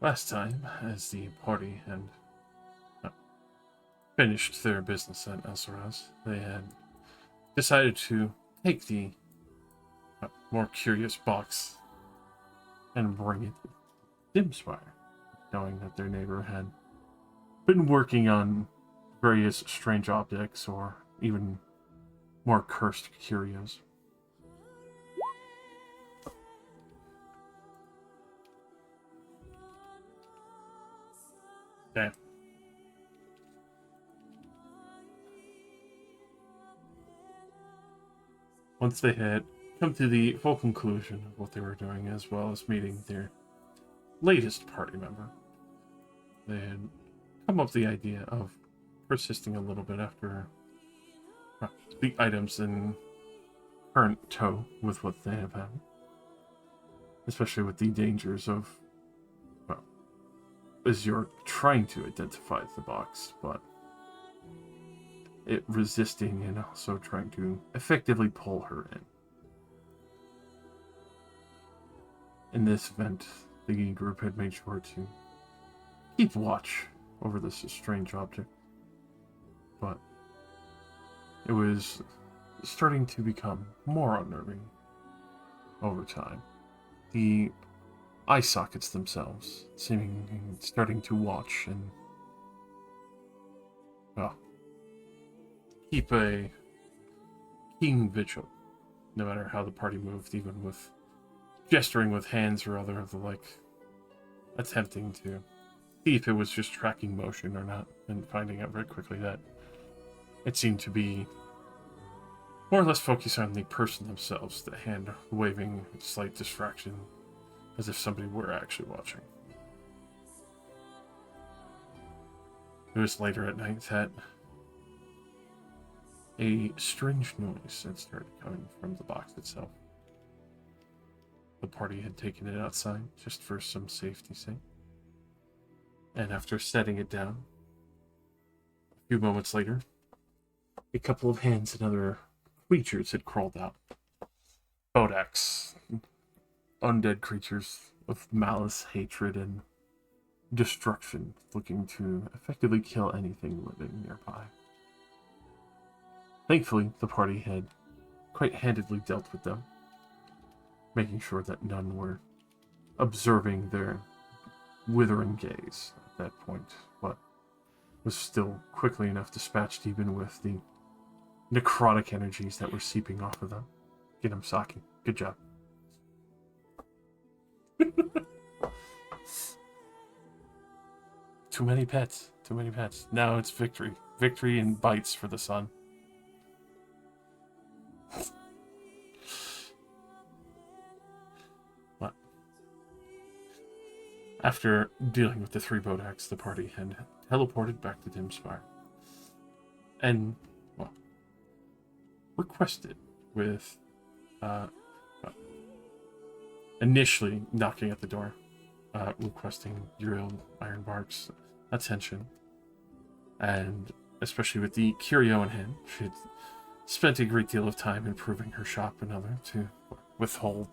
last time, as the party had uh, finished their business at Elsaraz, they had decided to take the more curious box and bring it to Dimspire, knowing that their neighbor had been working on various strange objects or even more cursed curios. Okay. Once they had come to the full conclusion of what they were doing, as well as meeting their latest party member, they had come up with the idea of persisting a little bit after the items in current tow with what they have had, especially with the dangers of, well, as you're trying to identify the box, but it resisting and also trying to effectively pull her in. In this event, the group had made sure to keep watch over this strange object, but it was starting to become more unnerving over time. The eye sockets themselves seeming starting to watch and, well, keep a keen vigil, no matter how the party moved, even with gesturing with hands or other of the like, attempting to see if it was just tracking motion or not, and finding out very quickly that it seemed to be more or less focused on the person themselves, the hand waving slight distraction, as if somebody were actually watching. It was later at night that a strange noise had started coming from the box itself. The party had taken it outside just for some safety's sake. And after setting it down, a few moments later, a couple of hands and other creatures had crawled out. Bodax, undead creatures of malice, hatred, and destruction, looking to effectively kill anything living nearby. Thankfully, the party had quite handedly dealt with them, making sure that none were observing their withering gaze at that point, but was still quickly enough dispatched even with the necrotic energies that were seeping off of them. Get him, Saki. Good job. Too many pets. Too many pets. Now it's victory. Victory and bites for the sun. What? After dealing with the three Bodax, the party had teleported back to Dimspire. And, well, requested with, initially knocking at the door, requesting Uriel Ironbark's attention, and especially with the curio in hand, she had spent a great deal of time improving her shop and other to withhold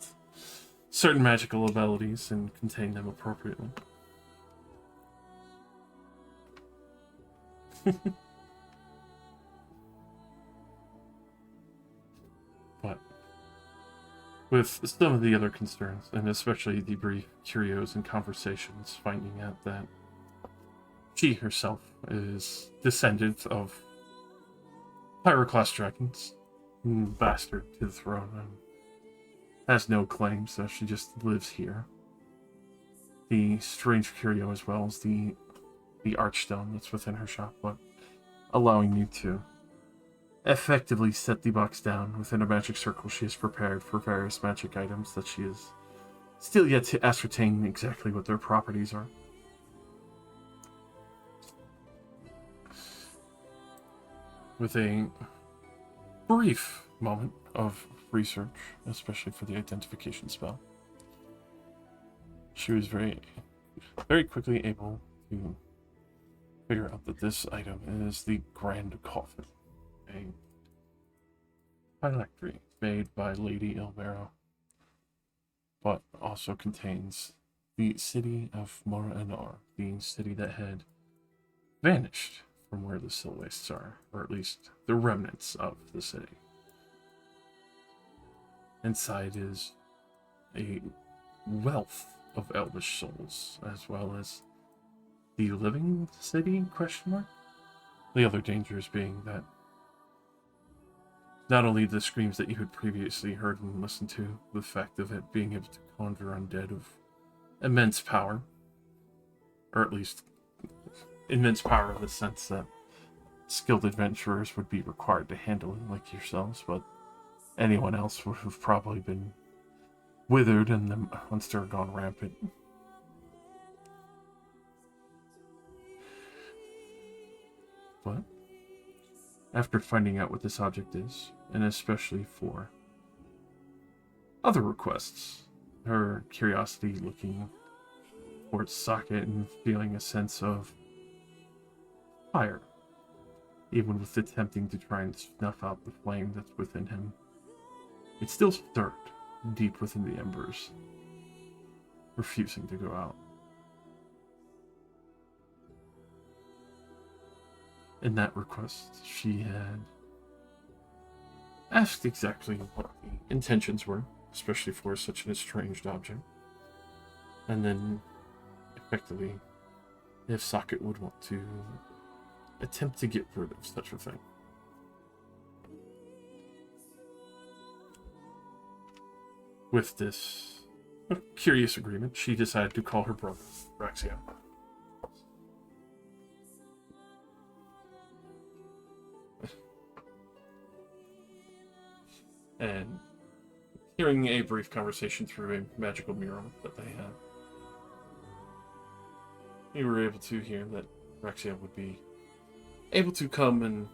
certain magical abilities and contain them appropriately. But with some of the other concerns, and especially the brief curios and conversations, finding out that she herself is descendant of Pyroclast dragons, bastard to the throne, and has no claim, so she just lives here. The strange curio, as well as the archstone that's within her shop, but allowing you to effectively set the box down within a magic circle she has prepared for various magic items that she is still yet to ascertain exactly what their properties are. With a brief moment of research, especially for the identification spell, she was very quickly able to figure out that this item is the Grand Coffin, a phylactery made by Lady Ilbero, but also contains the city of Mora Anar, the city that had vanished from where the Still Wastes are, or at least the remnants of the city. Inside is a wealth of elvish souls, as well as the living city, question mark? The other dangers being that not only the screams that you had previously heard and listened to, the fact of it being able to conjure undead of immense power, or at least immense power in the sense that skilled adventurers would be required to handle it like yourselves, but anyone else would have probably been withered and the monster gone rampant. But after finding out what this object is, and especially for other requests, her curiosity looking towards Socket and feeling a sense of fire, even with attempting to try and snuff out the flame that's within him, it still stirred deep within the embers, refusing to go out. In that request, she had asked exactly what the intentions were, especially for such an estranged object, and then, effectively, if Socket would want to attempt to get rid of such a thing. With this curious agreement, she decided to call her brother, Raxia. And hearing a brief conversation through a magical mural that they had, you were able to hear that Raxia would be able to come and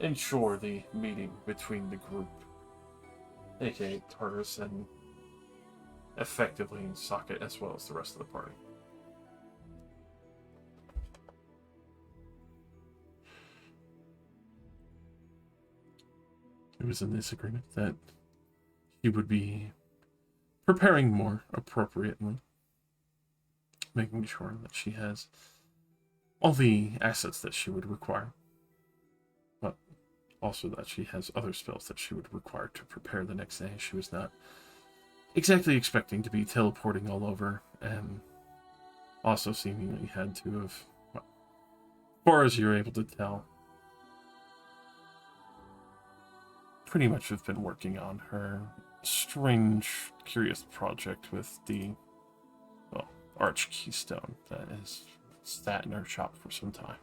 ensure the meeting between the group, aka Tartarus, and effectively Socket, as well as the rest of the party. It was in this agreement that he would be preparing more appropriately, making sure that she has all the assets that she would require, but also that she has other spells that she would require to prepare the next day. She was not exactly expecting to be teleporting all over, and also seemingly had to have, well, as far as you're able to tell, pretty much have been working on her strange, curious project with the, well, Arch Keystone that has sat in her shop for some time.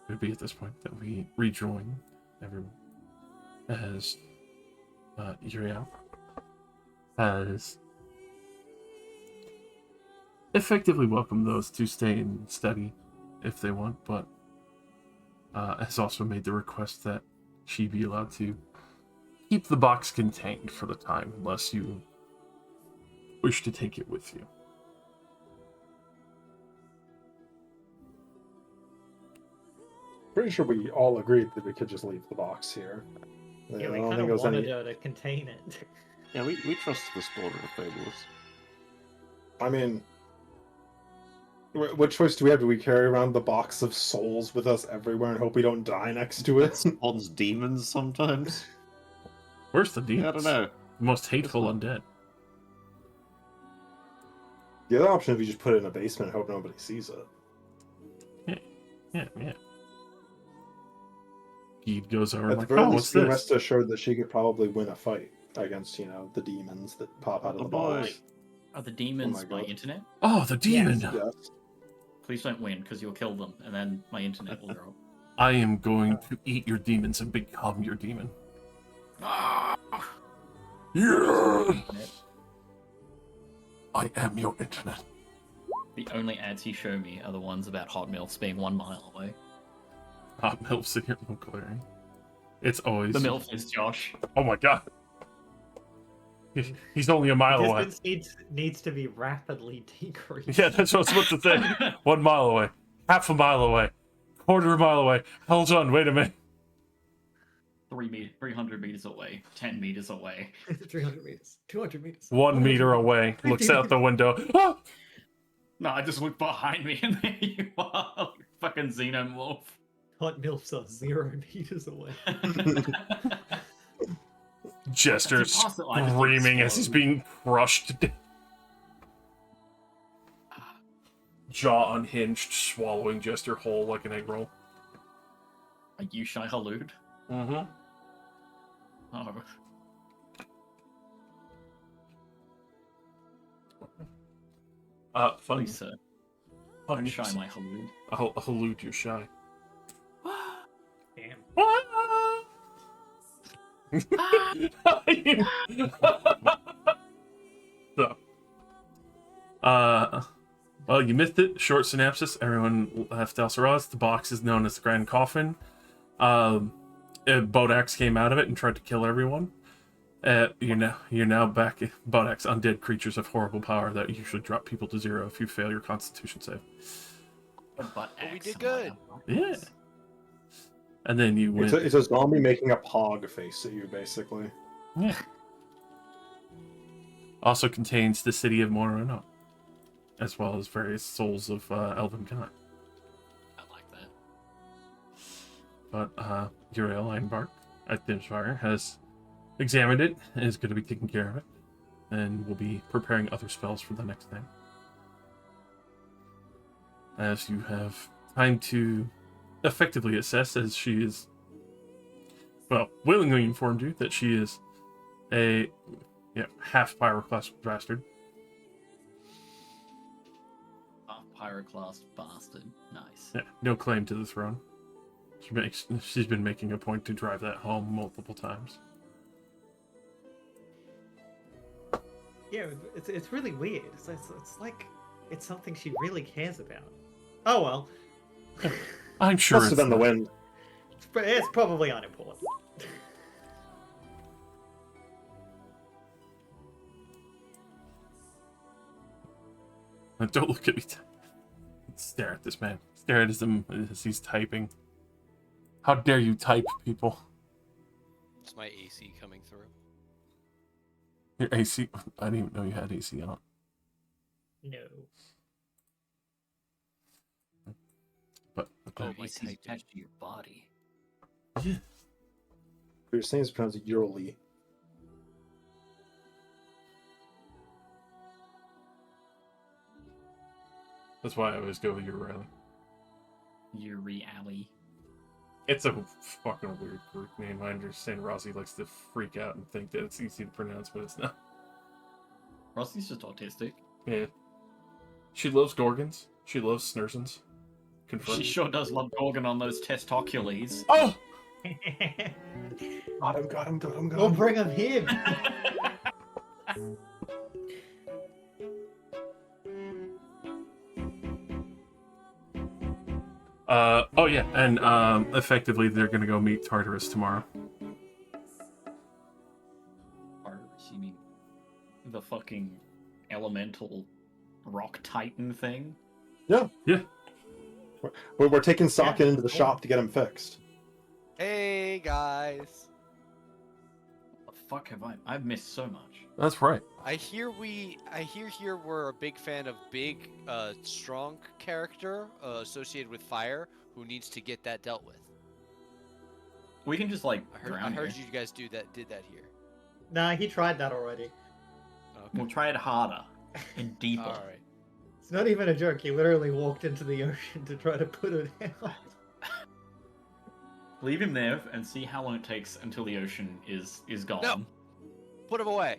It would be at this point that we rejoin everyone, as Uriel has effectively welcomed those to stay and study if they want, but has also made the request that she be allowed to keep the box contained for the time, unless you wish to take it with you. Pretty sure we all agreed that we could just leave the box here. Yeah, we kind of wanted her to contain it. Yeah, we trust the Scholar of Fables. I mean, what choice do we have? Do we carry around the box of souls with us everywhere and hope we don't die next to it? Spawns demons sometimes. Where's the demons? Yeah, I don't know. The most hateful undead. The other option is we just put it in a basement and hope nobody sees it. Yeah. He goes over At like, the very oh, least, what's we this? must assured that she could probably win a fight against, the demons that pop out of the box. Are the demons Oh my my God. internet? Oh, the demon! Yes. Please don't win, because you'll kill them, and then my internet will drop. I am going to eat your demons and become your demon. Ah! Yeah! I am your internet. The only ads you show me are the ones about hot milfs being 1 mile away. Hot milfs in your local area. It's always... The milf is Josh. Oh my god. He's only a mile away. Distance needs to be rapidly decreased. Yeah, that's what I was about to say. 1 mile away. Half a mile away. Quarter a mile away. Hold on, wait a minute. 300 meters away, 10 meters away. 300 meters, 200 meters. 1 meter away, looks out the window. Ah! No, I just look behind me and there you are, fucking xenomorph. Hot milfs are 0 meters away. Jester As you pass it, I just screaming as he's explode. being crushed to death. Jaw unhinged, swallowing Jester whole like an egg roll. Are you Shai Halud? Mm-hmm. Oh. Funny. Please, sir. Don't Funny. Shai my Halud. I'll hallude you shy. Damn. So, well, you missed it. Short synopsis. Everyone left Elsaraz. The box is known as the Grand Coffin. Bodax came out of it and tried to kill everyone. You're now back. Bodax, undead creatures of horrible power that usually drop people to 0 if you fail your Constitution save. But we did good. Yeah. And then you win. It's a zombie making a pog face at you, basically. Yeah. Also contains the city of Morona, as well as various souls of Elven God. I like that. But Uriel Einbark at Dimspire has examined it and is going to be taking care of it, and will be preparing other spells for the next time. As you have time to effectively assess, as she is, well, willingly informed you that she is a half pyroclast bastard. Pyroclast bastard. Nice. Yeah, no claim to the throne. She's been making a point to drive that home multiple times. Yeah, it's really weird. It's like it's something she really cares about. Oh well. I'm sure Must it's have been the not. wind. It's probably unimportant. Don't look at me. Stare at this man. Stare at him as he's typing. How dare you type, people? Is my AC coming through? Your AC. I didn't even know you had AC on. No. But Oh, Oh, my AC's typing. attached to your body. yeah. Your name is pronounced Yurli. That's why I always go with Uriel. Yuri Alley. It's a fucking weird Greek name. I understand Rossi likes to freak out and think that it's easy to pronounce, but it's not. Rossi's just autistic. Yeah. She loves Gorgons. She loves Snursons. Confirmed. She sure does love Gorgon on those testicules. Oh! Got him. We'll bring him him. Oh yeah, and effectively they're gonna go meet Tartarus tomorrow. Tartarus, you mean the fucking elemental rock titan thing? Yeah. Yeah. We're taking Socket Yeah, into the cool. shop to get him fixed. Hey guys, What the fuck have I've missed so much. That's right. I hear here we're a big fan of big, strong character associated with fire who needs to get that dealt with. We can just like I drown heard here. you guys did that here. Nah, he tried that already. Okay. We'll try it harder and deeper. All right. It's not even a joke. He literally walked into the ocean to try to put it out. Leave him there and see how long it takes until the ocean is gone. No. Put him away.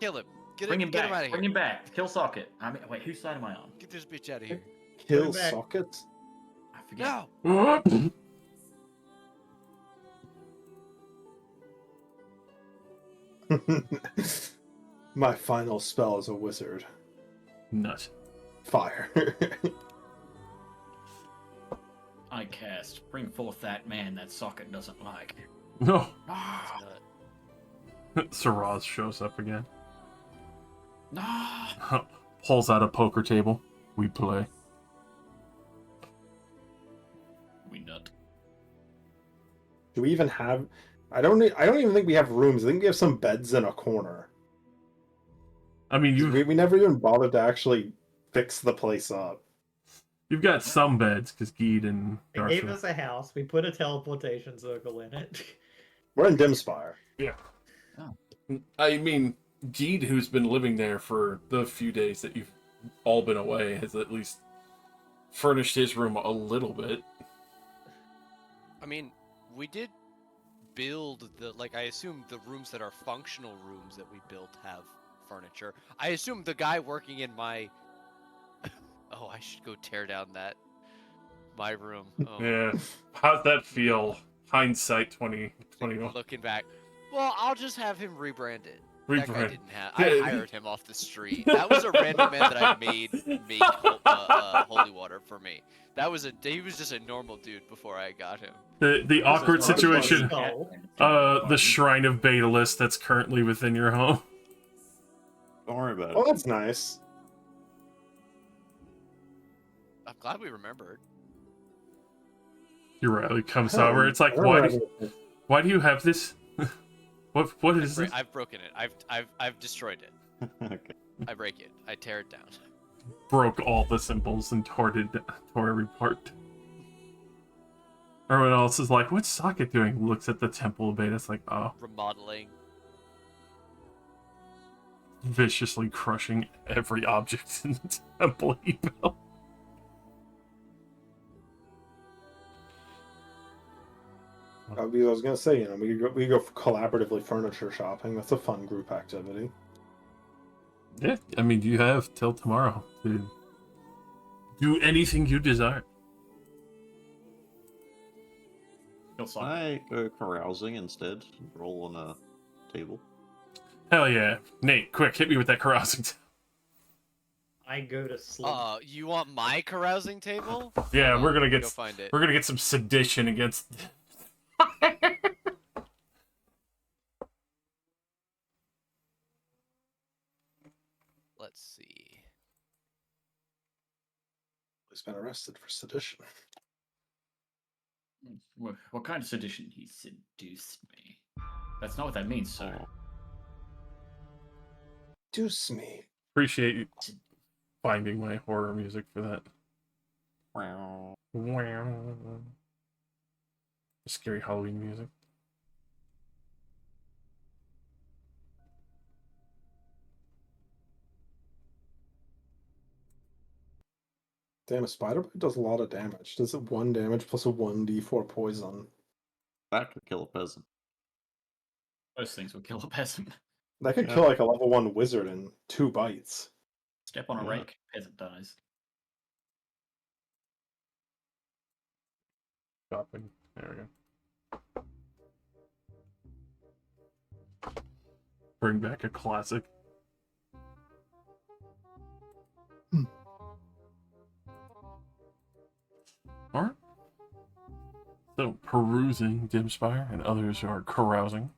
Kill him. Bring him get back. him out of Bring here. him back. Kill Socket. I mean, wait, whose side am I on? Get this bitch out of here. Kill back. Socket? I forget. No. My final spell as a wizard. Nut. Fire. I cast. Bring forth that man that Socket doesn't like. No. Ah, Saraz shows up again. ah. Pulls out a poker table. We play. We nut. Do we even have? I don't even think we have rooms. I think we have some beds in a corner. I mean, We never even bothered to actually fix the place up. you've got some beds because Geed and They gave Darcy. us a house. We put a teleportation circle in it. We're in Dimspire. Yeah. I mean, Geed, who's been living there for the few days that you've all been away, has at least furnished his room a little bit. I mean, we did build I assume the rooms that are functional rooms that we built have furniture. I assume the guy working in my oh, I should go tear down my room. Oh. Yeah. How's that feel? Hindsight 2021. Looking back, well, I'll just have him rebrand it. That guy Rebrand. didn't have. I hired him off the street. That was a random man that I made make holy water for me. He was just a normal dude before I got him. The awkward situation. Oh. The Shrine of Betalist that's currently within your home. Don't worry about Oh, it. that's nice. I'm glad we remembered. You're right. It comes I don't- over. It's like, I don't why know do, why do you have this? What is this? I've broken it. I've destroyed it. Okay. I break it. I tear it down. Broke all the symbols and tore every part. Everyone else is like, what's Socket doing? Looks at the Temple of Beta. It's like, oh, Remodeling. viciously crushing every object in the temple he built. I was gonna say, we go collaboratively furniture shopping. That's a fun group activity. Yeah, I mean, you have till tomorrow to do anything you desire. Kill Can I go carousing instead? Roll on a table. Hell yeah. Nate, quick, hit me with that carousing. I go to sleep. You want my carousing table? Yeah, Hold we're on, gonna let me get go find it. we're gonna get some sedition against. Let's see. He's been arrested for sedition. What kind of sedition? He seduced me. That's not what that means, sir. Deuce me. Appreciate you finding my horror music for that. Wow. Scary Halloween music. Damn, a spider bite does a lot of damage. Does it 1 damage plus a 1d4 poison? That could kill a peasant. Those things will kill a peasant. That could Yeah. kill like a level 1 wizard in 2 bites. Step on a Yeah. rake, peasant dies. Shopping. There we go. Bring back a classic. Alright. So, perusing Dimspire, and others are carousing.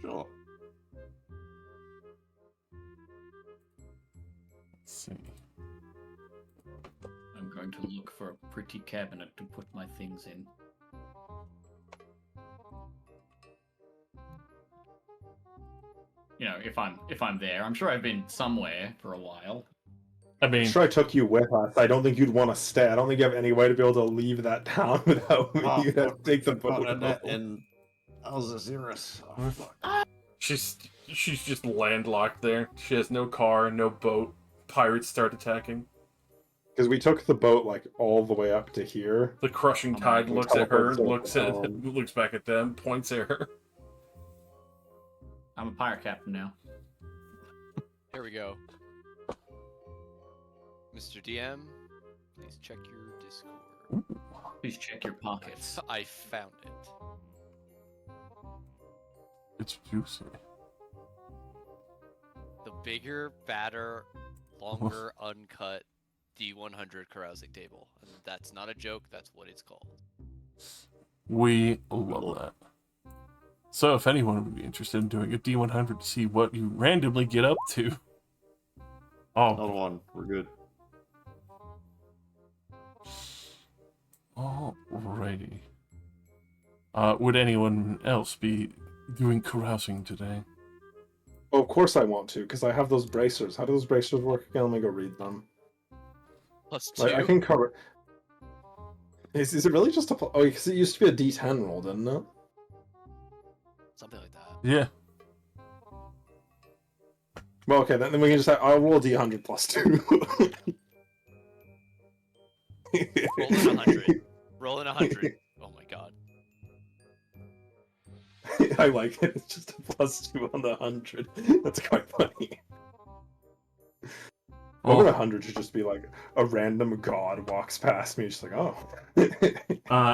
Sure. Let's see. I'm going to look for a pretty cabinet to put my things in. You know, if I'm there, I'm sure I've been somewhere for a while. I I'm mean, sure I took you with us. I don't think you'd want to stay. I don't think you have any way to be able to leave that town without me. You'd have to take the boat. And Alzazirus. Oh, fuck. she's just landlocked there. She has no car, no boat. Pirates start attacking. Because we took the boat like all the way up to here. The crushing Oh, tide man. looks at her, Teleports looks back at them, points at her. I'm a pirate captain now. Here we go. Mr. DM, please check your Discord. Please check your pockets. I found it. It's juicy. The bigger, badder, longer, uncut D100 carousing table. And that's not a joke, that's what it's called. We love that. So if anyone would be interested in doing a D100 to see what you randomly get up to. Another Oh, one. We're good. Alrighty. Would anyone else be doing carousing today? Oh, of course I want to, because I have those bracers. How do those bracers work again? Let me go read them. +2. Like, I can cover... Is it really just a... Oh, because it used to be a D10 roll, didn't it? Something like that. Yeah. Well, okay, then we can just... I'll roll a D100 plus 2. Roll in 100. Roll in 100. Oh my god. I like it. It's just a +2 on the 100. That's quite funny. Over 100 should just be like a random god walks past me, just like, oh.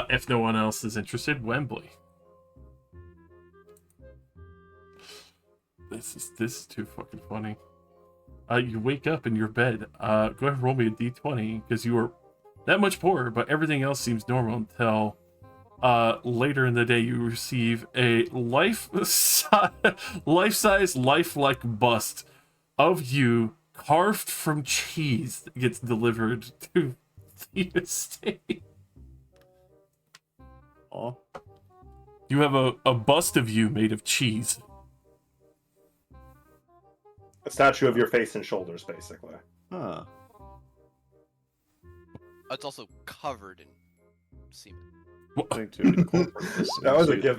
If no one else is interested, Wembley. This is too fucking funny. You wake up in your bed. Go ahead and roll me a d20 because you are that much poorer, but everything else seems normal until later in the day you receive a life-size, lifelike bust of you carved from cheese that gets delivered to the estate. Oh, You have a bust of you made of cheese. A statue of your face and shoulders, basically. huh. It's also covered in semen. I think to incorporate this That was a into,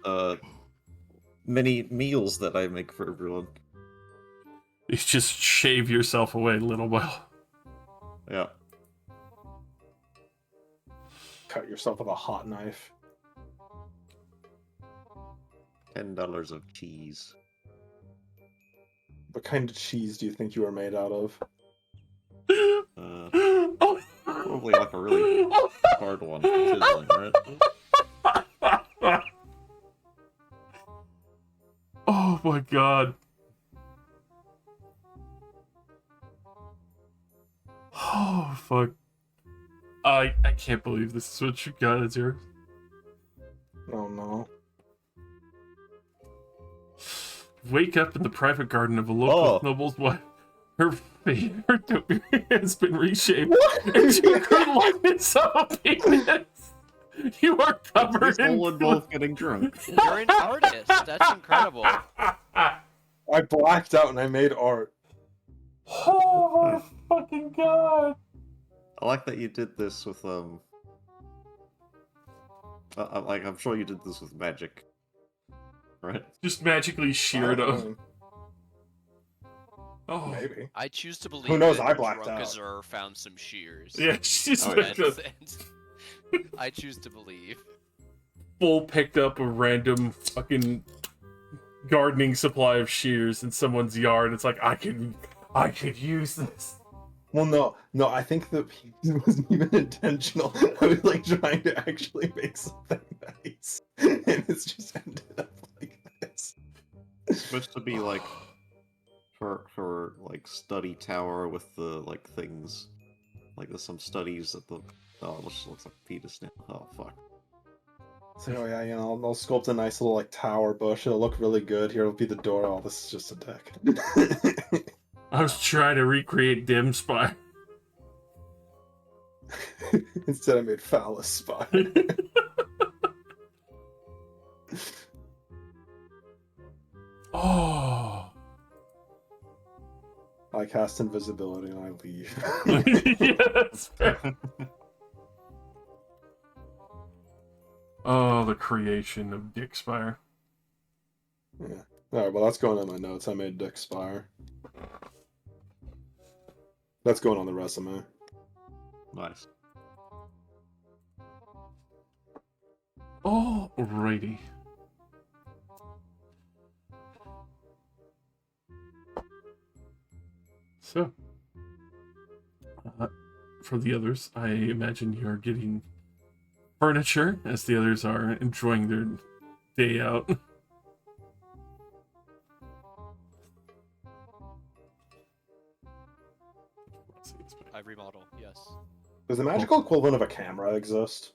given. many meals that I make for everyone. You just shave yourself away little by little. Yeah. Cut yourself with a hot knife. $10 of cheese. What kind of cheese do you think you are made out of? Oh. Probably like a really hard one. Chiseling, right? Oh my god. Oh fuck. I can't believe this is what you got as yours. Oh no. Wake up in the private garden of a local noble's wife. Her favorite has been reshaped into a likeness of a penis. You are covered in All both getting drunk. You're an artist. That's incredible. I blacked out and I made art. Oh my fucking god. I like that you did this with like I'm sure you did this with magic, right? Just magically sheared up. Um, Oh, Maybe. I choose to believe Who knows, that I blacked drunk out. Azur found some shears. yeah, she's Oh, like yeah. And I choose to believe. full picked up a random fucking gardening supply of shears in someone's yard. It's like I could use this. Well, no, I think the piece wasn't even intentional. I was like trying to actually make something nice, and it's just ended up like this. It's supposed to be like her like study tower with the like things. Like there's some studies that the it just looks like a fetus now. Oh fuck. So oh yeah, I'll sculpt a nice little like tower bush. It'll look really good. Here will be the door. Oh, this is just a dick. I was trying to recreate Dim Spy. Instead, I made phallus spy. Oh. I cast invisibility and I leave. Yes. Oh, the creation of Dick Spire. Yeah. Alright, well that's going on my notes. I made Dick Spire. That's going on the resume. Nice. Alrighty. So, for the others, I imagine you're getting furniture as the others are enjoying their day out. I remodel, yes. Does the magical equivalent of a camera exist?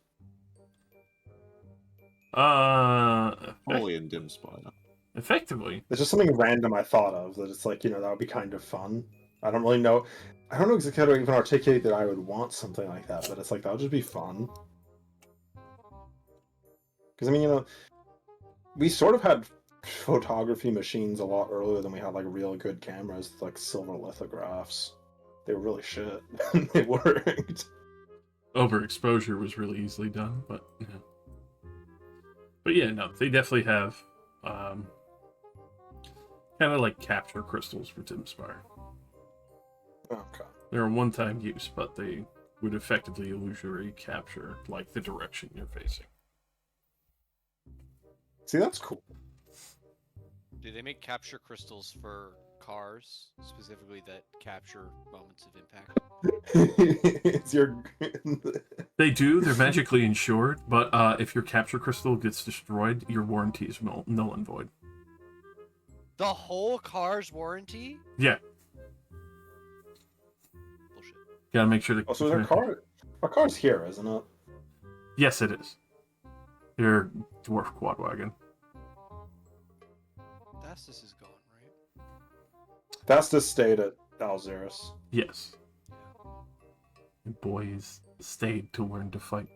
Probably in Dim Spy. Effectively. It's just something random I thought of that it's like, that would be kind of fun. I don't really know. I don't know exactly how to even articulate that I would want something like that, but it's like that would just be fun. Because I mean, you know, we sort of had photography machines a lot earlier than we had like real good cameras, like silver lithographs. They were really shit. They worked. Overexposure was really easily done, but yeah. But yeah, no, they definitely have kind of like capture crystals for Timspire. Okay. They're a one-time use, but they would effectively illusory capture like the direction you're facing. See, that's cool. Do they make capture crystals for cars, specifically that capture moments of impact? It's your. They do. They're magically insured, but if your capture crystal gets destroyed, your warranty is null and void. The whole car's warranty? Yeah, Bullshit. gotta make sure that. Oh, so their car. Our car's here, isn't it? Yes, it is. Your dwarf quad wagon. Dastus is gone, right? That's the state at Alzerus. Yes. The boys stayed to learn to fight.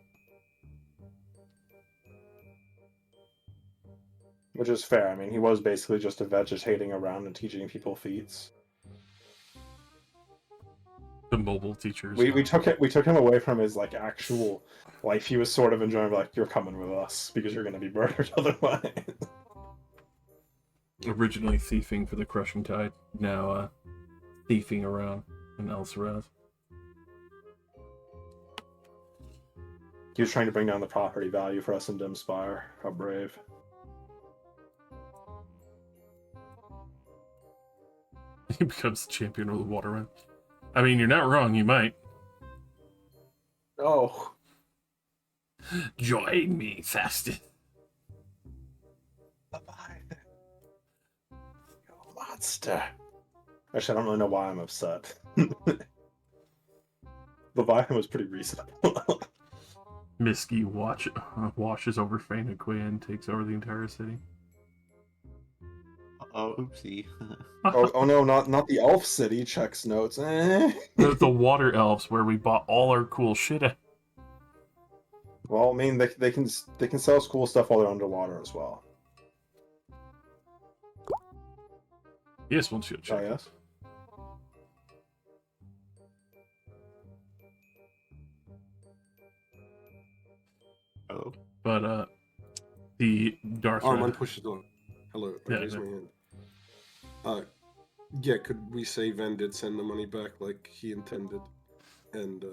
Which is fair. I mean, he was basically just a vegetating around and teaching people feats. The mobile teachers. We took him away from his like actual life. He was sort of enjoying like, you're coming with us because you're gonna be murdered otherwise. Originally thieving for the Crushing Tide, now thieving around in Elsaraz. He was trying to bring down the property value for us in Dimspire. How brave. He becomes the champion of the Waterrun. I mean, you're not wrong, you might. Oh. Join me, fastest. Leviathan. You monster. Actually, I don't really know why I'm upset. Leviathan was pretty reasonable. Misky washes over Fainaquia and takes over the entire city. Oh, oopsie. oh no, not the elf city. Checks notes. The water elves where we bought all our cool shit at. Well, I mean, they can sell cool stuff while they're underwater as well. Yes, once you Oh check. yes. Oh. But the Darth. Armand pushes on. Hello, I Yeah, raised yeah. my hand. Yeah, could we say Van did send the money back like he intended? And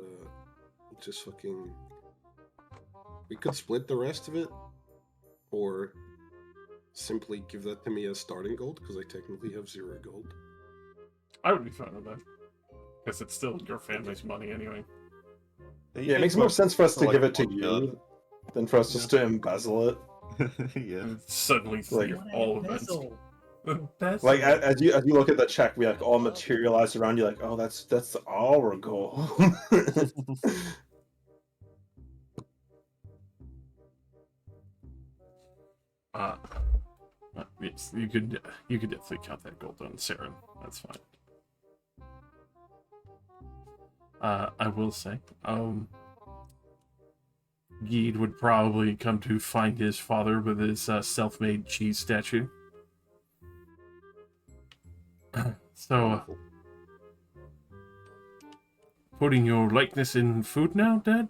just fucking... We could split the rest of it? Or simply give that to me as starting gold, because I technically have 0 gold. I would be fine with that. Because it's still your family's money anyway. Yeah, it makes more sense for us to like, give it to one you than for us just to embezzle it. yeah. Suddenly, Like- all events. That's Like as you look at the check, we like all materialize around you. Like, oh, that's our goal. Yes, you could definitely count that gold on Saren. That's fine. I will say, Geed would probably come to find his father with his self-made cheese statue. So, putting your likeness in food now, Dad?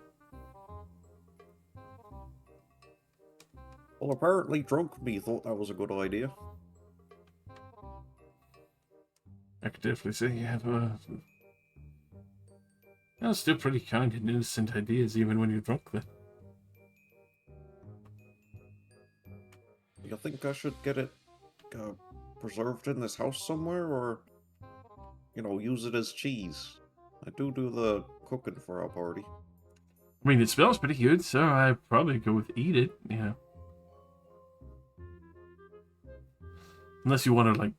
Well, apparently drunk me thought that was a good idea. I could definitely say you have still pretty kind and innocent ideas even when you're drunk then. You think I should get it preserved in this house somewhere, or, you know, use it as cheese? I do the cooking for our party. I mean, it smells pretty good, so I'd probably go with eat it, you know. Unless you want to, like,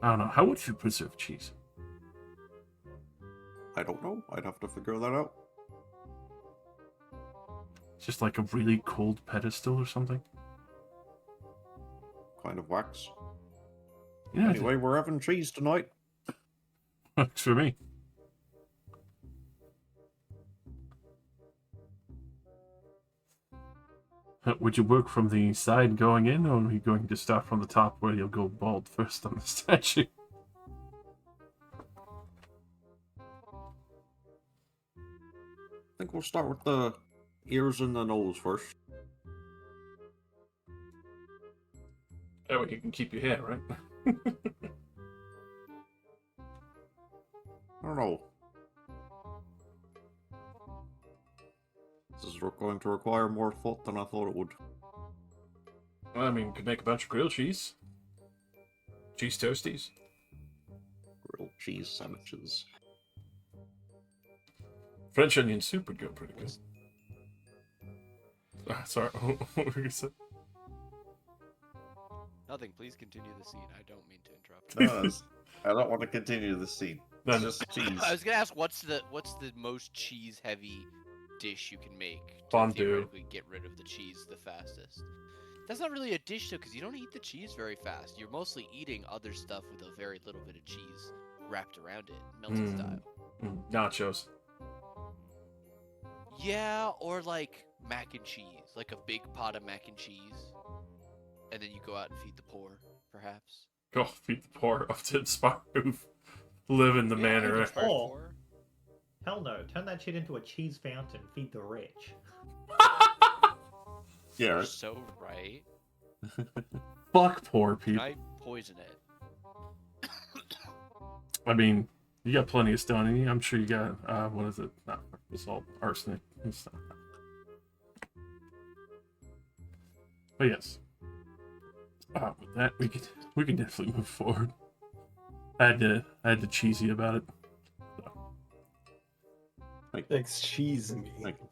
I don't know, how would you preserve cheese? I don't know. I'd have to figure that out. Just like a really cold pedestal or something? Kind of wax. You know, Anyway, we're having cheese tonight. Works for me. Would you work from the side going in, or are you going to start from the top where you'll go bald first on the statue? I think we'll start with the ears and the nose first. That way you can keep your hair, right? I don't know. This is going to require more thought than I thought it would. Well, I mean, you could make a bunch of grilled cheese. Cheese toasties. Grilled cheese sandwiches. French onion soup would go pretty good. Sorry, what were you going to say? Nothing. Please continue the scene. I don't mean to interrupt. No, I don't want to continue the scene. It's just cheese. I was gonna ask what's the most cheese heavy dish you can make to Fondue. theoretically get rid of the cheese the fastest. That's not really a dish though, because you don't eat the cheese very fast. You're mostly eating other stuff with a very little bit of cheese wrapped around it, melted style. Nachos. Yeah, or like mac and cheese, like a big pot of mac and cheese, and then you go out and feed the poor, perhaps. Go feed the poor up to inspire who live in the manor. it's poor. Hell no, turn that shit into a cheese fountain, feed the rich. Yeah, You're right. so right. Fuck poor Can people. I poison it? I mean, you got plenty of stone in you. I'm sure you got, what is it? Not salt, arsenic and stuff. But yes. With that, we can definitely move forward. I had to cheese you about it. So. Excuse me. Thank you.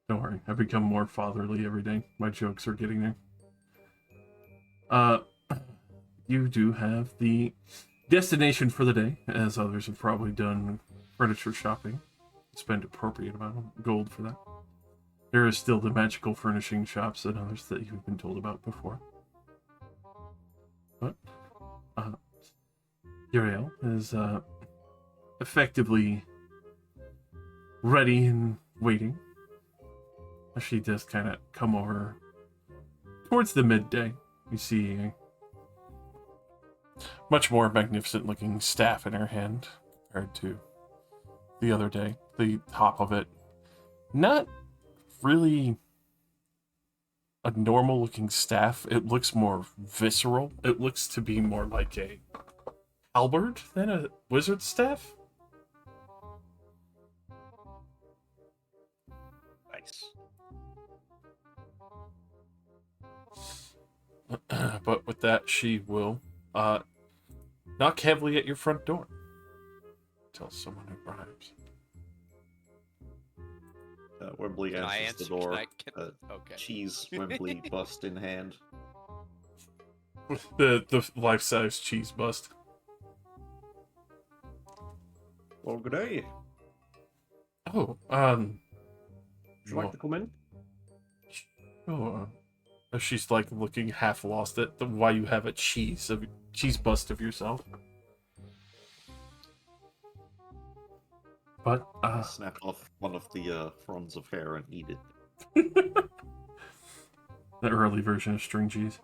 Don't worry, I've become more fatherly every day. My jokes are getting there. You do have the destination for the day, as others have probably done furniture shopping. Spend appropriate amount of gold for that. There is still the magical furnishing shops and others that you've been told about before. But Uriel is effectively ready and waiting. She does kind of come over towards the midday. You see a much more magnificent looking staff in her hand compared to the other day. The top of it, not really a normal looking staff. It looks more visceral. It looks to be more like a halberd than a wizard staff. Nice. But with that, she will knock heavily at your front door. Tell someone who arrives. Wembley Can I answers the answer? door. Okay. Cheese Wembley bust in hand. The life-size cheese bust. Well, good day. Oh, Would you like to come in? sure. She's like looking half lost at why you have a cheese bust of yourself. But Snap off one of the fronds of hair and eat it. the early version of string cheese.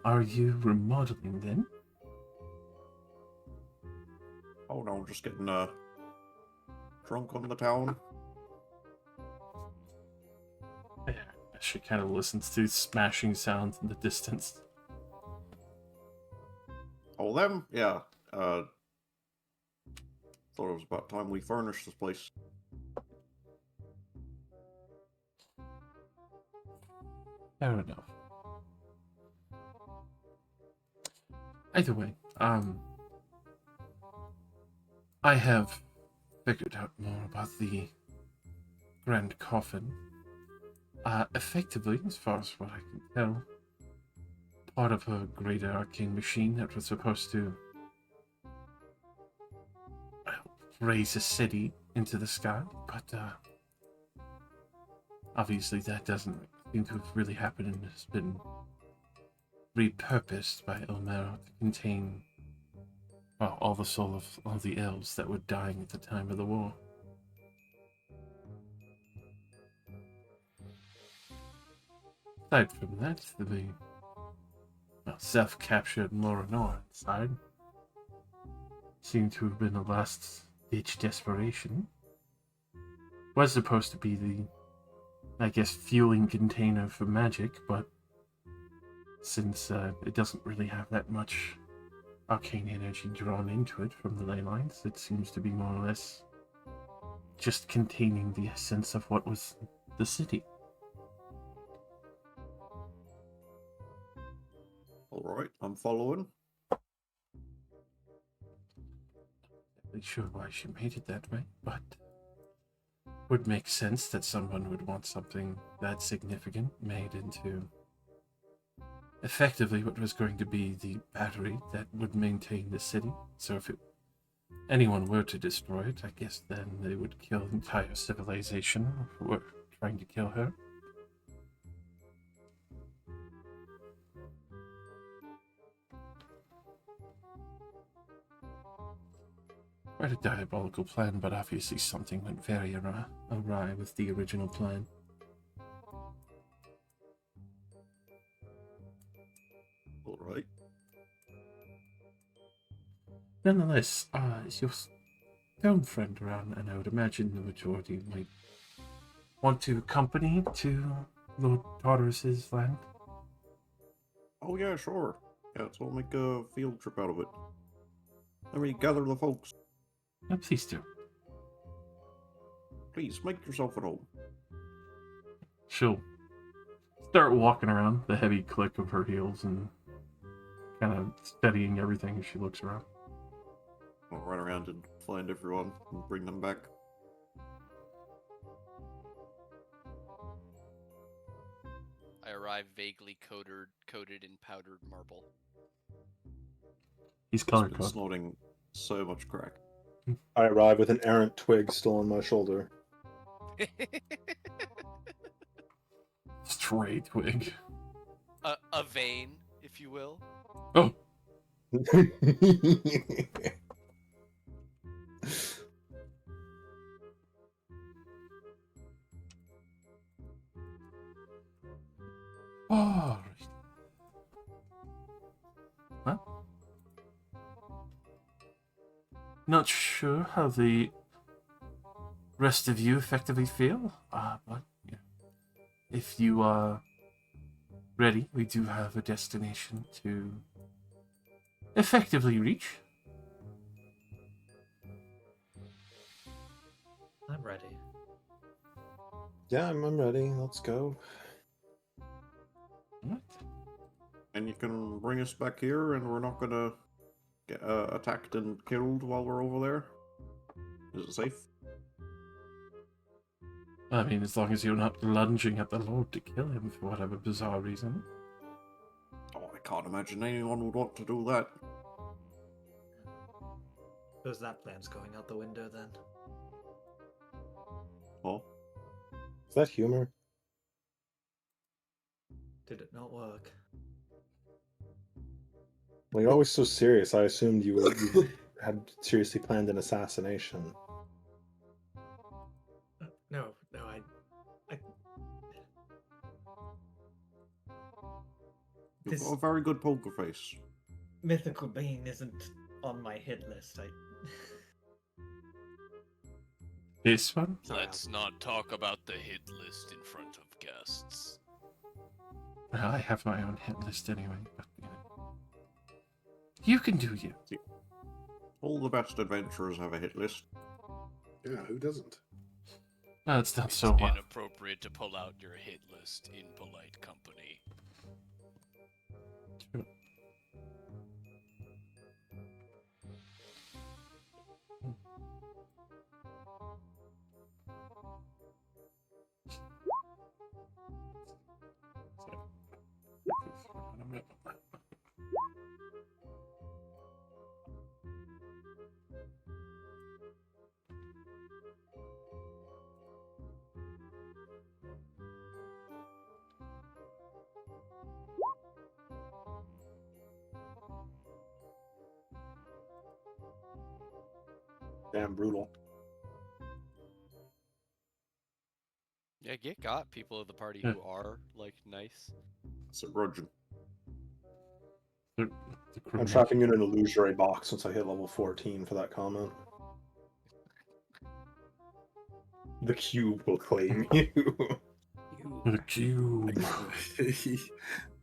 Are you remodeling then? Oh no, just getting drunk on the town. She kind of listens to smashing sounds in the distance. Oh, them? Yeah. Thought it was about time we furnished this place. Fair enough. Either way, I have figured out more about the Grand Coffin. Effectively, as far as what I can tell, part of a greater arcane machine that was supposed to raise a city into the sky, but obviously that doesn't seem to have really happened and has been repurposed by Elmero to contain, well, all the soul of all the elves that were dying at the time of the war. Aside from that, the self-captured Morinor inside seemed to have been a last-ditch desperation. Was supposed to be the, I guess, fueling container for magic, but since it doesn't really have that much arcane energy drawn into it from the ley lines, it seems to be more or less just containing the essence of what was the city. Alright, I'm following. Not sure why she made it that way, but would make sense that someone would want something that significant made into effectively what was going to be the battery that would maintain the city. So if anyone were to destroy it, I guess then they would kill the entire civilization who were trying to kill her. Quite a diabolical plan, but obviously something went very awry with the original plan. Alright. Nonetheless, is your stone friend around? And I would imagine the majority might want to accompany to Lord Tartarus's land. Oh yeah, sure. Yeah, so we'll make a field trip out of it. Let me gather the folks. Please do. Please, make yourself at home. She'll start walking around, the heavy click of her heels, and kind of studying everything as she looks around. I'll run around and find everyone and bring them back. I arrive vaguely coated in powdered marble. He's He's color been coded. snorting so much crack. I arrive with an errant twig still on my shoulder. Stray twig. A vein, if you will. Oh, all right. Well, not sure how the rest of you effectively feel, but yeah. If you are ready, we do have a destination to effectively reach. I'm ready. Yeah, I'm ready. Let's go. Alright. And you can bring us back here and we're not gonna get attacked and killed while we're over there? Is it safe? I mean, as long as you're not lunging at the Lord to kill him for whatever bizarre reason. Oh, I can't imagine anyone would want to do that. Suppose that plan's going out the window then. Oh, Is that humor? Did it not work? Well, you're always so serious. I assumed you had seriously planned an assassination. No, I you've This- got a very good poker face. mythical being isn't on my hit list. This one? Sorry, Let's not talk about the hit list in front of guests. Well, I have my own hit list anyway, but you know. You can do you. All the best adventurers have a hit list. Yeah, who doesn't? No, it's not It's so well. inappropriate to pull out your hit list in polite company. True. Damn brutal. Yeah, get got people of the party Yeah. who are like nice. It's a virgin. The I'm criminal. trapping you in an illusory box once I hit level 14 for that comment. The cube will claim you. The cube.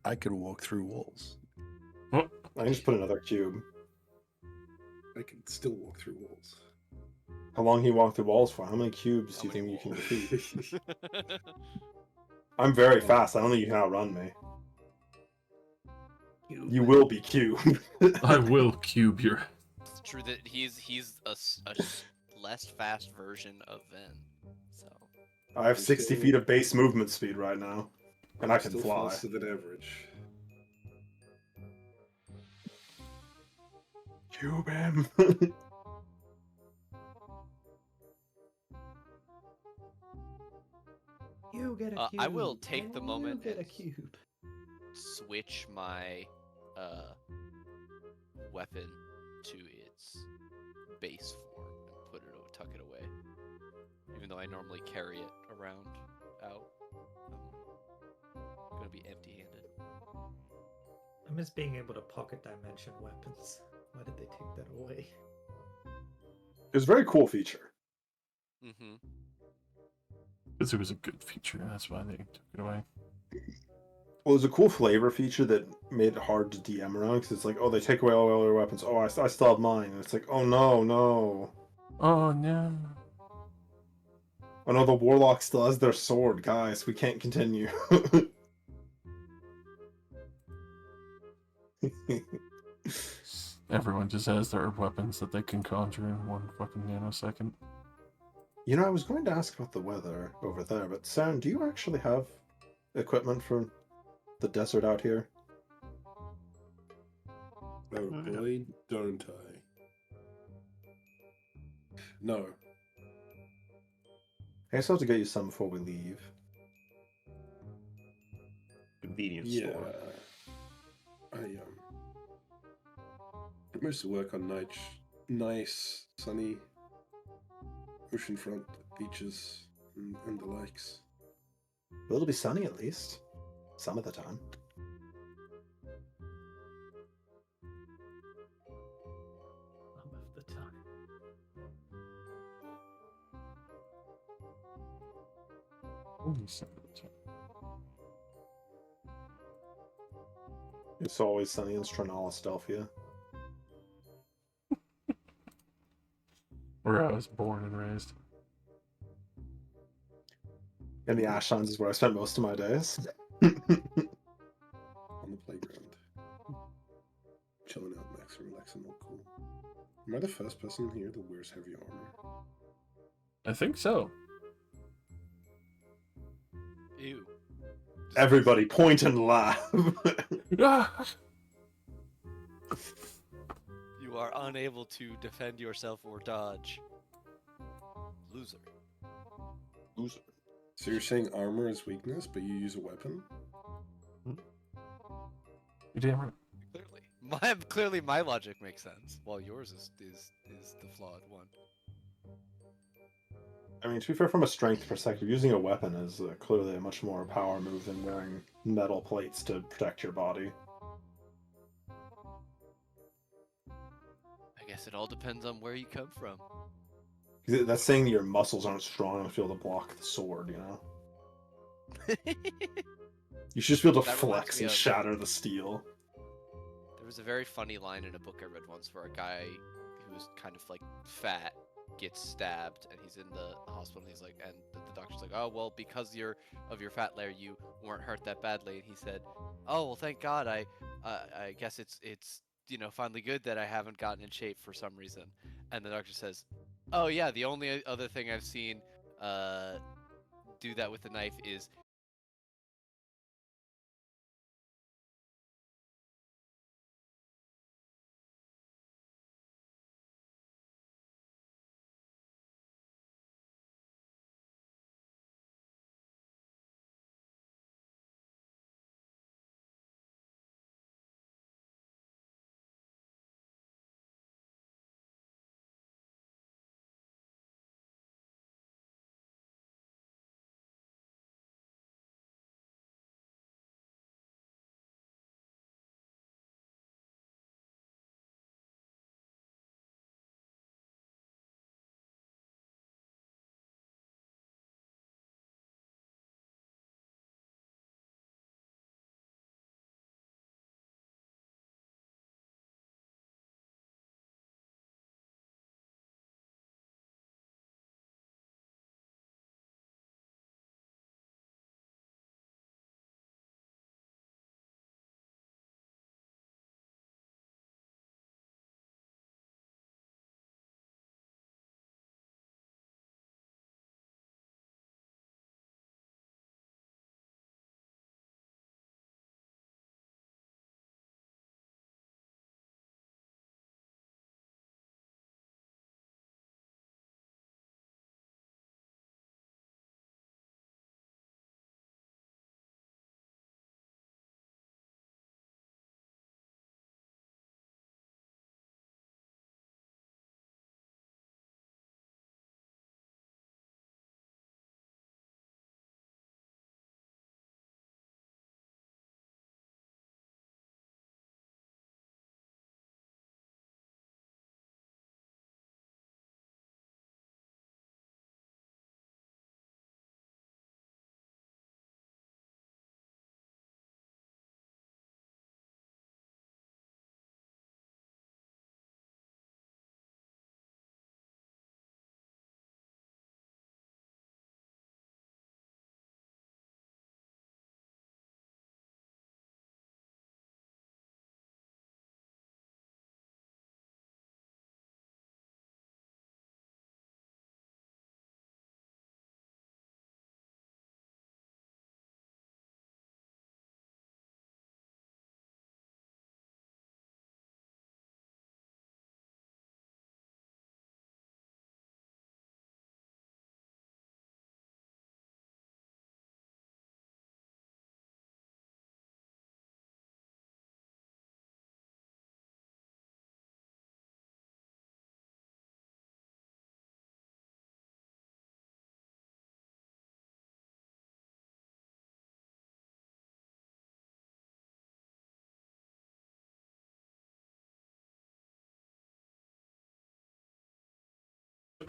I could walk through walls. Oh, I can just put another cube. I can still walk through walls. How long can you walk through walls for? How many cubes How do you think many you can walls? defeat? I'm very Oh. fast. I don't think you can outrun me. Cube. You will be cubed. I will cube your. It's true that he's a less fast version of Ven. So I have I'm 60 still- feet of base movement speed right now, and I I'm can still fly. faster than average. Cube him. You get a cube. I will take the and moment You get a and cube. switch my weapon to its base form and tuck it away. Even though I normally carry it around out, I'm gonna be empty-handed. I miss being able to pocket dimension weapons. Why did they take that away? It was a very cool feature. Mm-hmm. Because it was a good feature. That's why they took it away. Well, there's a cool flavor feature that made it hard to DM around because it's like, oh, they take away all their weapons. Oh, I still have mine. And it's like, oh no, no. Oh no. Oh no, the warlock still has their sword, guys. We can't continue. Everyone just has their weapons that they can conjure in 1 fucking nanosecond. You know, I was going to ask about the weather over there, but Sam, do you actually have equipment for the desert out here? Oh boy, don't I? No. I guess I'll have to get you some before we leave. Convenience Yeah. store. I mostly work on nice, sunny oceanfront beaches and the likes. Well, it'll be sunny at least. Some of the time. Some of the time. Only some of the time. It's always sunny in Stranalasdelphia. Where I was born and raised. And the Ashlands is where I spent most of my days. On the playground. Chilling out, Max, relaxing, all cool. Am I the first person here that wears heavy armor? I think so. Ew. Everybody point and laugh. Ah! You are unable to defend yourself or dodge. Loser. Loser. So you're saying armor is weakness, but you use a weapon? You damn right. Clearly my logic makes sense, while yours is the flawed one. I mean, to be fair, from a strength perspective, using a weapon is clearly a much more power move than wearing metal plates to protect your body. I guess it all depends on where you come from. 'Cause that's saying that your muscles aren't strong enough to be able to block the sword, you know? You should just be able to That reminds flex me and of- shatter the steel. There was a very funny line in a book I read once where a guy who was kind of like fat gets stabbed and he's in the hospital and he's like, and the doctor's like, oh well, because of your fat layer you weren't hurt that badly, and he said, oh well, thank God, I guess it's finally good that I haven't gotten in shape for some reason. And the doctor says, oh yeah, the only other thing I've seen do that with the knife is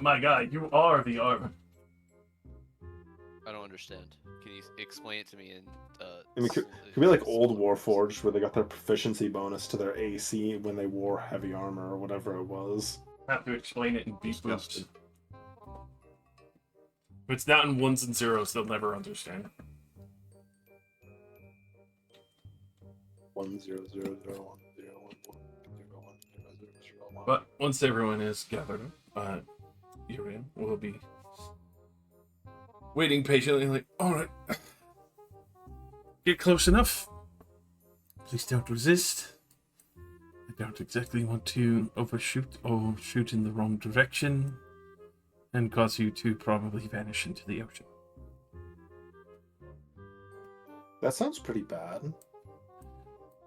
My guy, you are the armor. I don't understand. Can you explain it to me in I mean, could be like old Warforged, where they got their proficiency bonus to their AC when they wore heavy armor or whatever it was. I have to explain it in beat boost. Disgusting. If it's not in ones and zeros, they'll never understand. 10001010101. But once everyone is gathered, Urian will be waiting patiently, like, alright. Get close enough. Please don't resist. I don't exactly want to overshoot or shoot in the wrong direction and cause you to probably vanish into the ocean. That sounds pretty bad.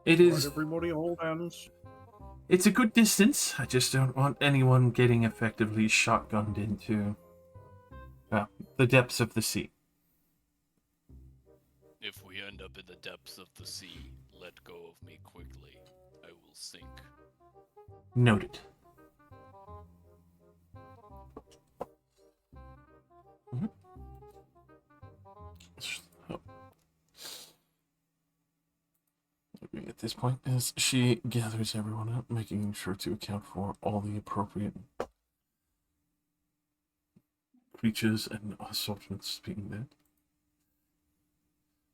It is. Everybody hold hands. It's a good distance. I just don't want anyone getting effectively shotgunned into the depths of the sea. If we end up in the depths of the sea, let go of me quickly. I will sink. Noted. So, at this point, as she gathers everyone up, making sure to account for all the appropriate creatures and assortments being there.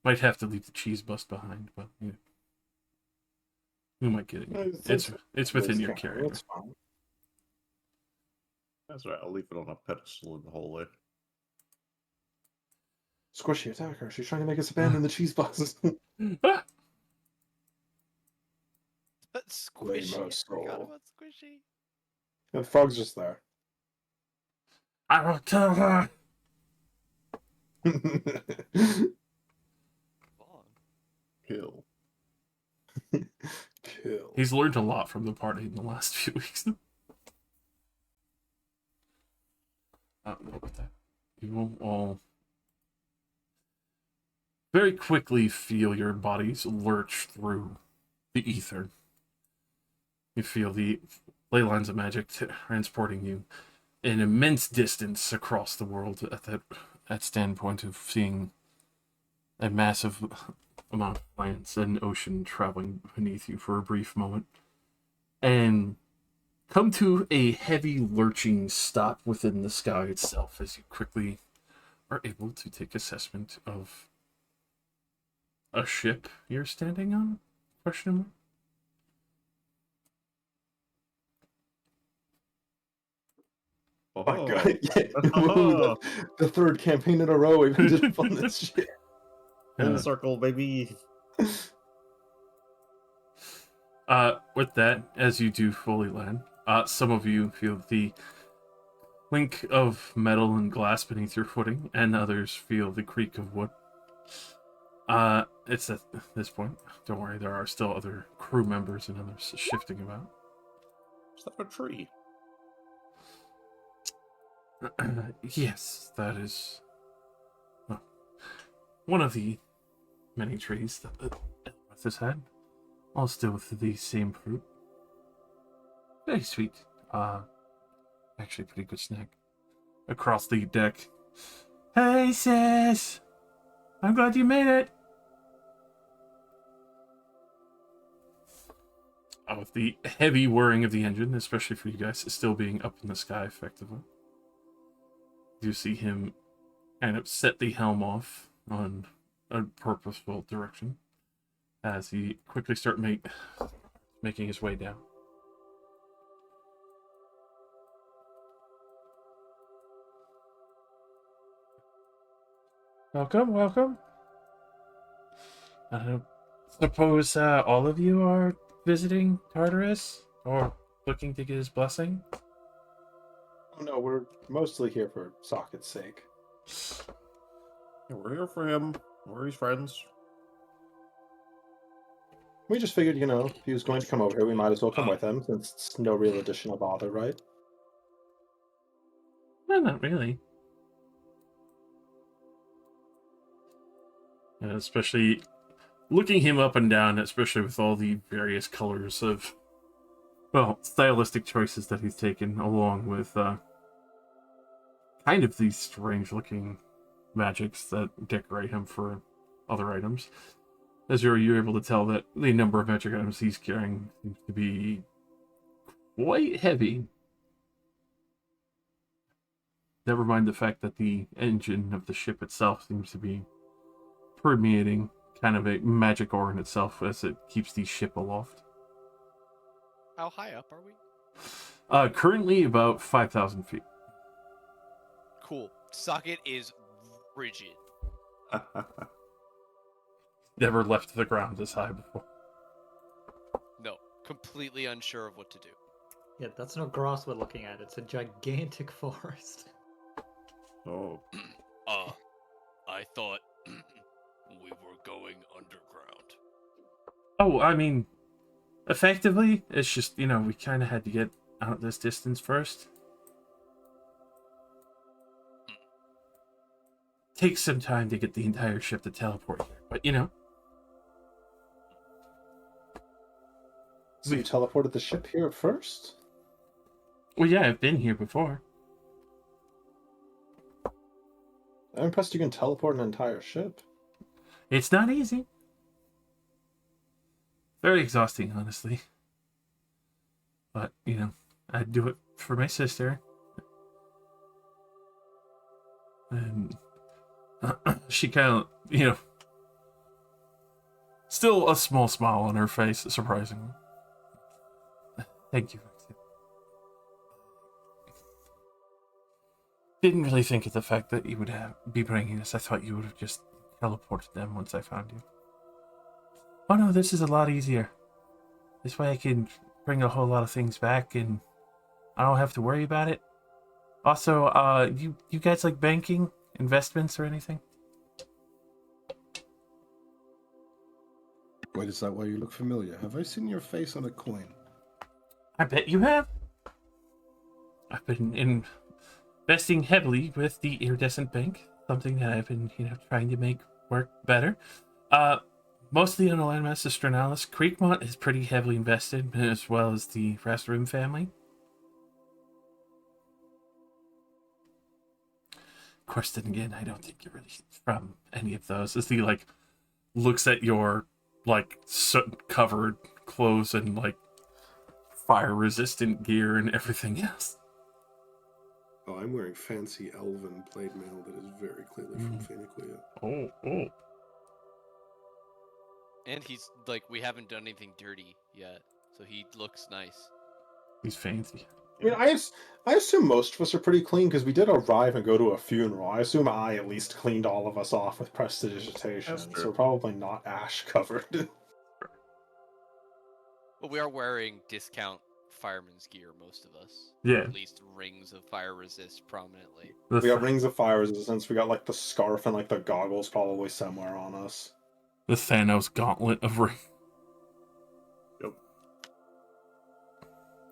Might have to leave the cheese bus behind, but yeah. We might get it. It's within your character. It's fine. That's right. I'll leave it on a pedestal in the hallway. Squishy, attack her. She's trying to make us abandon the cheese boxes. Ah! Squishy. I Lame-o forgot soul. about Squishy. The frog's just there. I will tell her. Long. Kill. Kill. He's learned a lot from the party in the last few weeks. With that, you will all very quickly feel your bodies lurch through the ether. You feel the ley lines of magic transporting you an immense distance across the world at that standpoint of seeing a massive amount of plants and ocean traveling beneath you for a brief moment, and come to a heavy lurching stop within the sky itself as you quickly are able to take assessment of a ship you're standing on? Question mark? Oh my god, yeah. The third campaign in a row we've been just on this shit. Full circle, baby. With that, as you do fully land, some of you feel the clink of metal and glass beneath your footing, and others feel the creak of wood. It's at this point, don't worry, there are still other crew members and others shifting about. Is that a tree? Yes, that is one of the many trees that the Elrith has had. All still with the same fruit. Very sweet. Actually pretty good snack. Across the deck. Hey sis! I'm glad you made it! With the heavy whirring of the engine, especially for you guys, still being up in the sky effectively. You see him kind of set the helm off on a purposeful direction as he quickly start making his way down. Welcome, welcome. I suppose all of you are visiting Tartarus or looking to get his blessing? Oh no, we're mostly here for Socket's sake. Yeah, we're here for him. We're his friends. We just figured, if he was going to come over here, we might as well come with him, since it's no real additional bother, right? No, not really. Especially looking him up and down, especially with all the various colors of, stylistic choices that he's taken, along with kind of these strange-looking magics that decorate him for other items. As you're able to tell that the number of magic items he's carrying seems to be quite heavy. Never mind the fact that the engine of the ship itself seems to be permeating kind of a magic aura in itself as it keeps the ship aloft. How high up are we? Currently about 5,000 feet. Cool. Socket is rigid. Never left the ground this high before. No, completely unsure of what to do. Yeah, that's no grass we're looking at. It's a gigantic forest. Oh. I thought we were going underground. Oh, I mean, effectively, it's just, we kind of had to get out this distance first. Takes some time to get the entire ship to teleport here, but So you teleported the ship here first? well, yeah, I've been here before. I'm impressed you can teleport an entire ship. It's not easy. Very exhausting, honestly. But, I'd do it for my sister. And she kind of, still a small smile on her face, surprisingly. Thank you. Didn't really think of the fact that you would be bringing us. I thought you would have just teleported them once I found you. Oh no, this is a lot easier. This way I can bring a whole lot of things back and I don't have to worry about it. Also, you guys like banking, investments, or anything? Wait, is that why you look familiar? Have I seen your face on a coin? I bet you have. I've been investing heavily with the iridescent bank, something that I've been, trying to make work better. Mostly on the landmass of Stranalis. Creekmont is pretty heavily invested, as well as the Rastrum family. Of course, then again, I don't think you're really from any of those. As he, looks at your, soot-covered clothes and, fire-resistant gear and everything else. Oh, I'm wearing fancy elven plate mail that is very clearly from Phoenixia. Oh. And he's we haven't done anything dirty yet, so he looks nice. He's fancy. I mean, I assume most of us are pretty clean because we did arrive and go to a funeral. I assume I at least cleaned all of us off with prestidigitation, That's true. so we're probably not ash covered. But we are wearing discount fireman's gear, most of us. Yeah. At least rings of fire resist prominently. The We got rings of fire resistance. We got the scarf and the goggles probably somewhere on us. The Thanos gauntlet of ring.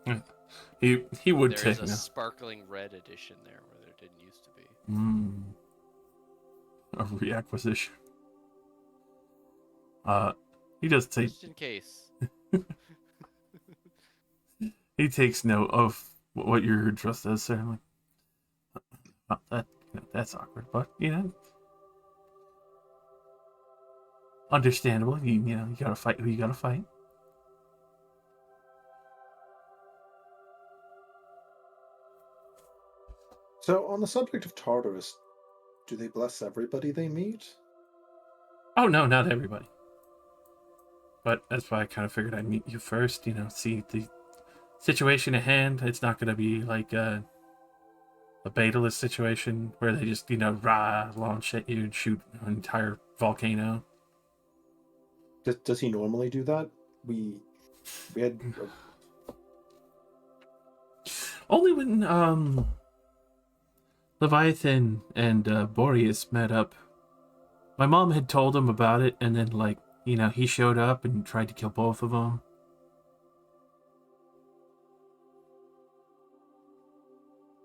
Yep. He would There take is a no. sparkling red edition there where there didn't used to be. A reacquisition. He does take. Just in case. He takes note of what your dress does. So I'm like, oh, that's awkward, but understandable. You gotta fight who you gotta fight. So, on the subject of Tartarus, do they bless everybody they meet? Oh no, not everybody. But that's why I kind of figured I'd meet you first. See the situation at hand. It's not gonna be like a betalist situation where they just launch at you and shoot an entire volcano. Does he normally do that? We had Only when Leviathan and Boreas met up. My mom had told him about it, and then he showed up and tried to kill both of them.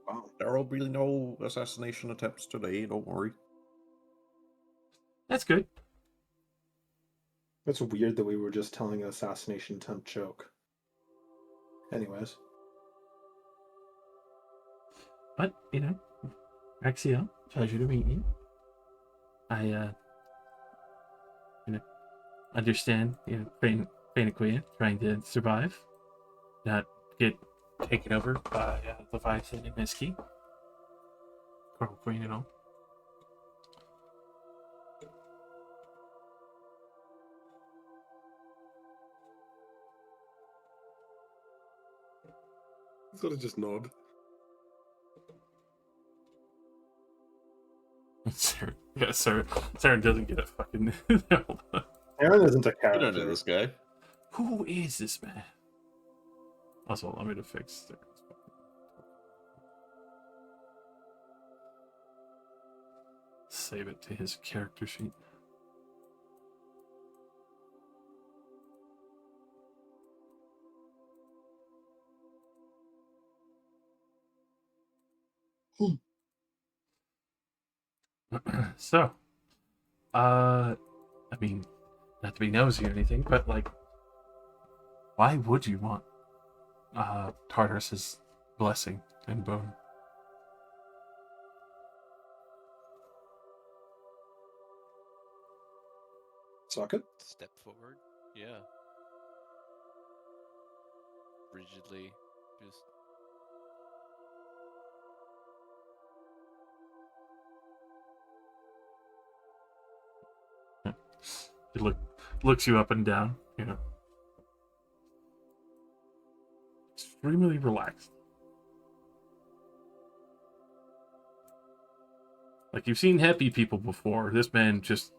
wow. There will be no assassination attempts today, don't worry. That's good. It's weird that we were just telling an assassination attempt joke. Anyways. But, Axiel, pleasure to meet you. I, understand, Fainaquia trying to survive, not get taken over by Leviathan and Niski. Colonel Queen and all. Sort of just nod. Saren, yeah, Saren doesn't get a fucking. Hold on. Aaron isn't a You character. don't know this guy. Who is this man? Also, allow me to fix Saren's fucking. Save it to his character sheet. So, I mean, not to be nosy or anything, but like, why would you want Tartarus's blessing and bone? Suck it. Step forward. Yeah. Rigidly, just He looks you up and down, extremely relaxed. Like you've seen happy people before. This man just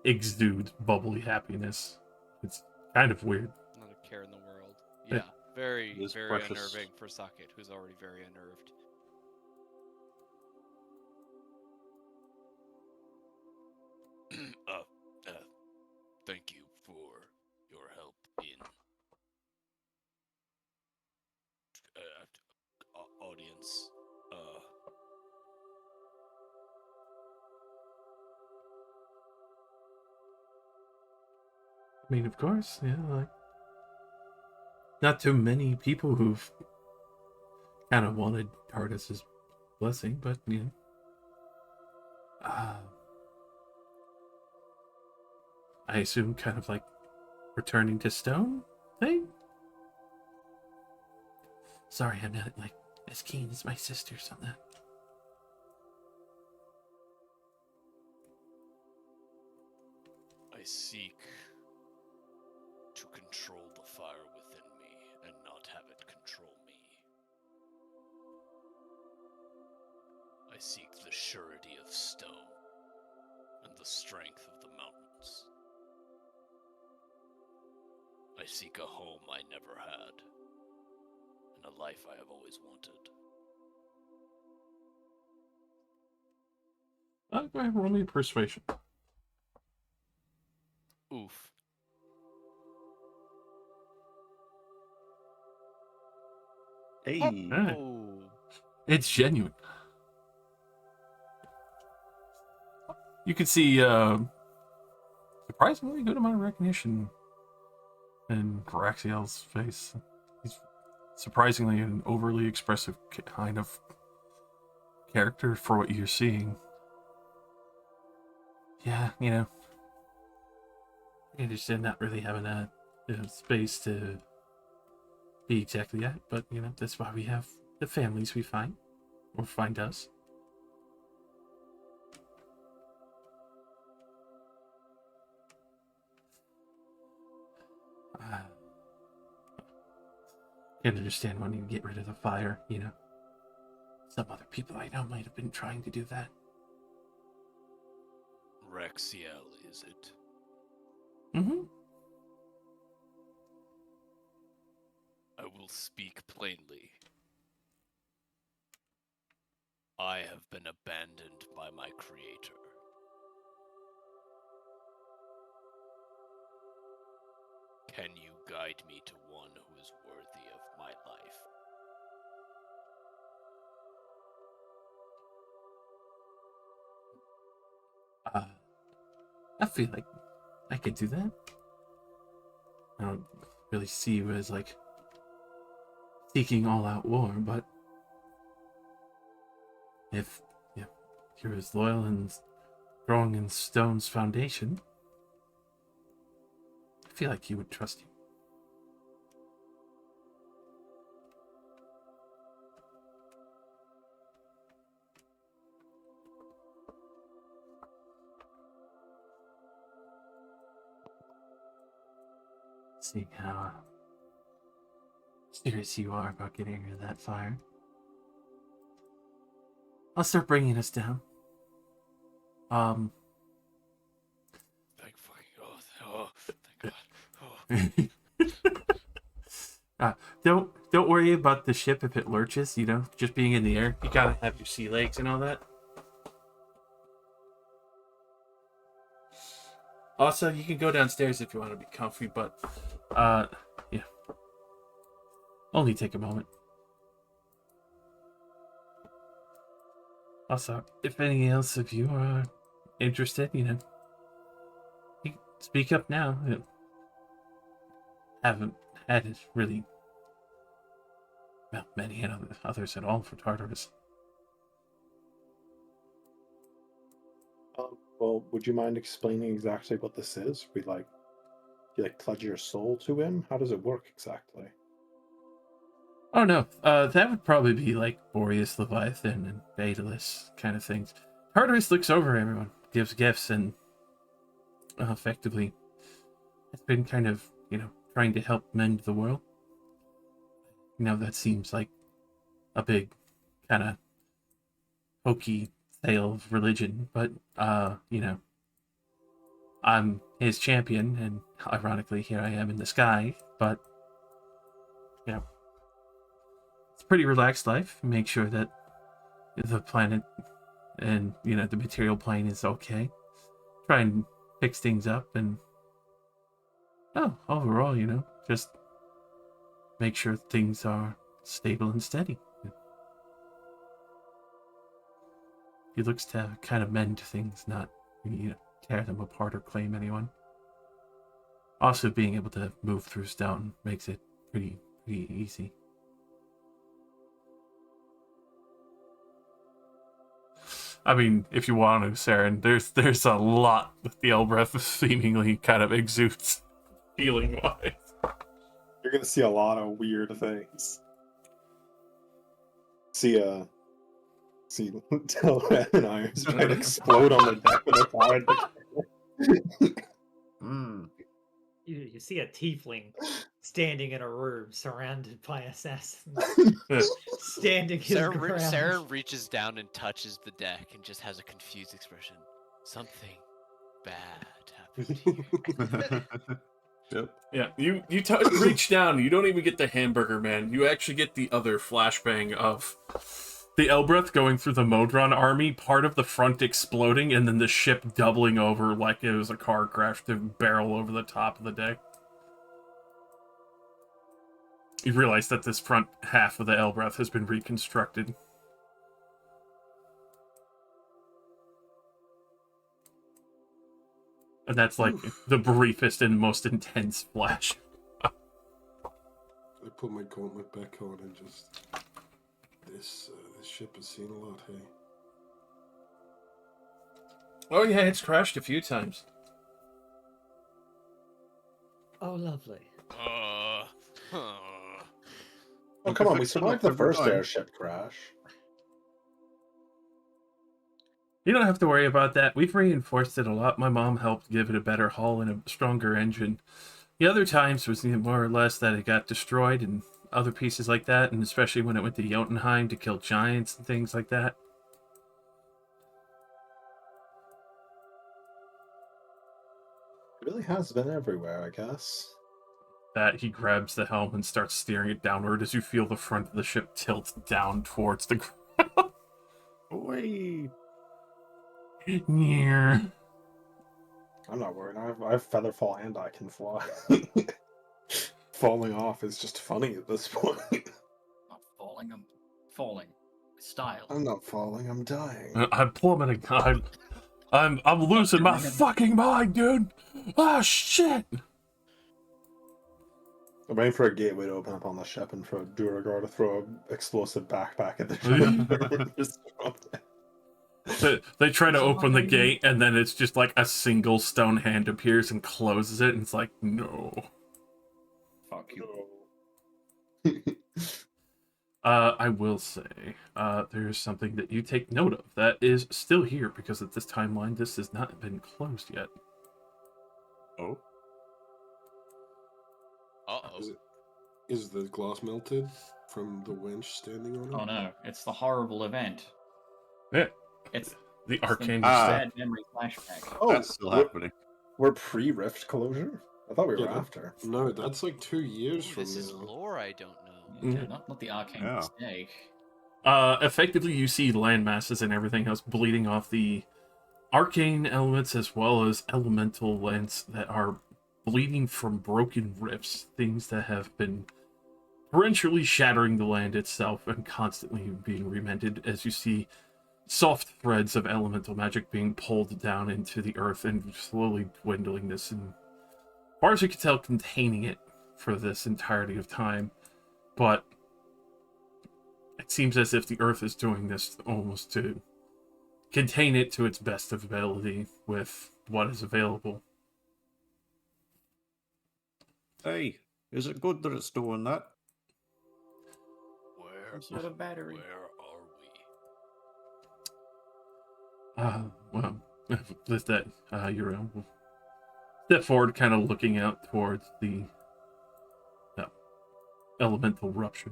exudes bubbly happiness. It's kind of weird. not a care in the world. It- Yeah, very, It is very precious. unnerving for Socket, who's already very unnerved. Thank you for your help in audience. I mean, of course, yeah, like not too many people who've kind of wanted Tartarus's blessing, but I assume kind of like returning to stone thing. Sorry, I'm not like as keen as my sisters on that. I seek to control the fire within me and not have it control me. I seek the surety of stone and the strength of the mountains. I seek a home I never had and a life I have always wanted. Go ahead, roll me a persuasion. Oof. Hey. Hey, Oh. it's genuine. You can see surprisingly good amount of recognition in Varaxiel's face. He's surprisingly an overly expressive kind of character for what you're seeing. Yeah, I understand not really having a space to be exactly that, but that's why we have the families we find, or find us. Can't understand wanting to get rid of the fire, Some other people I know might have been trying to do that. Rexiel, is it? Mm-hmm. I will speak plainly. I have been abandoned by my creator. Can you guide me to one who is worthy of my life? I feel like I could do that. I don't really see you as like seeking all out war, but if you're as loyal and growing in Stone's foundation, I feel like he would trust you. Seeing how serious you are about getting rid of that fire, I'll start bringing us down. Thank fucking thank God. Don't worry about the ship if it lurches. Just being in the air. You gotta have your sea legs and all that. Also, you can go downstairs if you want to be comfy, but yeah, only take a moment. Also, if any else of you are interested, you can speak up now. Haven't had it really, well, many others at all for Tartarus. Well, would you mind explaining exactly what this is? You pledge your soul to him? How does it work exactly? Oh no, that would probably be like Boreas Leviathan and Daedalus kind of things. Tartarus looks over everyone, gives gifts, and effectively has been kind of, trying to help mend the world. That seems like a big kind of hokey tale of religion, but I'm his champion, and ironically, here I am in the sky, but it's a pretty relaxed life. Make sure that the planet and the material plane is okay. Try and fix things up, and overall, just make sure things are stable and steady. He looks to kind of mend things, not tear them apart or claim anyone. Also, being able to move through stone makes it pretty easy. I mean, if you want to, Saren, there's a lot that the Elbreth seemingly kind of exudes feeling-wise. You're gonna see a lot of weird things. See Telran and Irons try to explode on the deck with a fire. You see a tiefling standing in a room surrounded by assassins, standing his ground. Saren reaches down and touches the deck and just has a confused expression. Something bad happened here. Yep. Yeah, you reach down. You don't even get the hamburger man. You actually get the other flashbang of the Elbreth going through the Modron army, part of the front exploding, and then the ship doubling over like it was a car crash to barrel over the top of the deck. You realize that this front half of the Elbreth has been reconstructed. And that's like the briefest and most intense flash. I put my gauntlet back on and just... This ship has seen a lot, hey? Oh yeah, it's crashed a few times. Oh, lovely. Oh, come on, we survived the first airship crash. You don't have to worry about that. We've reinforced it a lot. My mom helped give it a better hull and a stronger engine. The other times was more or less that it got destroyed and other pieces like that, and especially when it went to Jotunheim to kill giants and things like that. It really has been everywhere, I guess. That he grabs the helm and starts steering it downward as you feel the front of the ship tilt down towards the ground. Oi. Yeah. I'm not worried. I have feather fall and I can fly. Falling off is just funny at this point. Not falling, I'm falling. Style. I'm not falling. I'm dying. I'm plummeting. I'm losing my fucking mind, dude. Oh shit. I'm waiting for a gateway to open up on the ship and for Duragar to throw an explosive backpack at the ship. Just throw it. They try to It's open the alright. gate, and then it's just like a single stone hand appears and closes it, and it's like, no. Fuck you. I will say, there's something that you take note of that is still here, because at this timeline, this has not been closed yet. Oh, Uh-oh. Is the glass melted from the wench standing on it? Oh no, it's the horrible event. Yeah, It's the it's arcane the Ah. mistake. bad memory flashback. Oh, that's still happening. we're pre-rift closure? I thought we were Yeah, after. No, that's like 2 years Ooh, from this is now. lore I don't know. Yeah, Mhm. not the arcane Yeah. mistake. Effectively, you see land masses and everything else bleeding off the arcane elements as well as elemental lands that are bleeding from broken rifts, things that have been torrentially shattering the land itself and constantly being remended as you see soft threads of elemental magic being pulled down into the earth and slowly dwindling this, and as far as you can tell, containing it for this entirety of time. But it seems as if the earth is doing this almost to contain it to its best of ability with what is available. Hey, is it good that it's doing that? Where, Some sort of battery. where are we? Well, with that, Uriel will step forward, kind of looking out towards the elemental rupture.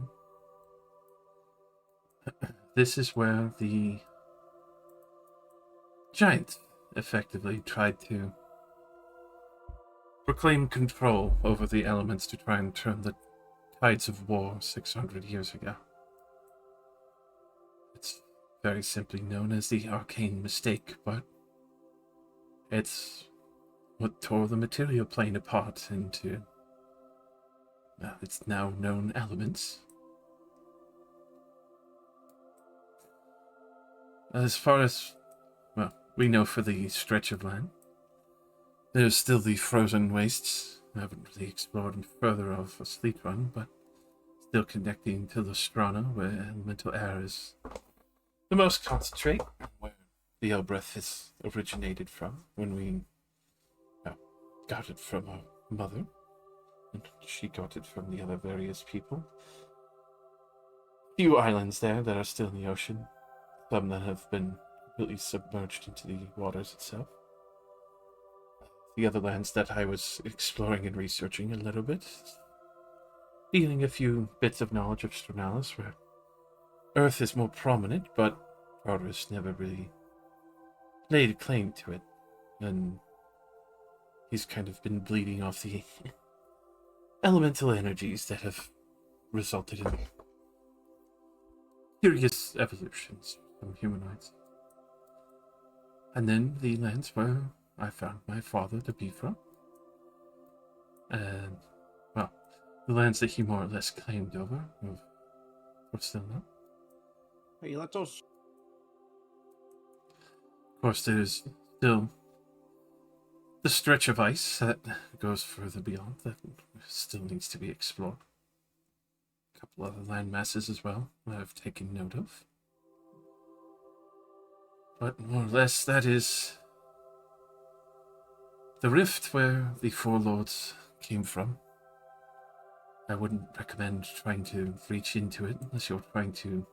This is where the giant effectively tried to proclaim control over the elements to try and turn the tides of war 600 years ago. It's very simply known as the arcane mistake, but it's what tore the material plane apart into its now known elements. As far as, well, we know for the stretch of land, there's still the frozen wastes. I haven't really explored further of a Sleet Run, but still connecting to the Strana, where elemental air is the most concentrate, where the Elbreth is originated from when we got it from our mother, and she got it from the other various people. Few islands there that are still in the ocean, some that have been completely submerged into the waters itself. The other lands that I was exploring and researching a little bit, stealing a few bits of knowledge of Stranalis, where Earth is more prominent, but Tartarus never really laid claim to it, and he's kind of been bleeding off the elemental energies that have resulted in curious evolutions from humanoids. And then the lands where I found my father to be from, and, well, the lands that he more or less claimed over of Torsilna. Hey, let us. Of course, there's still the stretch of ice that goes further beyond that still needs to be explored. A couple other land masses as well that I've taken note of. But more or less, that is the rift where the Four Lords came from. I wouldn't recommend trying to reach into it unless you're trying to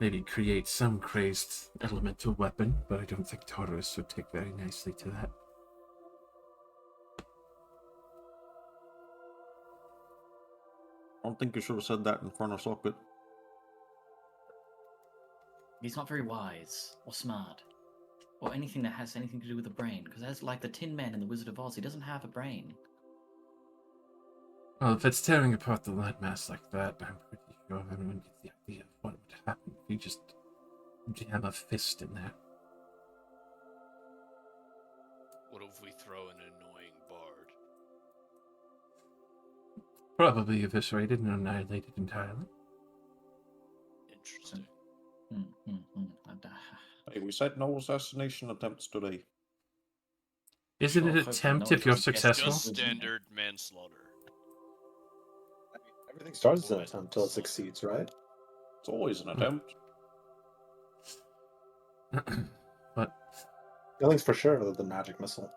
maybe create some crazed elemental weapon, but I don't think Tartarus would take very nicely to that. I don't think you should have said that in front of Socket. He's not very wise or smart or anything that has anything to do with the brain. Because as like the Tin Man in the Wizard of Oz, he doesn't have a brain. Well, if it's tearing apart the landmass like that, I'm pretty sure everyone gets the idea of what would happen if you just jam a fist in there. What if we throw an annoying bard? Probably eviscerated and annihilated entirely. Interesting. Hey, we said no assassination attempts today. Is it Sure, an hopefully attempt no if you're one gets successful? Just standard manslaughter. I mean, everything starts as an attempt until it succeeds, right? It's always an attempt. But Feelings for sure, other than magic missile.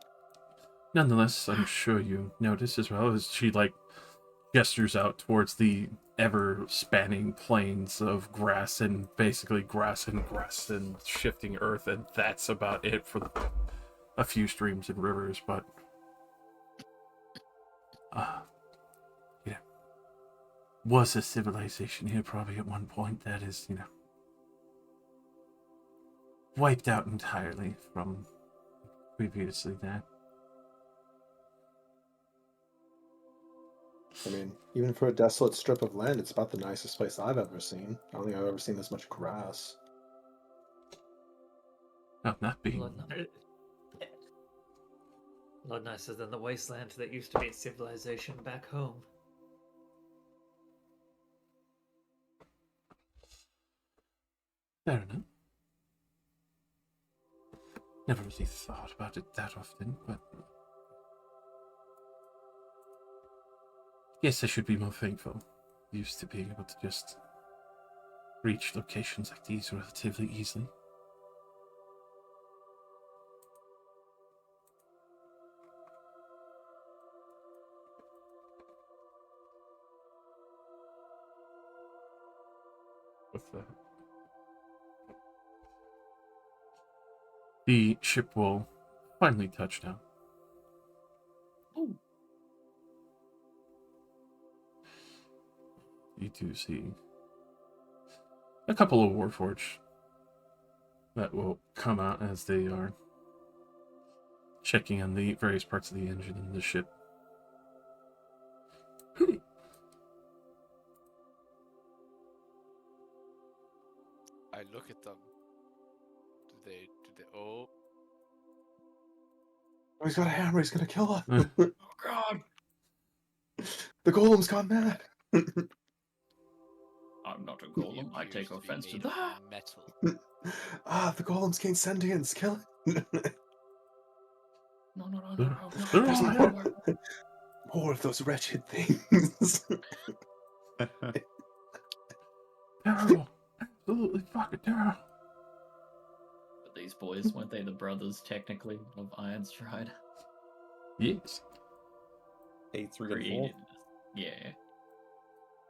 nonetheless, I'm sure you notice as well as she gestures out towards the ever spanning plains of grass and basically grass and shifting earth, and that's about it for a few streams and rivers. But you know, was a civilization here probably at one point that is, wiped out entirely from previously there. I mean, even for a desolate strip of land, it's about the nicest place I've ever seen. I don't think I've ever seen this much grass. Not being A lot nicer than the wasteland that used to be civilization back home. fair enough. Never really thought about it that often, but yes, I should be more thankful. Used to being able to just reach locations like these relatively easily. With the ship will finally touch down. Ooh. You do see a couple of Warforged that will come out as they are checking on the various parts of the engine in the ship. I look at them. Do they? Oh, Oh, he's got a hammer. He's gonna kill us. Oh God! The golem's gone mad. I'm not a you golem. I appears take to be offense to made of that. Metal. The golem's gained sentience. Kill it. No. There's more of those wretched things. Terrible. Absolutely fucking terrible. But these boys, weren't they the brothers, technically, of Iron Stride? Yes. A3 and 4. Created. Yeah.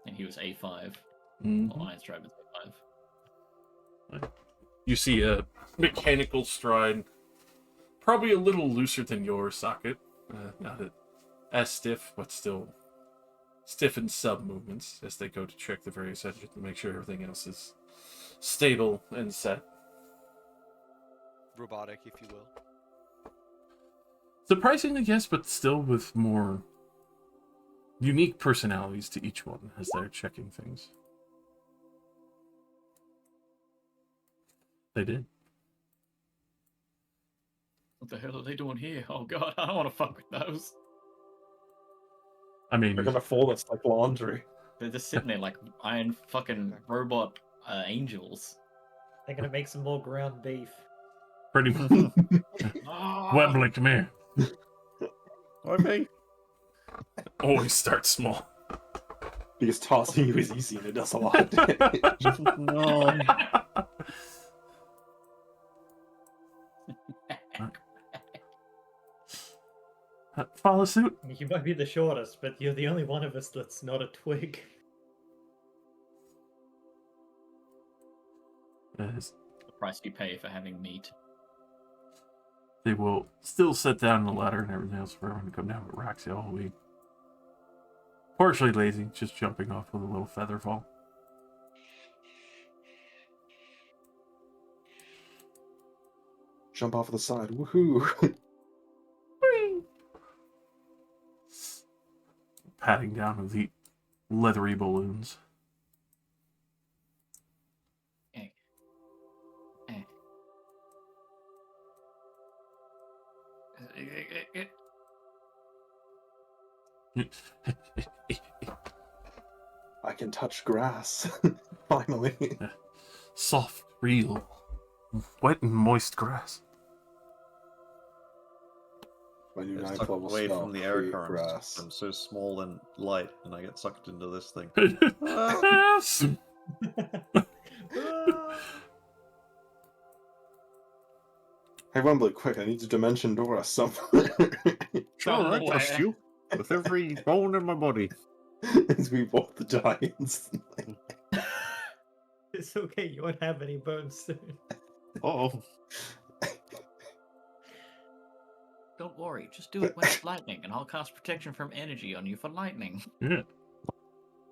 And he was A5. Mhm. Well, Iron Stride was A5. You see a mechanical stride, probably a little looser than your socket. Not as stiff, but still stiff in sub movements as they go to check the various edges to make sure everything else is stable and set. Robotic, if you will. Surprisingly, yes, but still with more unique personalities to each one as they're checking things. They did. What the hell are they doing here? Oh God, I don't want to fuck with those. I mean, They're gonna fold us like laundry. They're just sitting there like iron fucking robot angels. They're gonna make some more ground beef. pretty much. Ah! Wembley, come here. Okay. Always start small. Because tossing you is easy and it does a lot of damage. No. Follow suit. You might be the shortest, but you're the only one of us that's not a twig. As The price you pay for having meat. they will still set down the ladder and everything else for everyone to come down, but Roxy will be partially lazy, just jumping off with a little feather fall. Jump off of the side. Woohoo! Patting down of the leathery balloons. Eh. Eh. I can touch grass. Finally. Soft, real, wet and moist grass. My new It's ninth sucked level away spell, from the air create currents. grass. I'm so small and light, and I get sucked into this thing. Yes! Hey, Wembley, quick! I need to dimension door us somewhere. Sure, I boy. trust you. With every bone in my body. As we walk the giants. It's okay, you won't have any bones soon. Uh-oh. Don't worry, just do it when it's lightning, and I'll cast protection from energy on you for lightning. Yeah.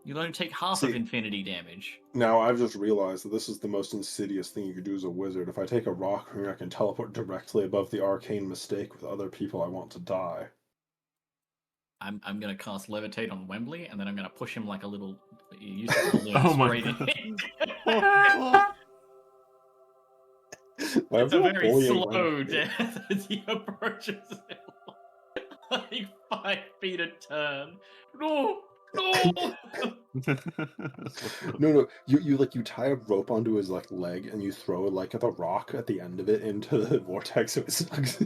You'll only take half See- of infinity damage. Now I've just realized that this is the most insidious thing you could do as a wizard. If I take a rock ring, I can teleport directly above the arcane mistake with other people I want to die. I'm gonna cast levitate on Wembley, and then I'm gonna push him like a little. Use a balloon Oh my straight God. in. Why It's a everyone very bullying slow Wembley? death as he approaches it. Like 5 feet a turn. No! No! No, you tie a rope onto his like leg and you throw like the rock at the end of it into the vortex so it sucks.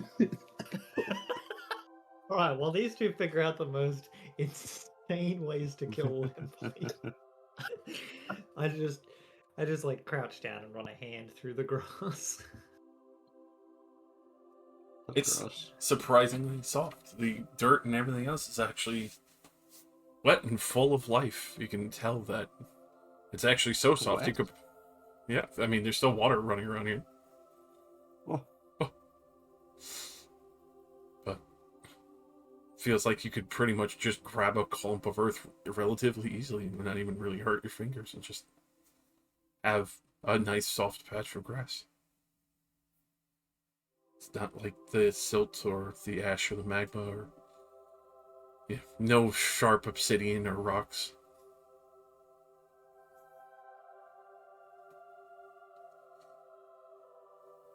Alright, while these two figure out the most insane ways to kill Wembley, I just like crouch down and run a hand through the grass. It's Gross. surprisingly soft. The dirt and everything else is actually wet and full of life. You can tell that it's actually so soft. You Wet? could, yeah. I mean, there's still water running around here, Oh, but feels like you could pretty much just grab a clump of earth relatively easily and not even really hurt your fingers and just have a nice soft patch of grass. It's not like the silt or the ash or the magma or no sharp obsidian or rocks.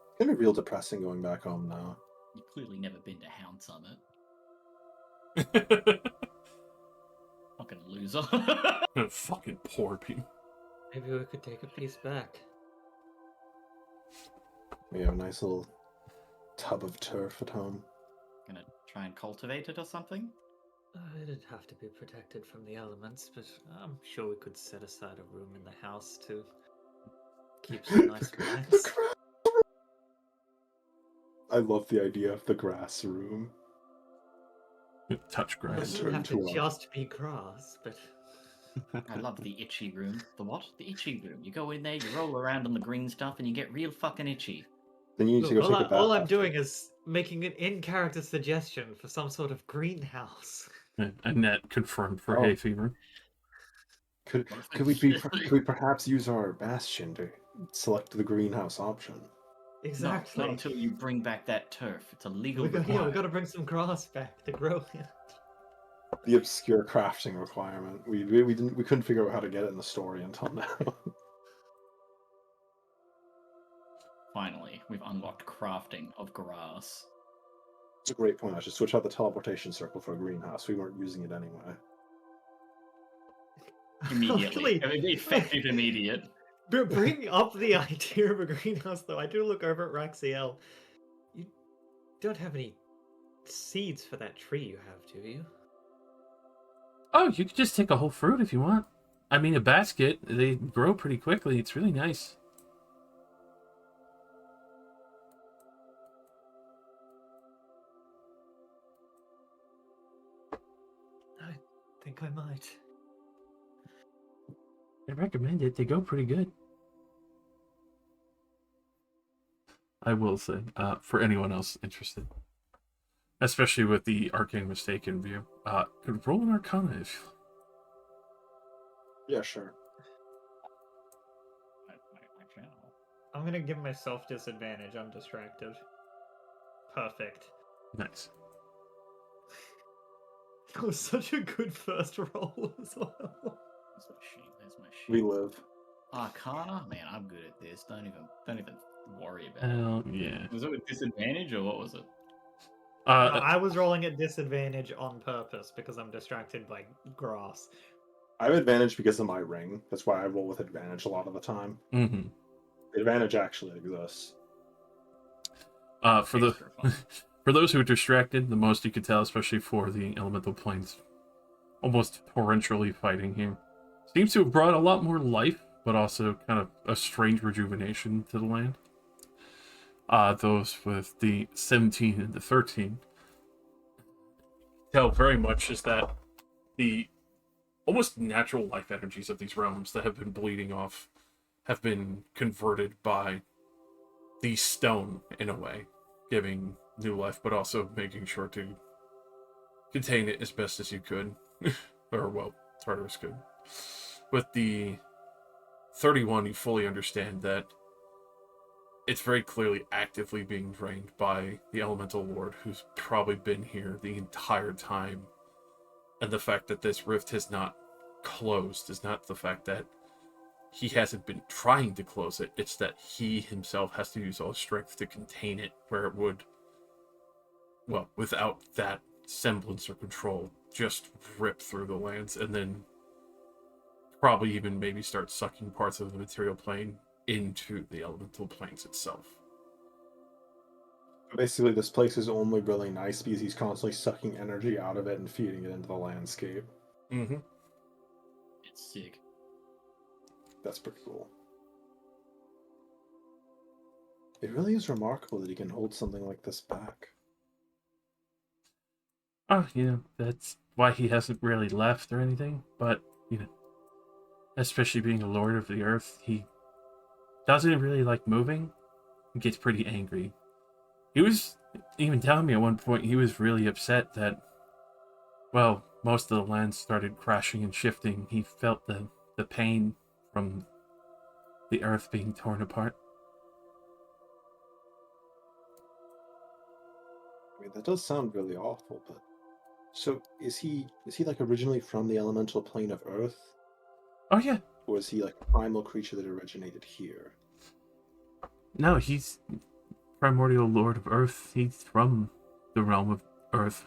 It's gonna be real depressing going back home now. You've clearly never been to Hound Summit. Fucking loser. Fucking poor people. Maybe we could take a piece back. We have a nice little tub of turf at home. Gonna try and cultivate it or something? It'd have to be protected from the elements, but I'm sure we could set aside a room in the house to keep some nice plants. I love the idea of the grass room. Touch Well, it grass. doesn't have to into a- just be grass, but I love the itchy room. The what? The itchy room. You go in there, you roll around on the green stuff, and you get real fucking itchy. Then you need look, to go all, take a I, bath. all I'm after. doing is making an in-character suggestion for some sort of greenhouse. Annette confirmed for Oh. hay fever. Could we perhaps use our bastion to select the greenhouse option? Exactly. Not until you bring back that turf. It's a legal we requirement. got to bring some grass back to grow it. The obscure crafting requirement. We couldn't figure out how to get it in the story until now. Finally, we've unlocked crafting of grass. It's a great point. I should switch out the teleportation circle for a greenhouse. We weren't using it anyway. Immediately. Actually, Effective immediate. bringing up the idea of a greenhouse, though, I do look over at Raxiel. You don't have any seeds for that tree you have, do you? Oh, you could just take a whole fruit if you want. I mean, a basket, they grow pretty quickly. It's really nice. I think I might. I recommend it. They go pretty good. I will say, for anyone else interested, especially with the arcane mistake in view, could roll an arcana if... Yeah, sure. My channel. I'm gonna give myself disadvantage. I'm distracted. Perfect. Nice. That was such a good first roll as well. That's my sheet. There's my sheet. We live. Arcana? Man, I'm good at this. Don't even worry about Hell yeah. it. Was it with disadvantage or what was it? No, I was rolling at disadvantage on purpose because I'm distracted by grass. I have advantage because of my ring. That's why I roll with advantage a lot of the time. Mm-hmm. The advantage actually exists. For the Extra fun. for those who are distracted, the most you could tell, especially for the elemental planes, almost torrentially fighting here, seems to have brought a lot more life, but also kind of a strange rejuvenation to the land. those with the 17 and the 13, tell very much is that the almost natural life energies of these realms that have been bleeding off have been converted by the stone in a way, giving new life, but also making sure to contain it as best as you could. Or, well, Tartarus could. With the 31, you fully understand that it's very clearly actively being drained by the Elemental Lord, who's probably been here the entire time. And the fact that this rift has not closed is not the fact that he hasn't been trying to close it, it's that he himself has to use all his strength to contain it, where it would, well, without that semblance or control, just rip through the lands and then probably even maybe start sucking parts of the material plane into the elemental planes itself. Basically, this place is only really nice because he's constantly sucking energy out of it and feeding it into the landscape. Mm-hmm. It's sick. That's pretty cool. It really is remarkable that he can hold something like this back. Oh, that's why he hasn't really left or anything, but, especially being a lord of the earth, he doesn't really like moving. He gets pretty angry. He was even telling me at one point he was really upset that, well, most of the land started crashing and shifting. He felt the pain from the earth being torn apart. I mean, that does sound really awful, but... So, is he like originally from the elemental plane of Earth? Oh, yeah. Or is he like a primal creature that originated here? No, he's primordial lord of earth. He's from the realm of earth.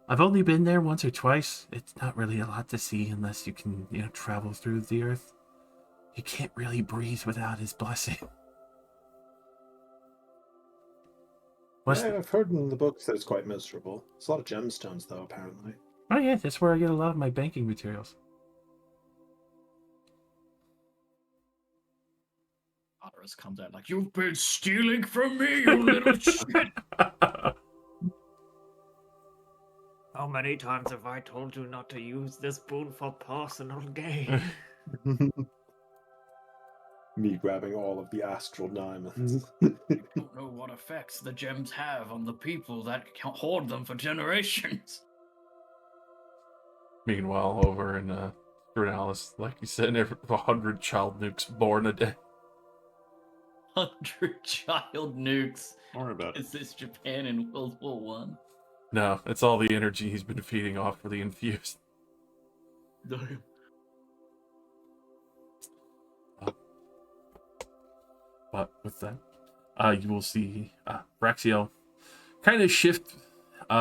I've only been there once or twice. It's not really a lot to see unless you can, travel through the earth. You can't really breathe without his blessing. Yeah, I've heard in the books that it's quite miserable. It's a lot of gemstones, though, apparently. Oh, yeah, that's where I get a lot of my banking materials. Tartarus comes out like, "You've been stealing from me, you little shit!" How many times have I told you not to use this boon for personal gain? Me grabbing all of the astral diamonds. You don't know what effects the gems have on the people that hoard them for generations. Meanwhile, over in Granalis, like you said, 100 child nukes born a day. 100 child nukes. Don't worry about it. Is this Japan in World War One? No, it's all the energy he's been feeding off for the infused. Damn. But with that, you will see Braxiel kind of shift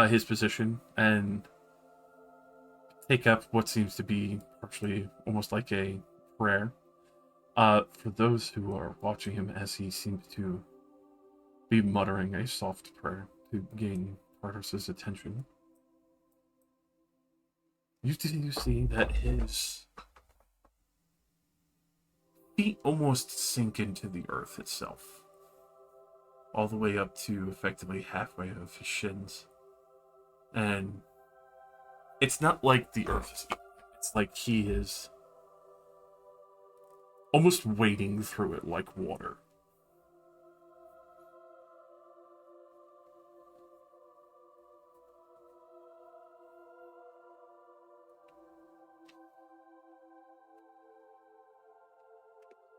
his position and take up what seems to be actually almost like a prayer. For those who are watching him, as he seems to be muttering a soft prayer to gain Tartarus' attention, you see that his feet almost sink into the earth itself, all the way up to effectively halfway of his shins. And it's not like the earth is, it's like he is almost wading through it like water.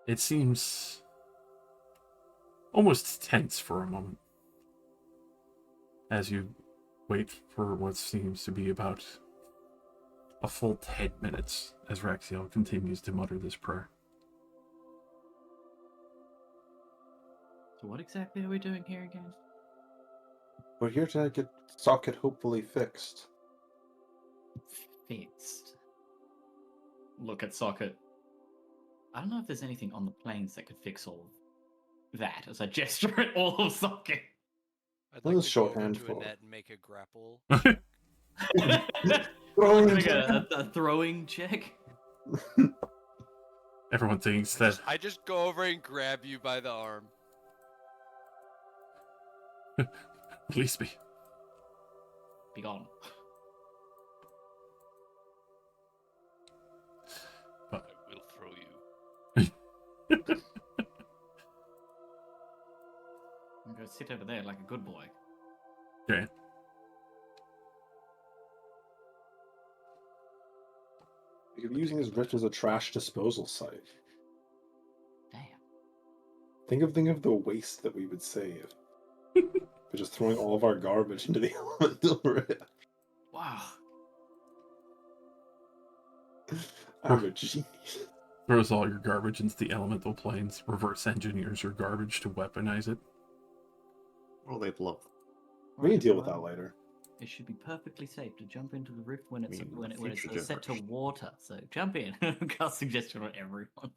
It seems almost tense for a moment as you wait for what seems to be about a full 10 minutes as Raxiel continues to mutter this prayer. So what exactly are we doing here again? We're here to get Socket hopefully fixed. Fixed. Look at Socket. I don't know if there's anything on the planes that could fix all of that as a gesture at all of Socket. I'd That like was to go over shorthand to a for- net and make a grapple. Make a throwing check. Everyone thinks that I just go over and grab you by the arm. Release me. Be gone. I will throw you. I'm gonna sit over there like a good boy. Okay. We could be using this rift as a trash disposal site. Damn. Think of the waste that we would save by just throwing all of our garbage into the elemental rift. Wow. I'm a genius. Throws all your garbage into the elemental planes, reverse engineers your garbage to weaponize it. Well, they'd love. We can deal with that later. It should be perfectly safe to jump into the rift when it's mean, when it's future set to generation. water. So jump in. Cast suggestion on everyone.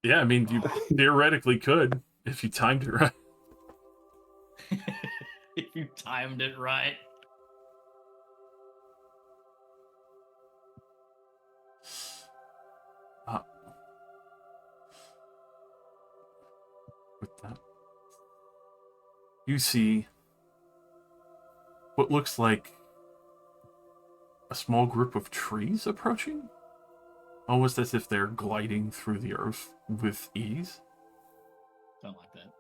Yeah, I mean, you theoretically could if you timed it right. If you timed it right. With that, you see what looks like a small group of trees approaching, almost as if they're gliding through the earth with ease. Don't like that.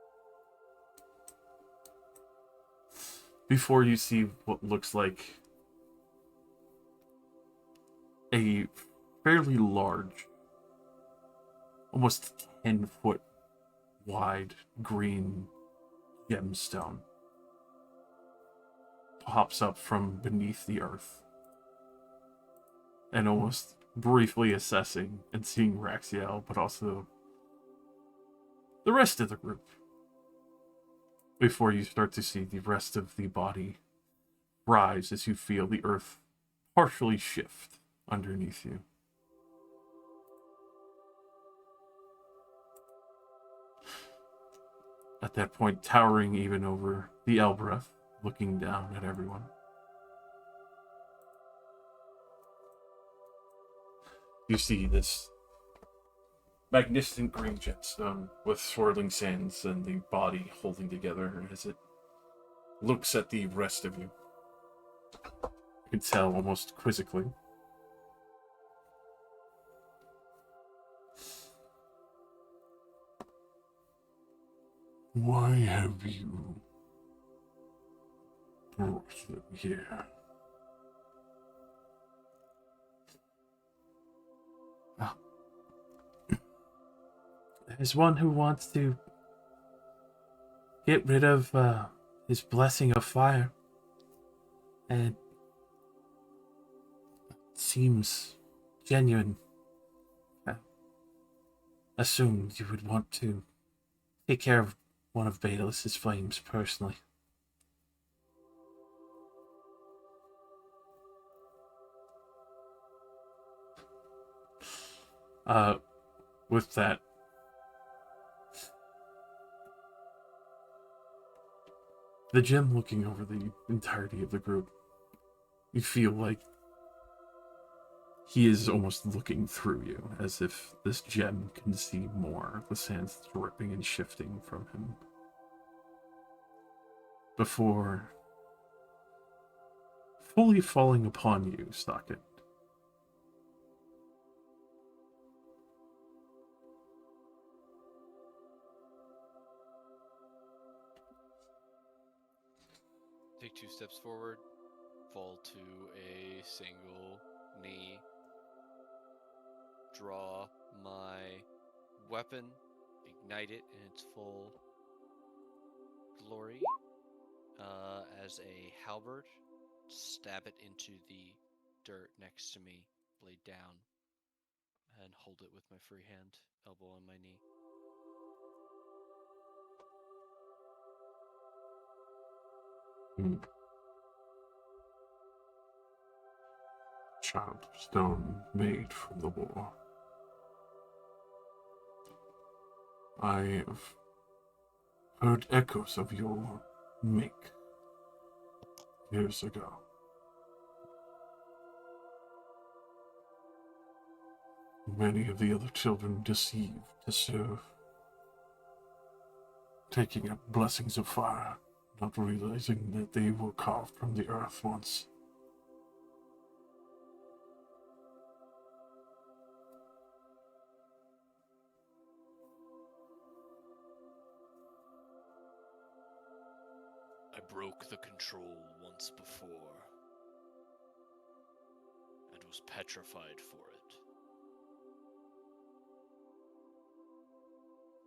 Before you see what looks like a fairly large, almost 10-foot wide green gemstone pops up from beneath the earth, and almost briefly assessing and seeing Raxiel, but also the rest of the group, before you start to see the rest of the body rise as you feel the earth partially shift underneath you. At that point, towering even over the Elbreth, looking down at everyone. You see this magnificent green gemstone with swirling sands and the body holding together as it looks at the rest of you. You can tell almost quizzically. Why have you brought them here? Well, there's one who wants to get rid of his blessing of fire, and it seems genuine. I assumed you would want to take care of one of Baelis's flames personally. With that, the gem looking over the entirety of the group, you feel like he is almost looking through you, as if this gem can see more, the sands dripping and shifting from him. Before fully falling upon you, Socket. Take 2 steps forward, fall to a single knee, draw my weapon, ignite it in its full glory as a halberd, stab it into the dirt next to me, blade down, and hold it with my free hand, elbow on my knee. Child of stone made from the war. I have heard echoes of your make years ago. Many of the other children deceived to serve, taking up blessings of fire, not realizing that they were carved from the earth once. I broke the control once before and was petrified for it.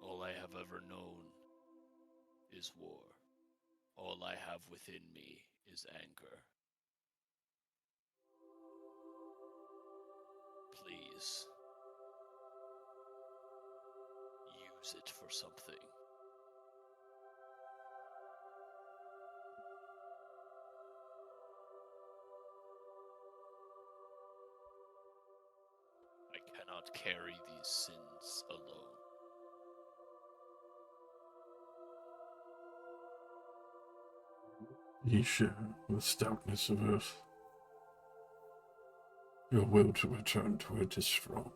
All I have ever known is war. All I have within me is anger. Please, use it for something. I cannot carry these sins alone. Ye share the stoutness of earth. Your will to return to it is strong.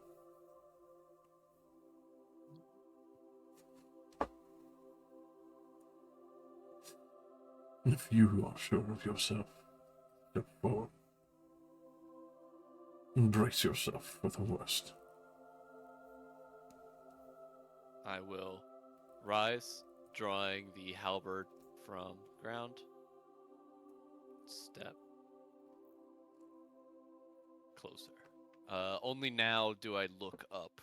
If you are sure of yourself, step forward. Embrace yourself for the worst. I will rise, drawing the halberd from ground. Step closer. Only now do I look up.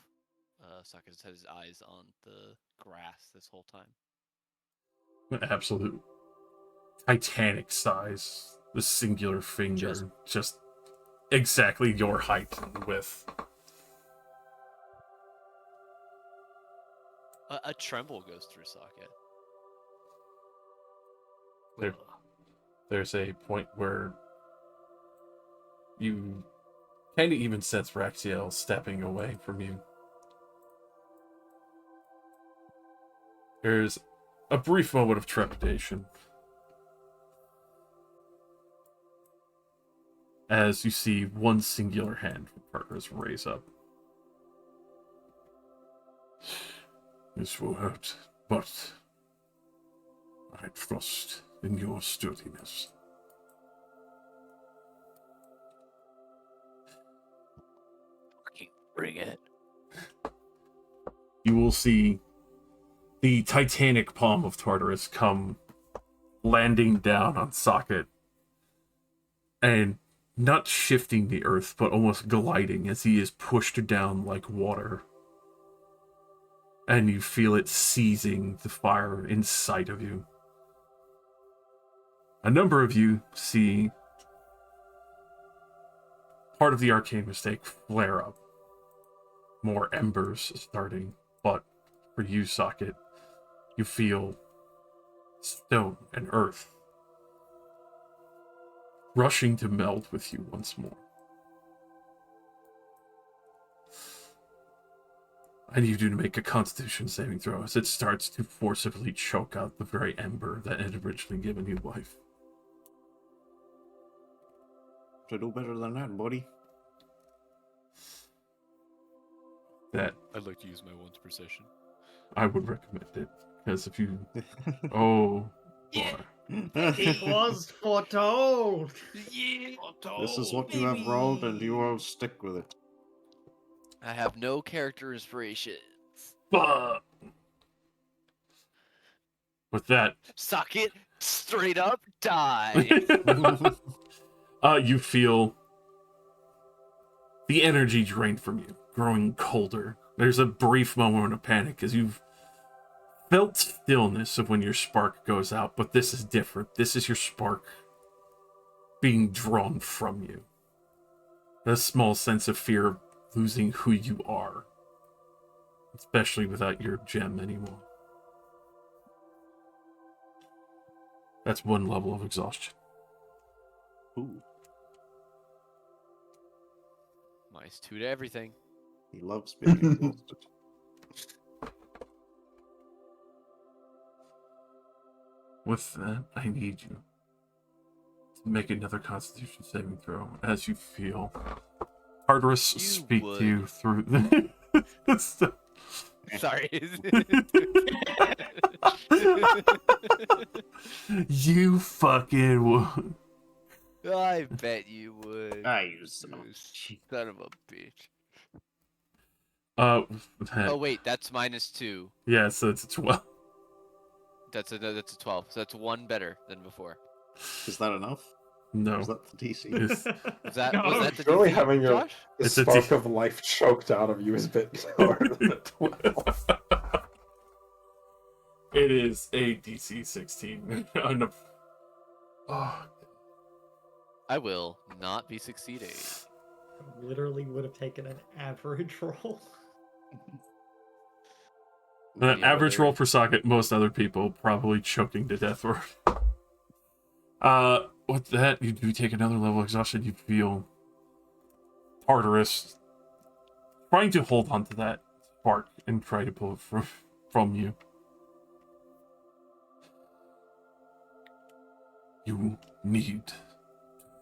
Sockets had his eyes on the grass this whole time. An absolute Titanic size. The singular finger, just exactly your height and width. A tremble goes through Socket. There's a point where you kind of even sense Raxiel stepping away from you. There's a brief moment of trepidation as you see one singular hand from Parker's raise up. This will hurt, but I trust in your sturdiness. Fucking bring it. You will see the titanic palm of Tartarus come landing down on Socket and not shifting the earth, but almost gliding as he is pushed down like water. And you feel it seizing the fire inside of you. A number of you see part of the arcane mistake flare up. More embers starting, but for you, Socket, you feel stone and earth rushing to meld with you once more. I need you to make a constitution saving throw as it starts to forcibly choke out the very ember that had originally given you life. To do better than that, buddy. That I'd like to use my one's precision. I would recommend it, because if you... Oh, boy. It was foretold. This is what you have rolled, and you will stick with it. I have no character inspirations. But with that, Socket, straight up die. you feel the energy drained from you, growing colder. There's a brief moment of panic as you've felt stillness of when your spark goes out, but this is different. This is your spark being drawn from you. A small sense of fear of losing who you are, especially without your gem anymore. That's one level of exhaustion. Ooh, Minus 2 to everything. he loves being exhausted. With that, I need you to make another Constitution saving throw as you feel Tartarus You speak would. to you through the... Sorry. You fucking would. I bet you would. You son of a You bitch. son of a bitch. That, Oh wait, that's -2. yeah, so it's a 12. That's a 12. So that's one better than before. Is that enough? No. Is that the DC? It's, Was that No. the Surely DC, having your Josh? the It's a spark D- of life choked out of you is a bit lower than the 12. it is a DC 16. Oh, Oh, I will not be succeeding. literally would have taken an average roll. an The average other- roll per socket, most other people probably choking to death. Or with that, you do take another level of exhaustion. You feel Tartarus trying to hold on to that spark and try to pull it from you. You need to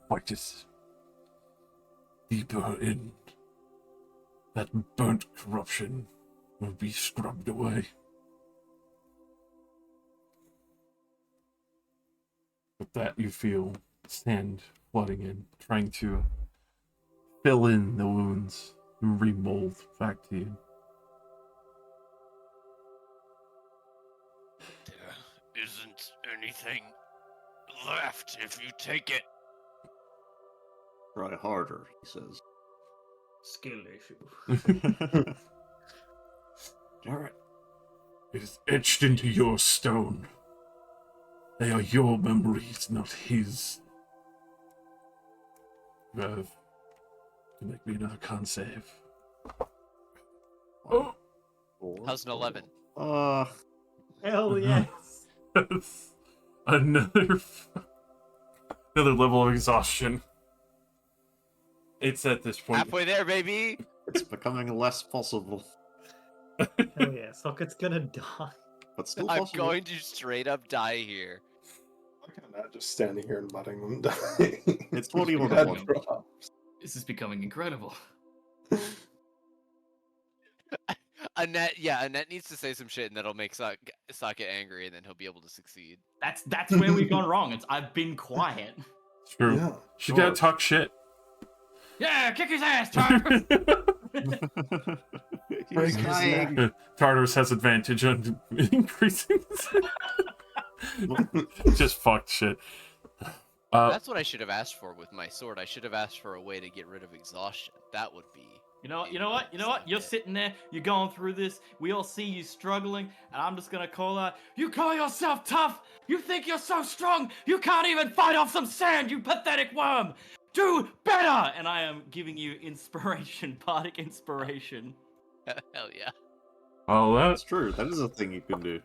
fight it deeper in. That burnt corruption will be scrubbed away. With that, you feel sand flooding in, trying to fill in the wounds and remold back to you. There isn't anything left if you take it. Try harder, he says. Skill issue. Alright. It is etched into your stone. They are your memories, not his. You have to make me another con save. Oh! How's an 11? Hell yes. another level of exhaustion. It's at this point. Halfway there, baby. It's becoming less possible, Hell yeah. Socket's gonna die. but still I'm possible. going to straight up die here. Look at that, just standing here and letting them die. It's 21 to Bad 1. drops. This is becoming incredible. Annette needs to say some shit, and that'll make Socket angry, and then he'll be able to succeed. That's where we've gone wrong. I've been quiet. It's true. Yeah, She sure. gotta talk shit. Yeah, kick his ass, Tyler. Break He's his dying. neck. Tartarus has advantage on increasing. Just fucked shit. That's what I should have asked for with my sword. I should have asked for a way to get rid of exhaustion. That would be. You know what? You're sitting there, you're going through this, we all see you struggling, and I'm just gonna call out, you call yourself tough? You think you're so strong? You can't even fight off some sand, you pathetic worm! Do better! And I am giving you inspiration, bardic inspiration. Hell yeah. All That's that. true. That is a thing you can do.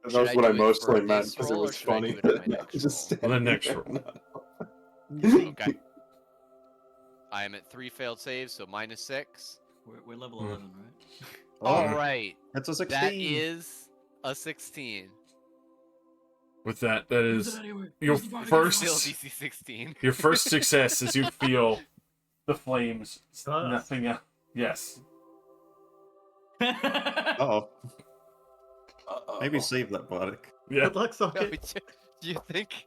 That Should was I what I do it for mostly meant this because it roll, or was should I funny. do it in my next Just roll? On the standing next there. roll. Okay. I am at 3 failed saves, so -6. We're level 11, right? All right. It's a 16. That is a 16. With that, that Use is it anyway. your Use the bardic first- Still inspiration. DC 16. your first success as you feel the flames. Us. Nothing else. Yes. Uh-oh. Maybe save that, Bardic. Yeah. Good luck, Socket. Do you think?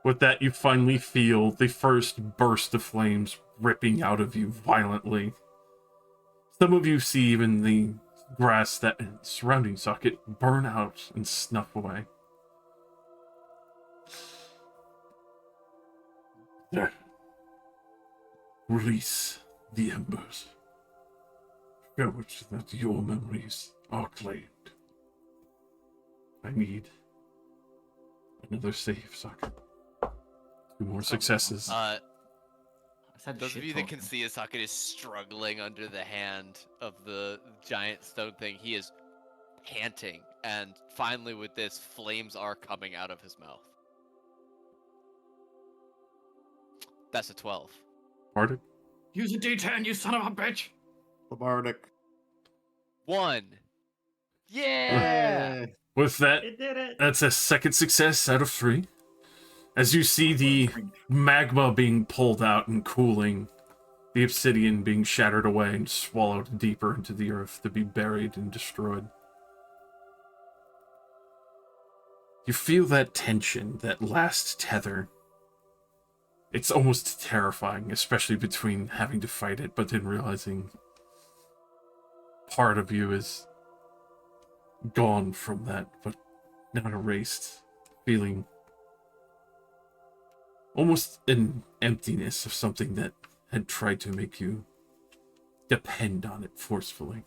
With that, you finally feel the first burst of flames ripping out of you violently. Some of you see even the grass that surrounding Socket burn out and snuff away. There. Release the embers. Show it that your memories are claimed. I need another save, Socket. 2 more successes. I said Those of shit you that can talking. see, Socket is struggling under the hand of the giant stone thing. He is panting, and finally, with this, flames are coming out of his mouth. That's a 12. Bardic? Use a D10, you son of a bitch! The Bardic. 1. Yeah. With that, It did it. that's a second success out of 3. As you see the magma being pulled out and cooling the obsidian being shattered away and swallowed deeper into the earth to be buried and destroyed. You feel that tension, that last tether. It's almost terrifying, especially between having to fight it, but then realizing part of you is gone from that, but not erased. Feeling almost an emptiness of something that had tried to make you depend on it forcefully.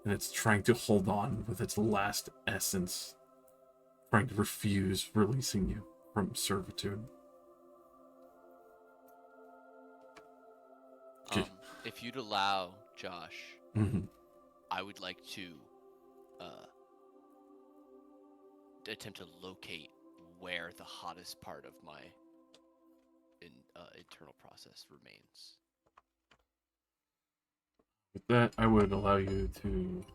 And it's trying to hold on with its last essence, trying to refuse releasing you from servitude. If you'd allow, Josh, Mm-hmm. I would like to attempt to locate where the hottest part of my internal process remains. With that, I would allow you to...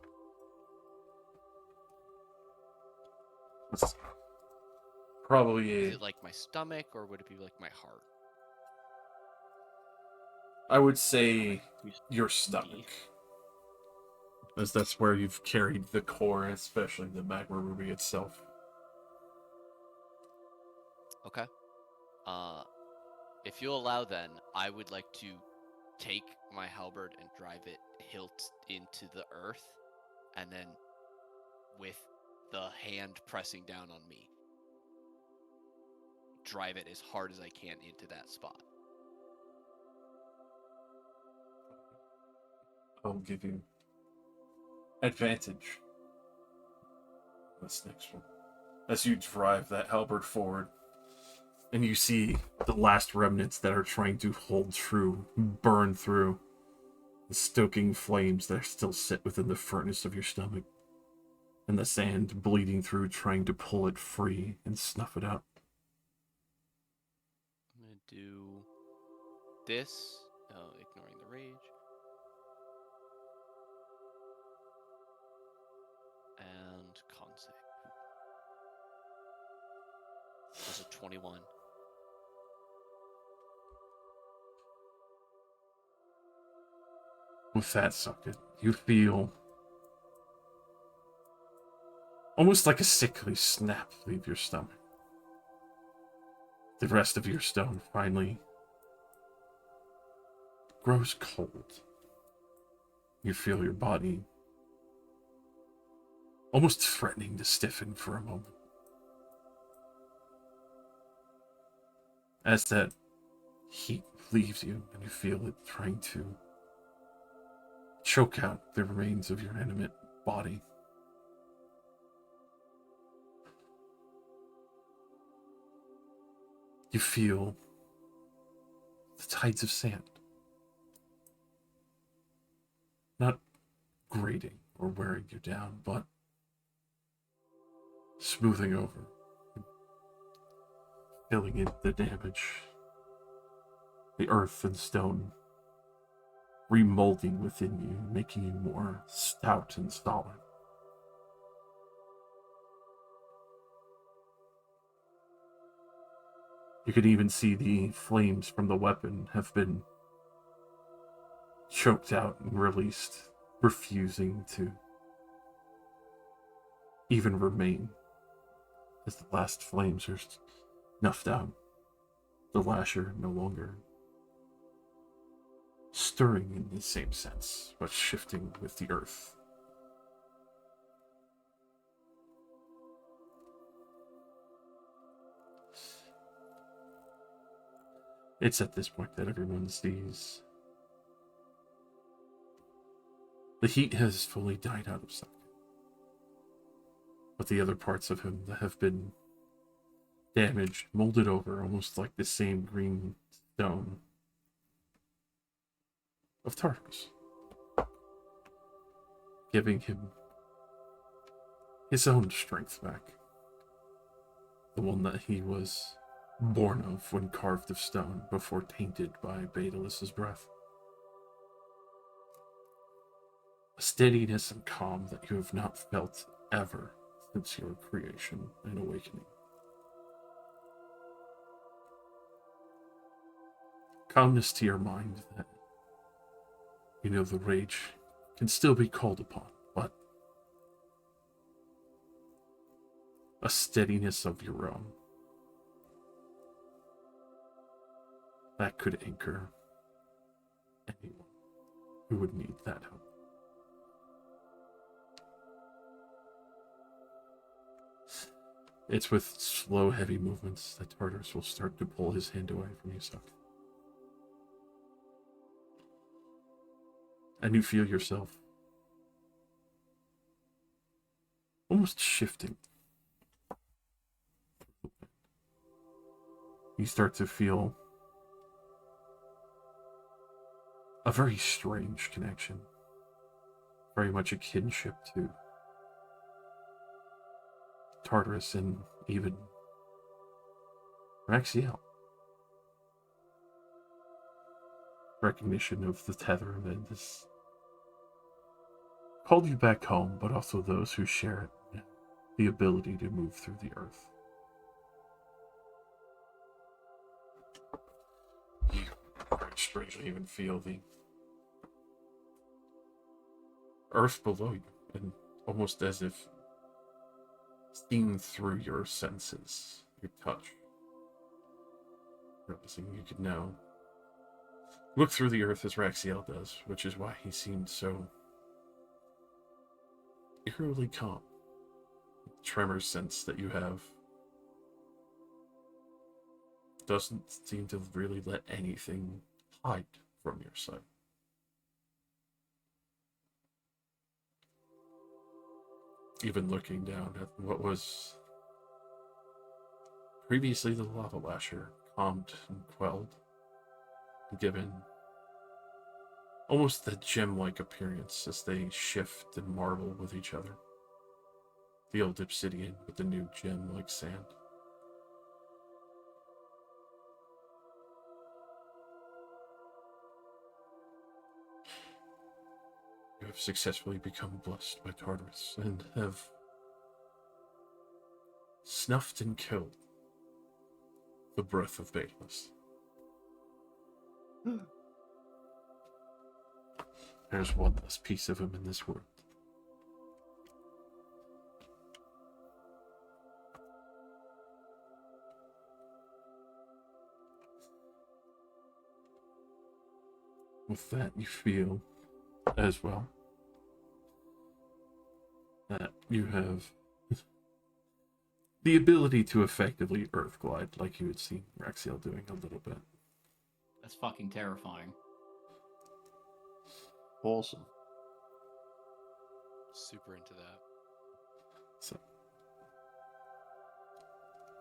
It's probably Is a... it like my stomach, or would it be like my heart? I would say your stomach. As that's where you've carried the core, especially the magma ruby itself. Okay. If you'll allow, then I would like to take my halberd and drive it hilt into the earth, and then with the hand pressing down on me, drive it as hard as I can into that spot. I'll give you advantage. This next one. As you drive that halberd forward, and you see the last remnants that are trying to hold true, burn through the stoking flames that still sit within the furnace of your stomach, and the sand bleeding through, trying to pull it free and snuff it out. I'm gonna do this, ignoring the rage, and con save. That's a 21. With that socket, you feel almost like a sickly snap leave your stomach. The rest of your stone finally grows cold. You feel your body almost threatening to stiffen for a moment. As that heat leaves you and you feel it trying to choke out the remains of your animate body. You feel the tides of sand. Not grating or wearing you down, but smoothing over, filling in the damage. The earth and stone remolding within you, making you more stout and solid. You can even see the flames from the weapon have been choked out and released, refusing to even remain as the last flames are snuffed out. The lasher no longer stirring in the same sense, but shifting with the earth. It's at this point that everyone sees the heat has fully died out of sight. But the other parts of him that have been damaged, molded over, almost like the same green stone of Tartarus, giving him his own strength back. The one that he was born of when carved of stone before tainted by Baedalus's breath. A steadiness and calm that you have not felt ever since your creation and awakening. Calmness to your mind that You know the rage can still be called upon, but a steadiness of your own that could anchor anyone who would need that help. It's with slow, heavy movements that Tartarus will start to pull his hand away from you, Suck. And you feel yourself almost shifting. You start to feel a very strange connection, very much a kinship to Tartarus and even Raxiel. Recognition of the tether that has called you back home, but also those who share it, the ability to move through the earth. You very strangely even feel the earth below you, and almost as if seen through your senses, your touch. Realizing you could now look through the earth as Raxiel does, which is why he seemed so eerily calm. The tremor sense that you have doesn't seem to really let anything hide from your sight. Even looking down at what was previously the lava lasher, calmed and quelled, given almost the gem-like appearance as they shift and marble with each other. The old obsidian with the new gem-like sand. You have successfully become blessed by Tartarus and have snuffed and killed the breath of Baelus. There's one less piece of him in this world. With that, you feel as well that you have the ability to effectively earth glide like you had seen Raxiel doing a little bit. That's fucking terrifying. Awesome. Super into that. So,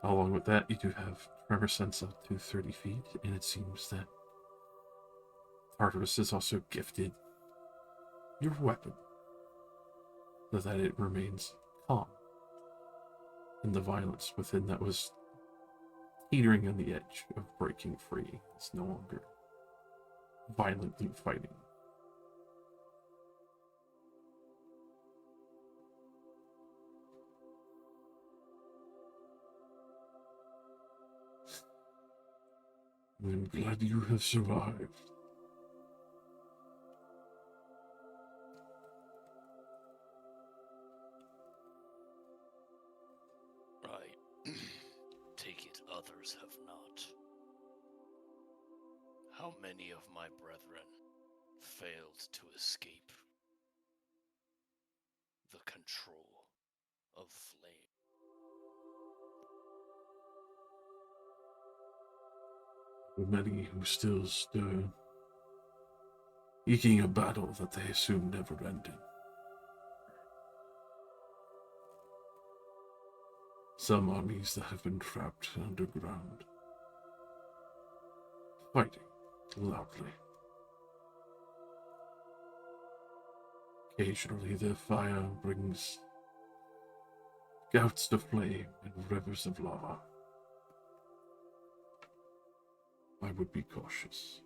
along with that, you do have tremor sense up to 30 feet, and it seems that Tartarus is also gifted your weapon, so that it remains calm. And the violence within that was teetering on the edge of breaking free is no longer violently fighting. I'm glad you have survived. I take it others have not. How many of my brethren failed to escape the control of flame? Many who still stir, eking a battle that they assume never ended. Some armies that have been trapped underground, fighting loudly. Occasionally their fire brings gouts of flame and rivers of lava. I would be cautious.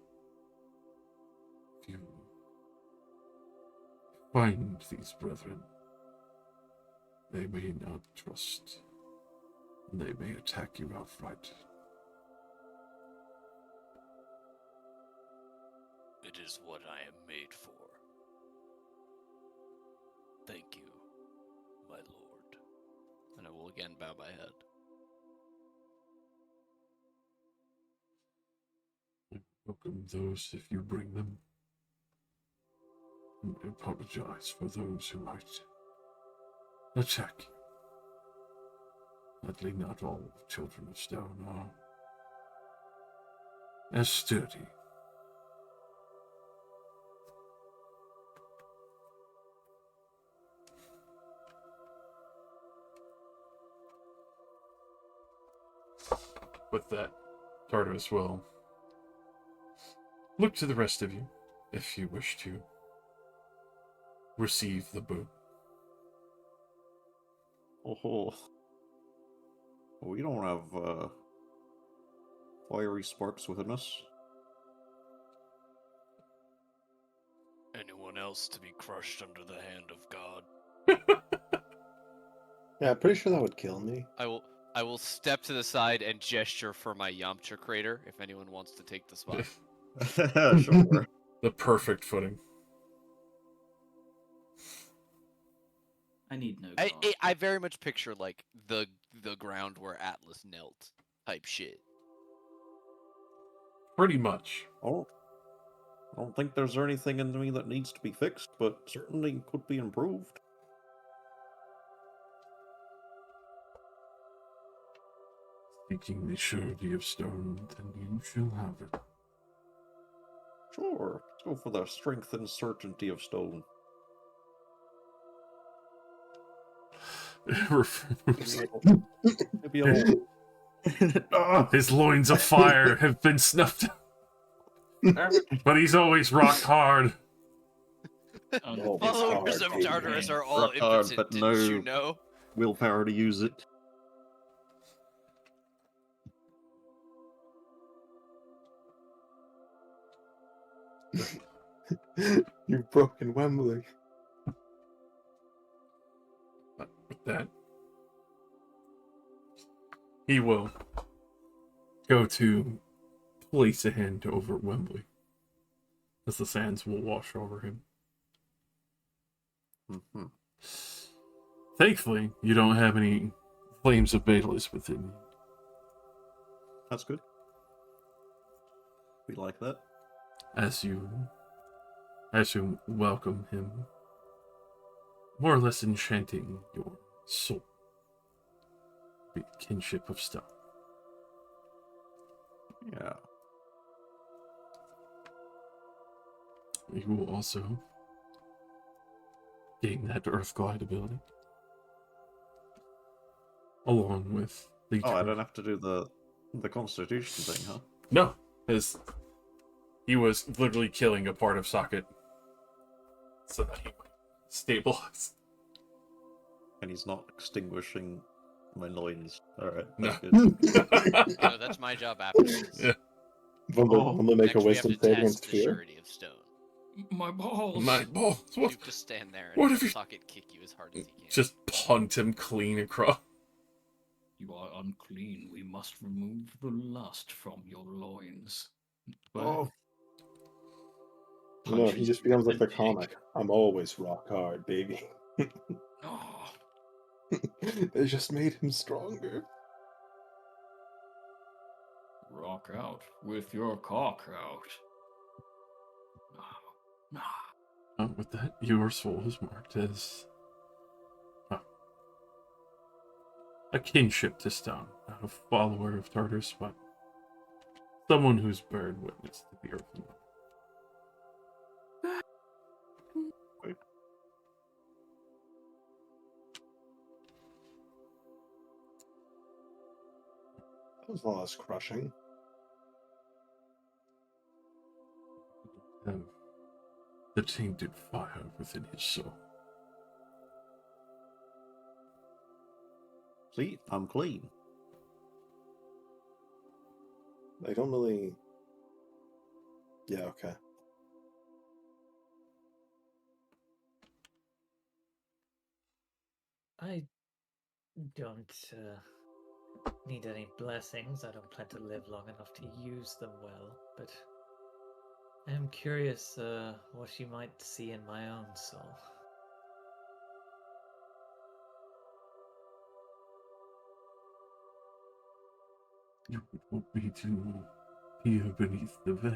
If you find these brethren, they may not trust, and they may attack you outright. It It is what I am made for. Thank you, my lord. And I will again bow my head. Welcome those if you bring them. And apologize for those who might attack you. Sadly, not all children of stone are as sturdy. With that, Tartarus will look to the rest of you if you wish to receive the boot. Oh, we don't have fiery sparks within us. Anyone else to be crushed under the hand of God? Yeah, I'm pretty sure that would kill me. I will step to the side and gesture for my Yamcha crater if anyone wants to take the spot. Sure. The perfect footing. I need no guard. I very much picture like the ground where Atlas knelt type shit. Pretty much. Oh, I don't think there's anything in me that needs to be fixed, but certainly could be improved. Seeking the surety of stone, then you shall have it. Sure, let's go for the strength and certainty of stone. Maybe I'll... His loins of fire have been snuffed out. But he's always rock hard. Oh, Followers hard, of baby. Tartarus are all Rock hard, impotent, but didn't you no- know? willpower to use it. You've broken Wembley. With that, he will go to place a hand over Wembley as the sands will wash over him. Mm-hmm. Thankfully, you don't have any flames of Baelis within you. That's good. We like that. As you welcome him, more or less enchanting your soul. The kinship of stone. Yeah. You will also gain that earth glide ability. Along with the Oh, I don't have to do the constitution thing, huh? No, because he was literally killing a part of Socket so that he might stabilize. And he's not extinguishing my loins. Alright, No. that's good. No, that's my job after this. Yeah. Will make Next, a we have wisdom to save test against the fear. surety of stone. My balls. My balls. You What? just stand there What and have you- socket kick you as hard as he can. Just punt him clean across. You are unclean. We must remove the lust from your loins. Oh. No, he just becomes like the Dick. comic. I'm always rock hard, baby. Oh, They just made him stronger. rock out with your cock out. No. With that, your soul is marked as a kinship to stone, not a follower of Tartarus, but someone who's bearing witness to the earth. That was a lot less crushing. Have the tainted fire within his soul. See, I'm clean. I don't really. Yeah, okay. I don't need any blessings. I don't plan to live long enough to use them well, but I'm curious what you might see in my own soul. You would want me to peer beneath the veil.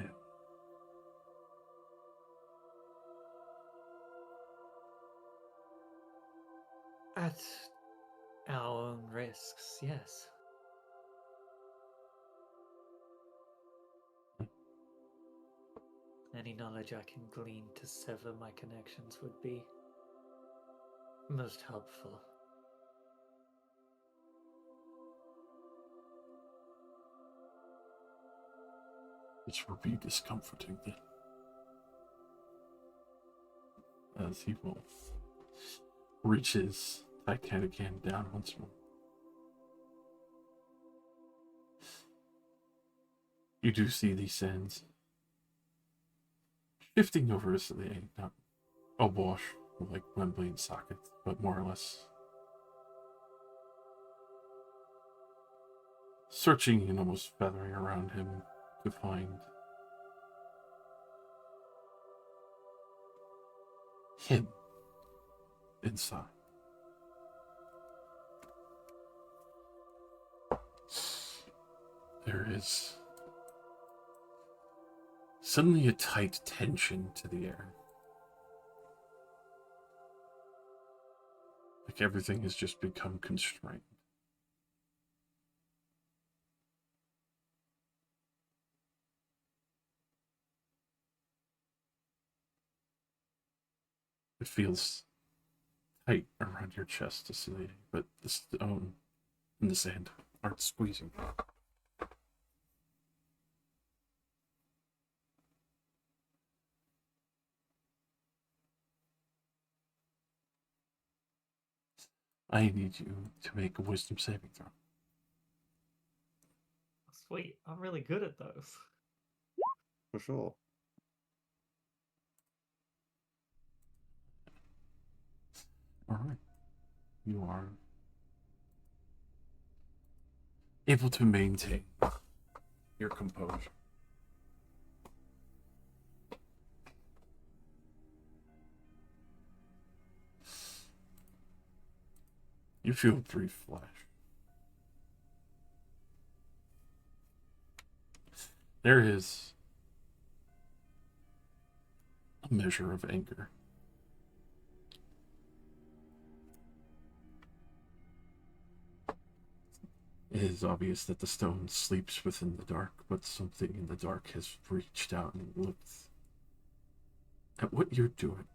At our own risks, yes. Any knowledge I can glean to sever my connections would be most helpful. This will be discomforting then. As he will reach his titanic hand down once more. You do see these sands shifting over as they not awash like Wembley and socket, but more or less searching and almost feathering around him to find him inside. There is suddenly a tight tension to the air. Like everything has just become constrained. It feels tight around your chest to see, but the stone and the sand aren't squeezing. I need you to make a wisdom saving throw. Sweet, I'm really good at those. For sure. All right. You are able to maintain your composure. You feel a brief flash. There is a measure of anger. It is obvious that the stone sleeps within the dark, but something in the dark has reached out and looked at what you're doing.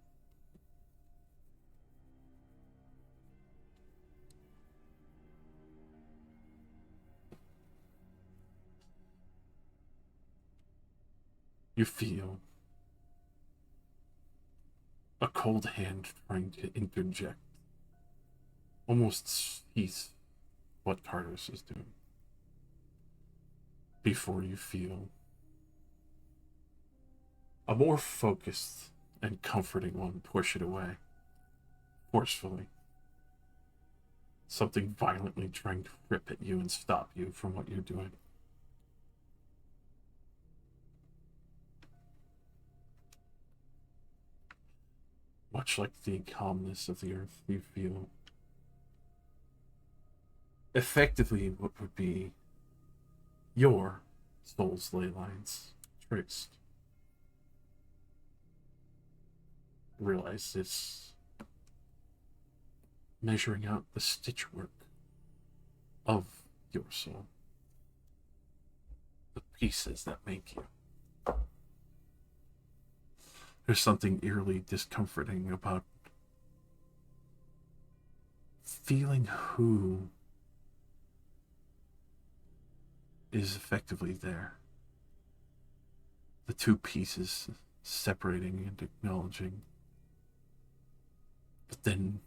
You feel a cold hand trying to interject, almost cease what Carlos is doing, before you feel a more focused and comforting one push it away, forcefully. Something violently trying to rip at you and stop you from what you're doing. Much like the calmness of the earth, you feel effectively what would be your soul's ley lines traced. Realize it's measuring out the stitchwork of your soul, the pieces that make you. There's something eerily discomforting about feeling who is effectively there. The two pieces separating and acknowledging. But then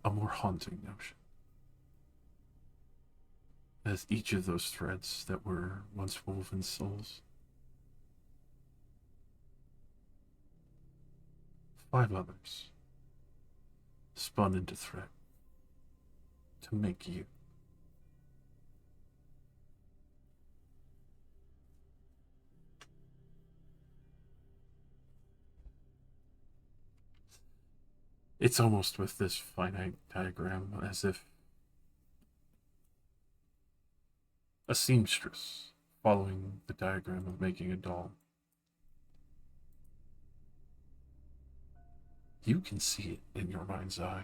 a more haunting notion. As each of those threads that were once woven souls, 5 others spun into thread to make you. It's almost with this finite diagram as if a seamstress following the diagram of making a doll. You can see it in your mind's eye.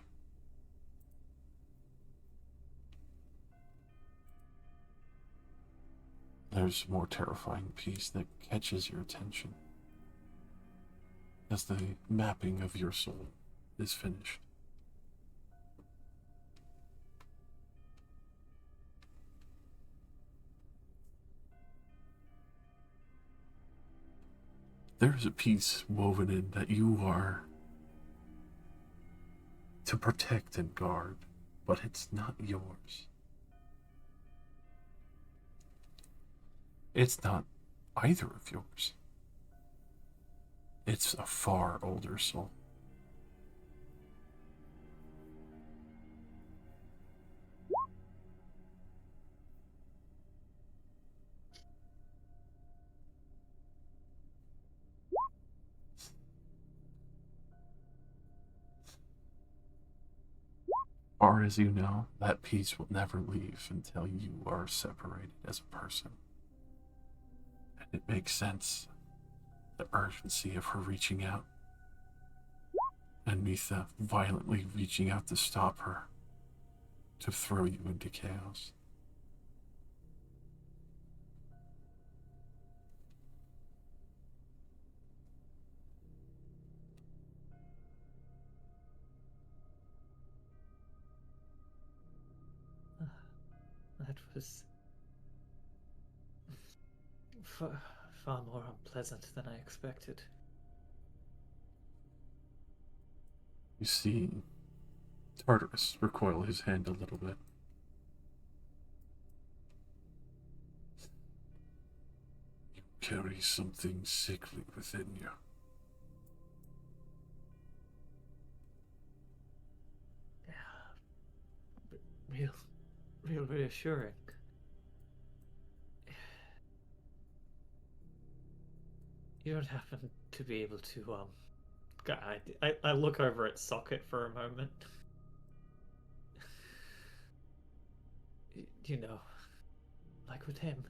There's a more terrifying piece that catches your attention as the mapping of your soul is finished. There's a piece woven in that you are to protect and guard, but it's not yours. It's not either of yours. It's a far older soul. Far as you know, that piece will never leave until you are separated as a person. And it makes sense, the urgency of her reaching out, and Mitha violently reaching out to stop her, to throw you into chaos. That was far more unpleasant than I expected. You see Tartarus recoil his hand a little bit. You carry something sickly within you. Yeah, real reassuring. You don't happen to be able to, I look over at Socket for a moment. You know, like with him.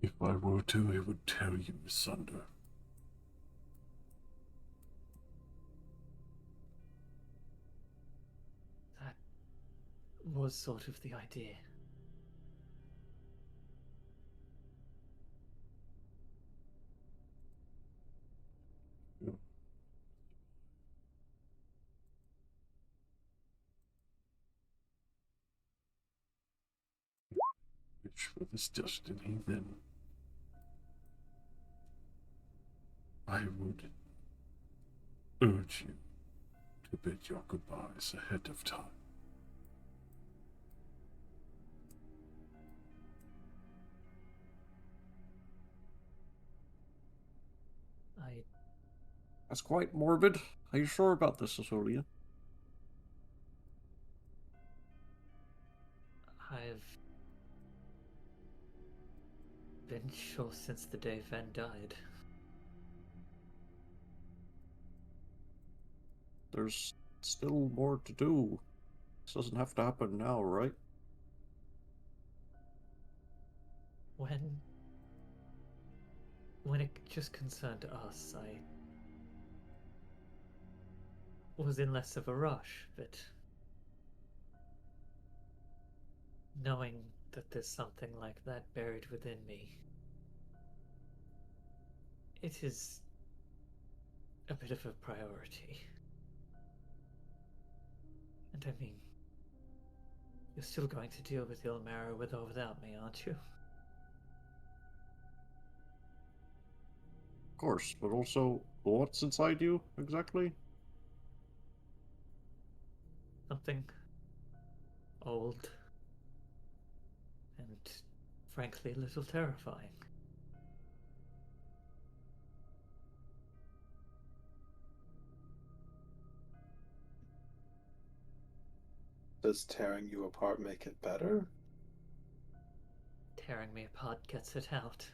If I were to, I would tear you asunder. That was sort of the idea. Which for this destiny, then I would urge you to bid your goodbyes ahead of time. That's quite morbid. Are you sure about this, Asolia? I've been sure since the day Ven died. There's still more to do. This doesn't have to happen now, right? When it just concerned us, I was in less of a rush, but knowing that there's something like that buried within me, it is a bit of a priority. And I mean, you're still going to deal with Ilmara with or without me, aren't you? Of course, but also, what's inside you, exactly? Something old and frankly a little terrifying. Does tearing you apart make it better? Tearing me apart gets it out.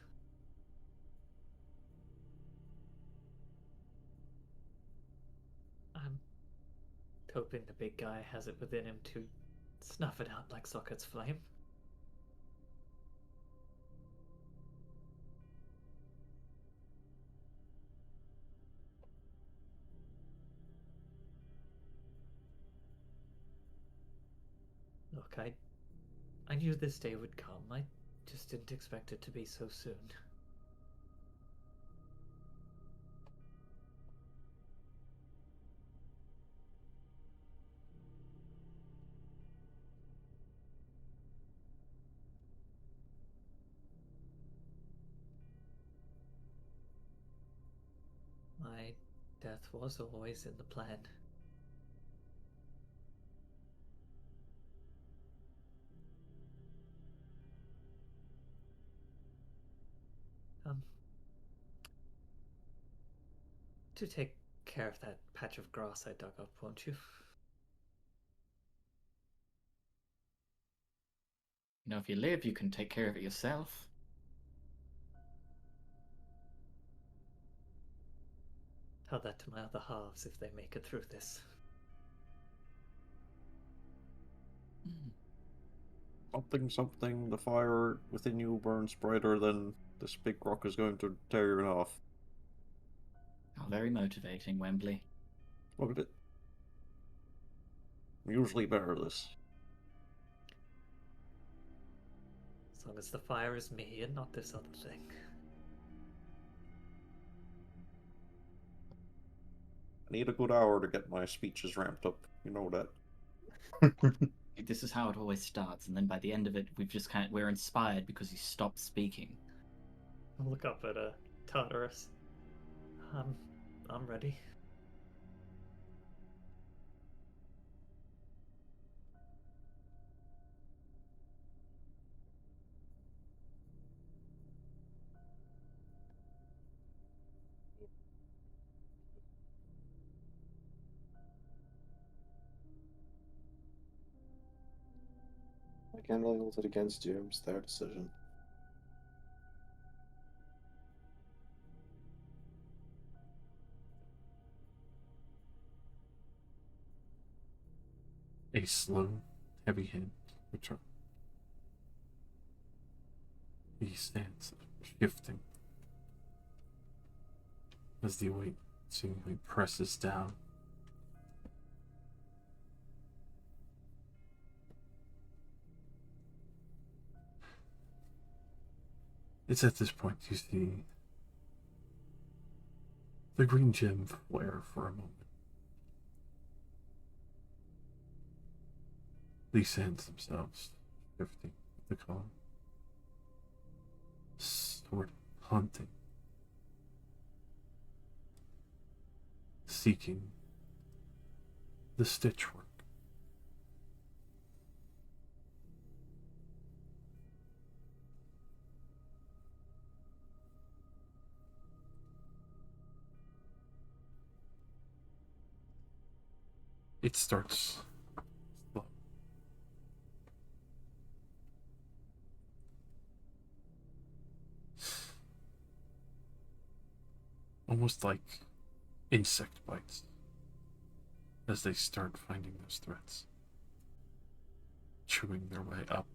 hoping the big guy has it within him to snuff it out like Socket's flame. Look, I knew this day would come. I just didn't expect it to be so soon. My death was always in the plan. To take care of that patch of grass I dug up, won't you? You know, if you live, you can take care of it yourself. Tell that to my other halves if they make it through this. Something, the fire within you burns brighter than this big rock is going to tear it off. How very motivating, Wembley. Look at it. I'm usually better at this. As long as the fire is me and not this other thing. I need a good hour to get my speeches ramped up. You know that. This is how it always starts, and then by the end of it, we're inspired because you stop speaking. I'll look up at Tartarus. I'm ready. I can't really hold it against you. It's their decision. A slow, heavy hand return. He stands, shifting, as the weight seemingly presses down. It's at this point you see the green gem flare for a moment. These hands themselves shifting with the color. Sort of hunting. Seeking the stitchwork. It starts slow. Almost like insect bites as they start finding those threads, chewing their way up.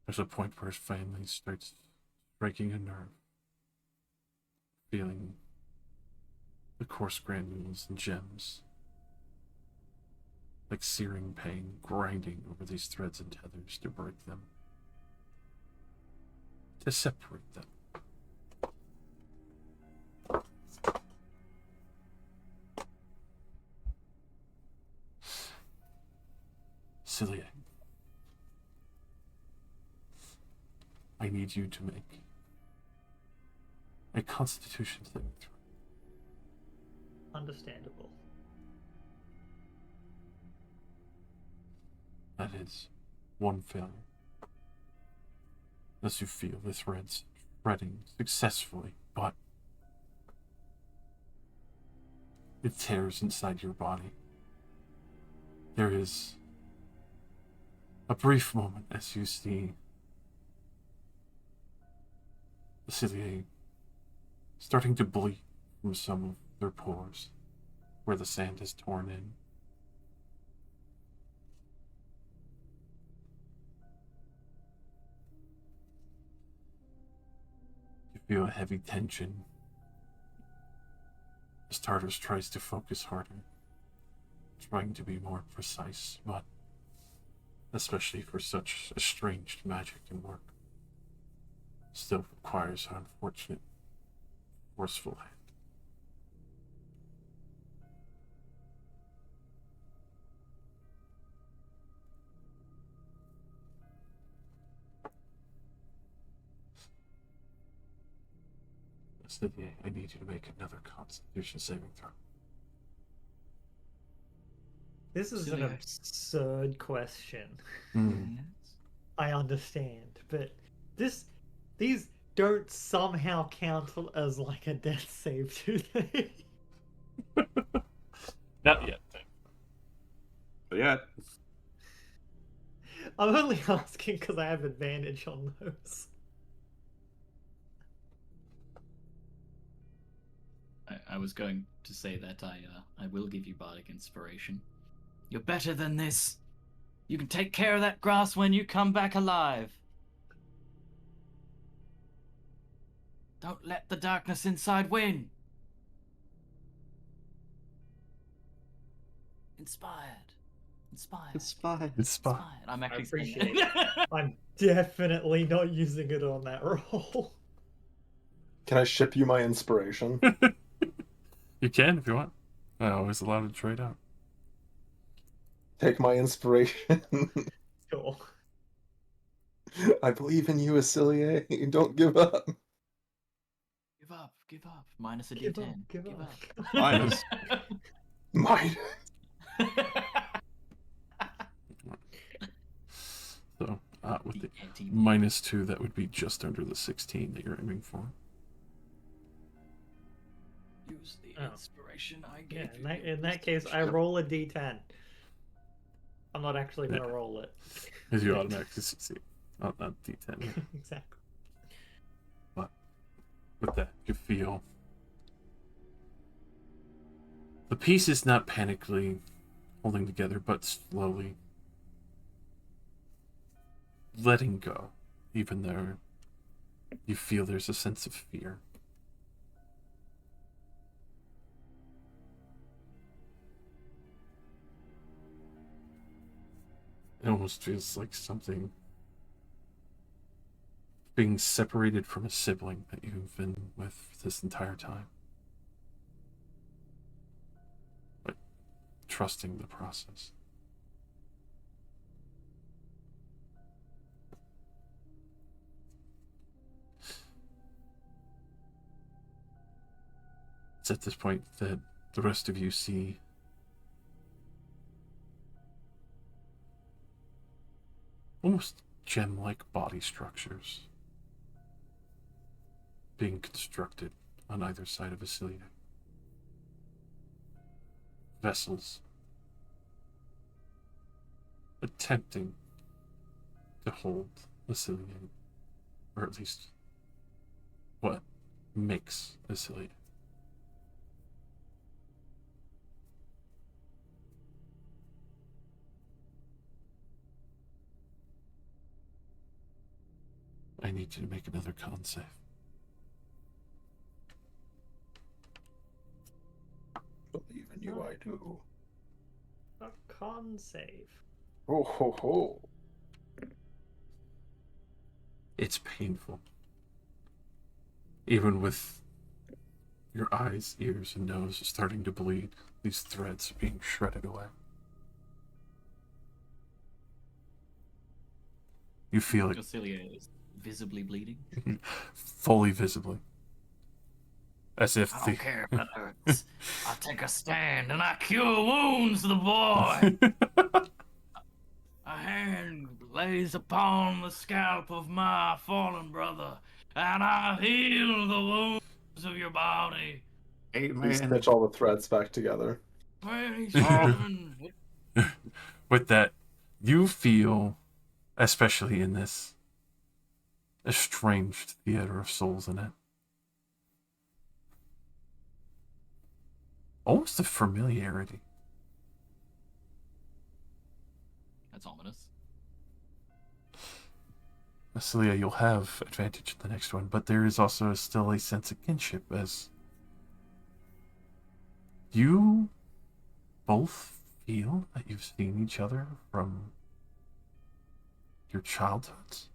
There's a point where his family starts striking a nerve, feeling the coarse granules and gems, like searing pain grinding over these threads and tethers to break them, to separate them. Celia, I need you to make a constitution saving throw. Understandable. That is one failure. As you feel the threads threading successfully, but it tears inside your body. There is a brief moment as you see Cilia starting to bleed from some of their pores where the sand is torn in. You feel a heavy tension as Tartarus tries to focus harder, trying to be more precise, but especially for such estranged magic and work, still requires an unfortunate, forceful hand. Cilia, I need you to make another Constitution saving throw. This is an Silly. absurd question. Mm. I understand, but these don't somehow count as like a death save, do they? Not yet. But yeah, I'm only asking because I have advantage on those. I was going to say that I will give you bardic inspiration. You're better than this. You can take care of that grass when you come back alive. Don't let the darkness inside win. Inspired. Inspired. inspired. It's fine. Inspired. I'm I actually saying appreciate it. it. I'm definitely not using it on that roll. Can I ship you my inspiration? You can if you want. I always allowed to trade out. Take my inspiration. Cool. I believe in you, Cilia. Don't give up. Give up. Give up. Minus a Give D10. up, give up. Minus. Mine. So, with the anti- -2, that would be just under the 16 that you're aiming for. Use the Oh. inspiration I Yeah, gave you. in that case, I roll a d10. I'm not actually going to roll it. Because you automatically succeed on that D10. Yeah. Exactly. With that, you feel the pieces not panically holding together, but slowly letting go, even though you feel there's a sense of fear. It almost feels like something being separated from a sibling that you've been with this entire time. But trusting the process. It's at this point that the rest of you see almost gem-like body structures being constructed on either side of Cilia. Vessels attempting to hold Cilia, or at least what makes Cilia. I need you to make another con save. Believe in you, I do. A con save. Oh ho ho. It's painful. Even with your eyes, ears, and nose starting to bleed, these threads are being shredded away. You feel it Cilia is visibly bleeding. fully visibly. As if I the... don't care if it hurts. I take a stand and I cure wounds, the boy. A hand lays upon the scalp of my fallen brother, and I heal the wounds of your body. Please Amen. stitch all the threads back together. 27. With that, you feel, especially in this a strange theater of souls in it. Almost a familiarity. That's ominous. Celia, you'll have advantage in the next one, but there is also still a sense of kinship as you both feel that you've seen each other from your childhoods.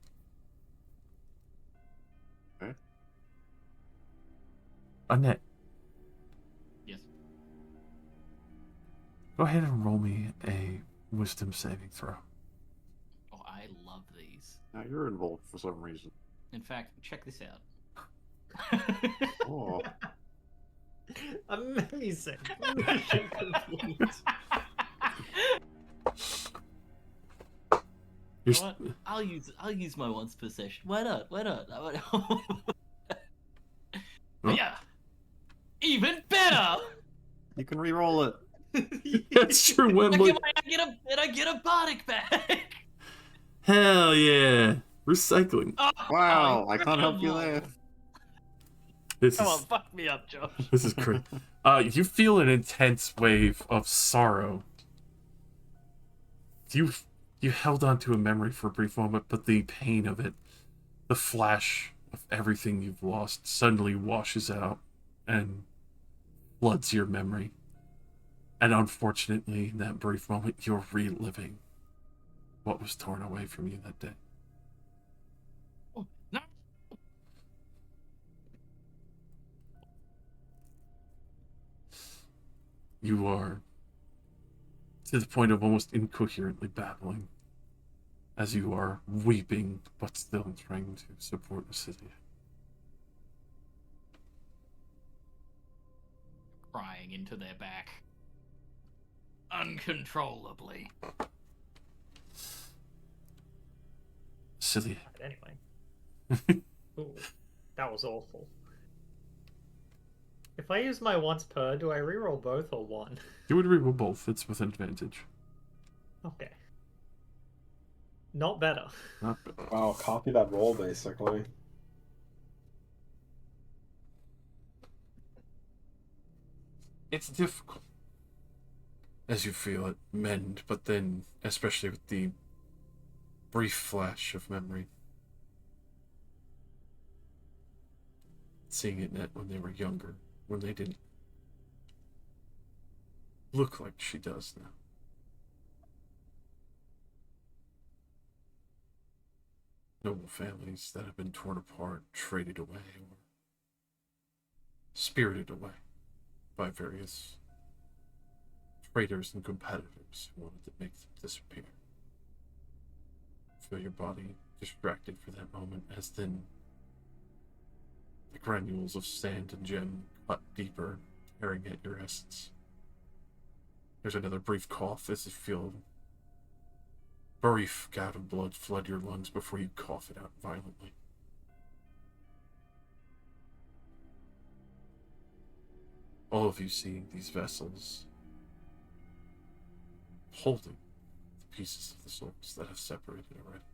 Okay. Annette, Yes. go ahead and roll me a wisdom saving throw. Oh, I love these. Now you're involved for some reason. In fact, check this out. Oh, Amazing. Mission complete. You're You know what? I'll use my once per session. Why not? Why not? Huh? Yeah. Even better. you can re-roll it. That's true, Wembley. I get a bardic back. Hell yeah. Recycling. Oh, Wow, I can't help you incredible. there. This Come on, is fuck me up, Josh. this is great. You feel an intense wave of sorrow. You held on to a memory for a brief moment, but the pain of it, the flash of everything you've lost, suddenly washes out and floods your memory. And unfortunately, in that brief moment, you're reliving what was torn away from you that day. Oh, no. You are to the point of almost incoherently babbling as you are weeping but still trying to support Acidia. Crying into their back. Uncontrollably. Acidia, Anyway. Ooh, that was awful. If I use my once per, do I reroll both or one? you would reroll both. It's with advantage. Okay. Not better. Not bad. Wow, copy that roll basically. It's difficult as you feel it mend, but then, especially with the brief flash of memory, seeing Annette when they were younger, when they didn't look like she does now. Noble families that have been torn apart, traded away, or spirited away by various traitors and competitors who wanted to make them disappear. Feel your body distracted for that moment as then the granules of sand and gem cut deeper, tearing at your essence. There's another brief cough as you feel a brief gout of blood flood your lungs before you cough it out violently. All of you seeing these vessels holding the pieces of the souls that have separated already.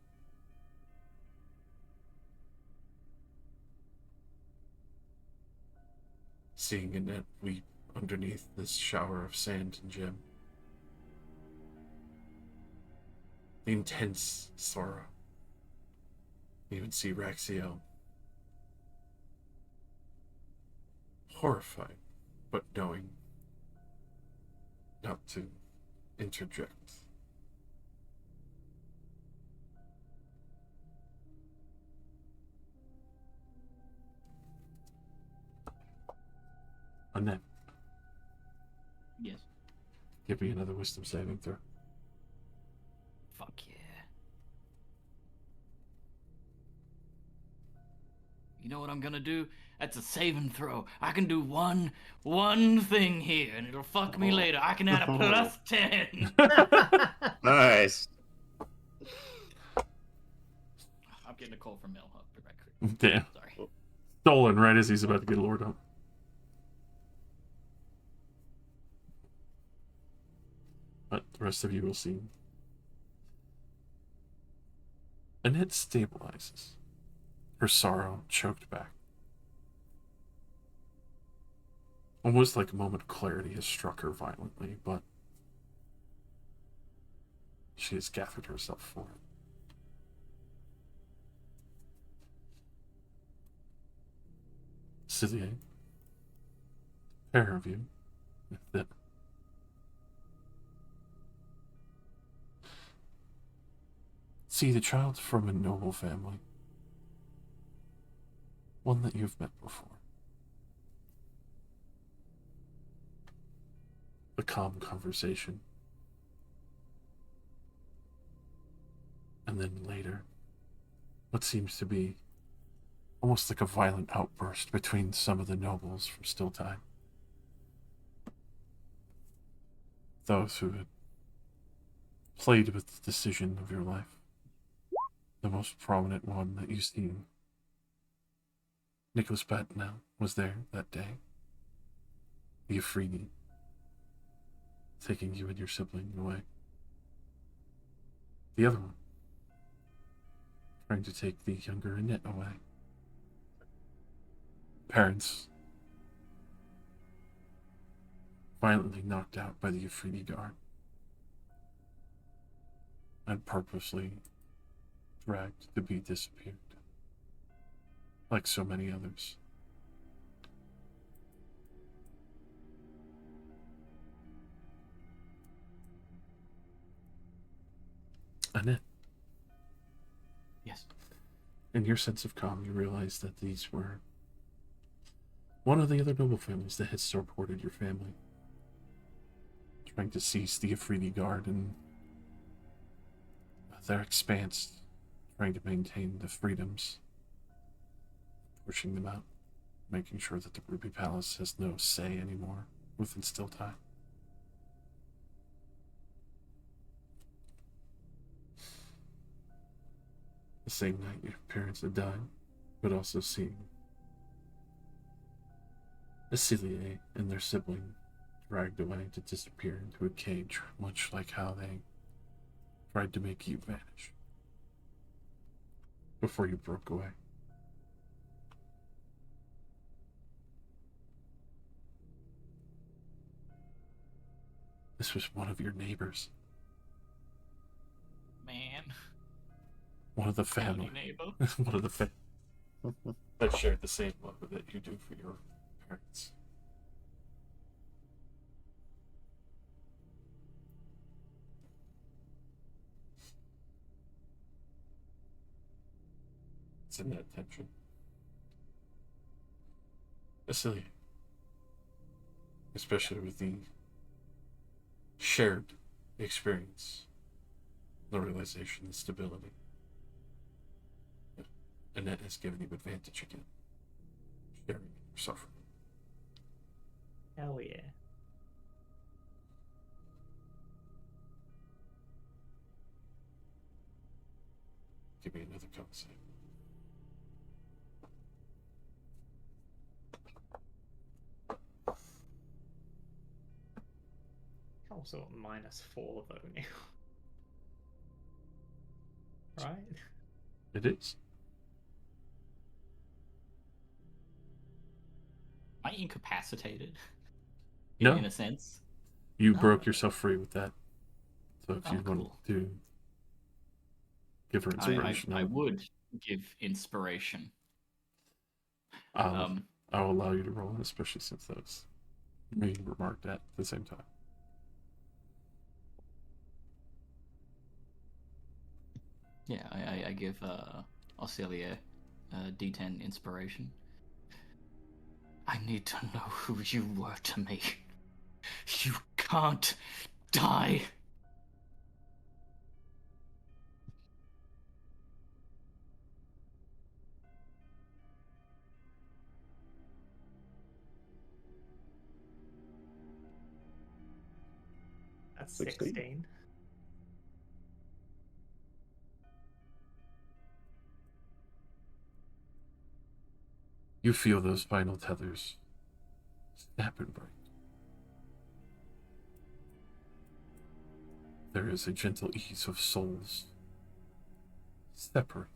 Seeing Annette weep underneath this shower of sand and gem. The intense sorrow. You even see Raxiel. Horrified, but knowing not to interject. Annette, Yes. give me another wisdom saving throw. Fuck yeah. You know what I'm gonna do? That's a save and throw. I can do one thing here, and it'll fuck me later. I can add a plus 10. Nice. I'm getting a call from Melhub directly. Damn. Sorry. Stolen right as he's about to get lured up. But the rest of you will see. Annette stabilizes Her sorrow choked back. Almost like a moment of clarity has struck her violently, but she has gathered herself for it. Cillian, pair of you, that see the child from a noble family, one that you've met before. A calm conversation. And then later, what seems to be almost like a violent outburst between some of the nobles from Stilltime. Those who had played with the decision of your life. The most prominent one that you've seen. Nicholas Batnell was there that day. The Afridi, taking you and your sibling away. The other one, trying to take the younger Annette away. Parents, violently knocked out by the Afridi guard. And purposely dragged to be disappeared. Like so many others. Annette, Yes. in your sense of calm, you realize that these were one of the other noble families that had supported your family. Trying to seize the Afridi guard and their expanse, trying to maintain the freedoms, pushing them out, making sure that the Ruby Palace has no say anymore within Stilltime. The same night your parents had died, but also seeing Aciliae and their sibling dragged away to disappear into a cage, much like how they tried to make you vanish before you broke away. This was one of your neighbors, Man. one of the Howdy, family, neighbor. one of the family that shared the same love that you do for your parents. It's in that tension. Aciliae, especially with the shared experience, the realization, the stability. Annette has given you advantage again, sharing your suffering. Hell yeah. Give me another concept. Also at -4 though now. Right? It is. Am I incapacitated? No. In a sense. You Oh. broke yourself free with that. So if Oh, you want cool. to give her inspiration, I would give inspiration. I'll allow you to roll it, especially since those being remarked at the same time. Yeah, I give Auxilia D10 inspiration. I need to know who you were to me. You can't die. That's 16. 16. You feel those final tethers snap and break. There is a gentle ease of souls separate.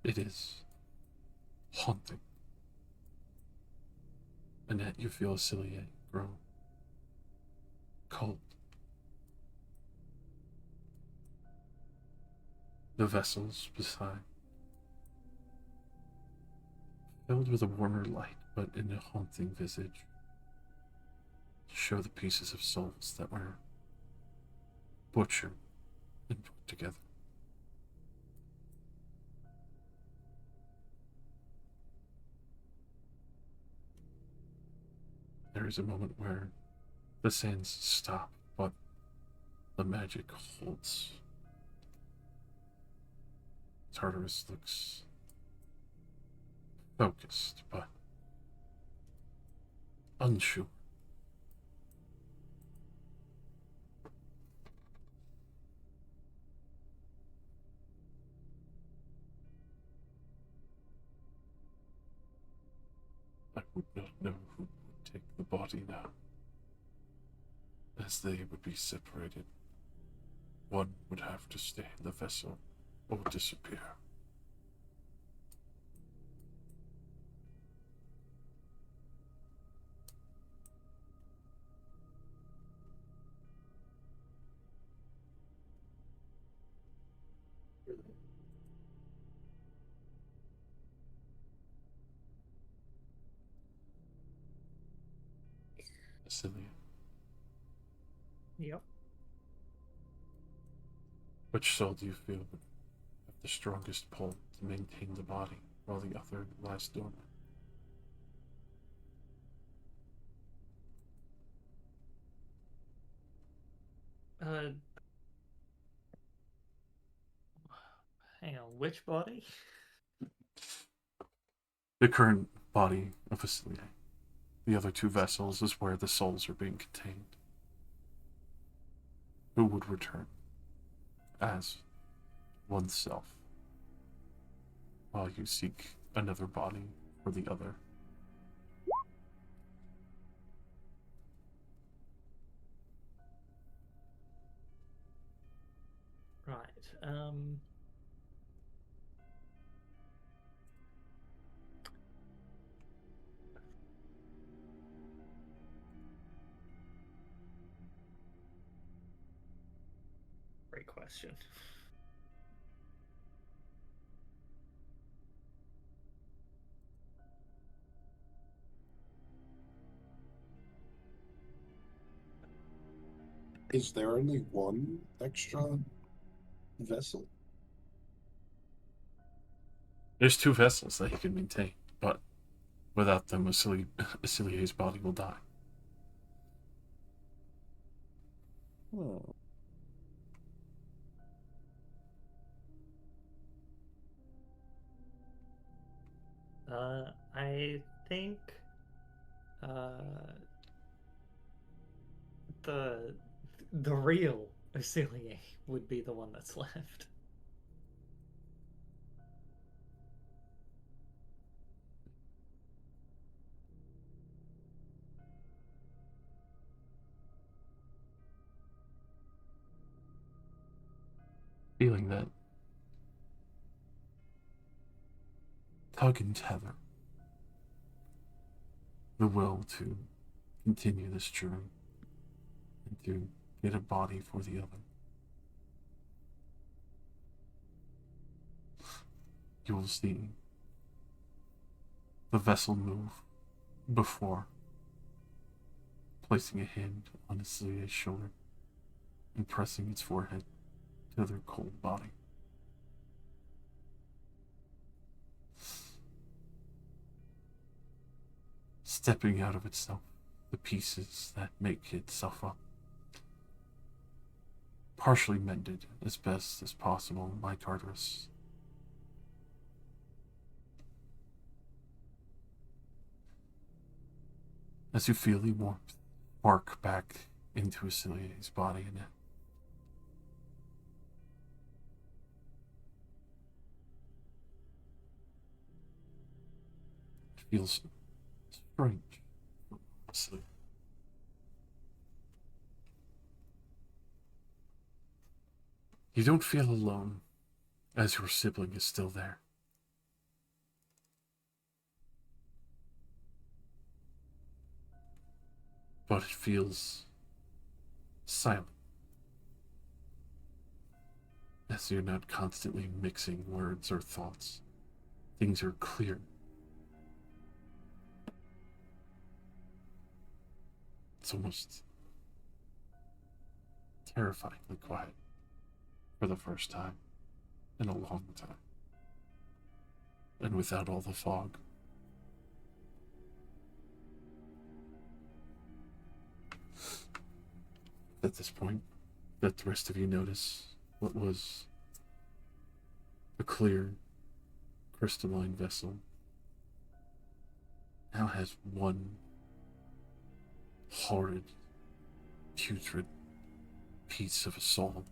It is haunting. And yet you feel Cilia grow cold. The vessels beside, filled with a warmer light, but in a haunting visage, show the pieces of souls that were butchered and put together. There is a moment where the sands stop, but the magic holds. Tartarus looks focused, but unsure. I would not know who would take the body now, as they would be separated. One would have to stay in the vessel or disappear. Cilia, Yep. which soul do you feel would have the strongest pull to maintain the body while the other lies dormant? Uh, Hang on, which body? The current body of Cilia. The other two vessels is where the souls are being contained. Who would return as oneself while you seek another body for the other? Right. Great question. Is there only one extra vessel? There's two vessels that he can maintain, but without them, Acilia's body will die. Oh. I think the the real Ocelia would be the one that's left. Feeling that tug and tether, the will to continue this journey and to get a body for the other. You will see the vessel move before placing a hand on Acilia's shoulder and pressing its forehead to their cold body. Stepping out of itself, the pieces that make itself up, partially mended as best as possible by Tartarus. As you feel the warmth spark back into Acilia's body and it feels strange. Honestly. You don't feel alone, as your sibling is still there. but it feels silent. As you're not constantly mixing words or thoughts. Things are clear. It's almost terrifyingly quiet for the first time in a long time. And without all the fog. At this point, let the rest of you notice what was a clear, crystalline vessel now has one horrid, putrid piece of a soul.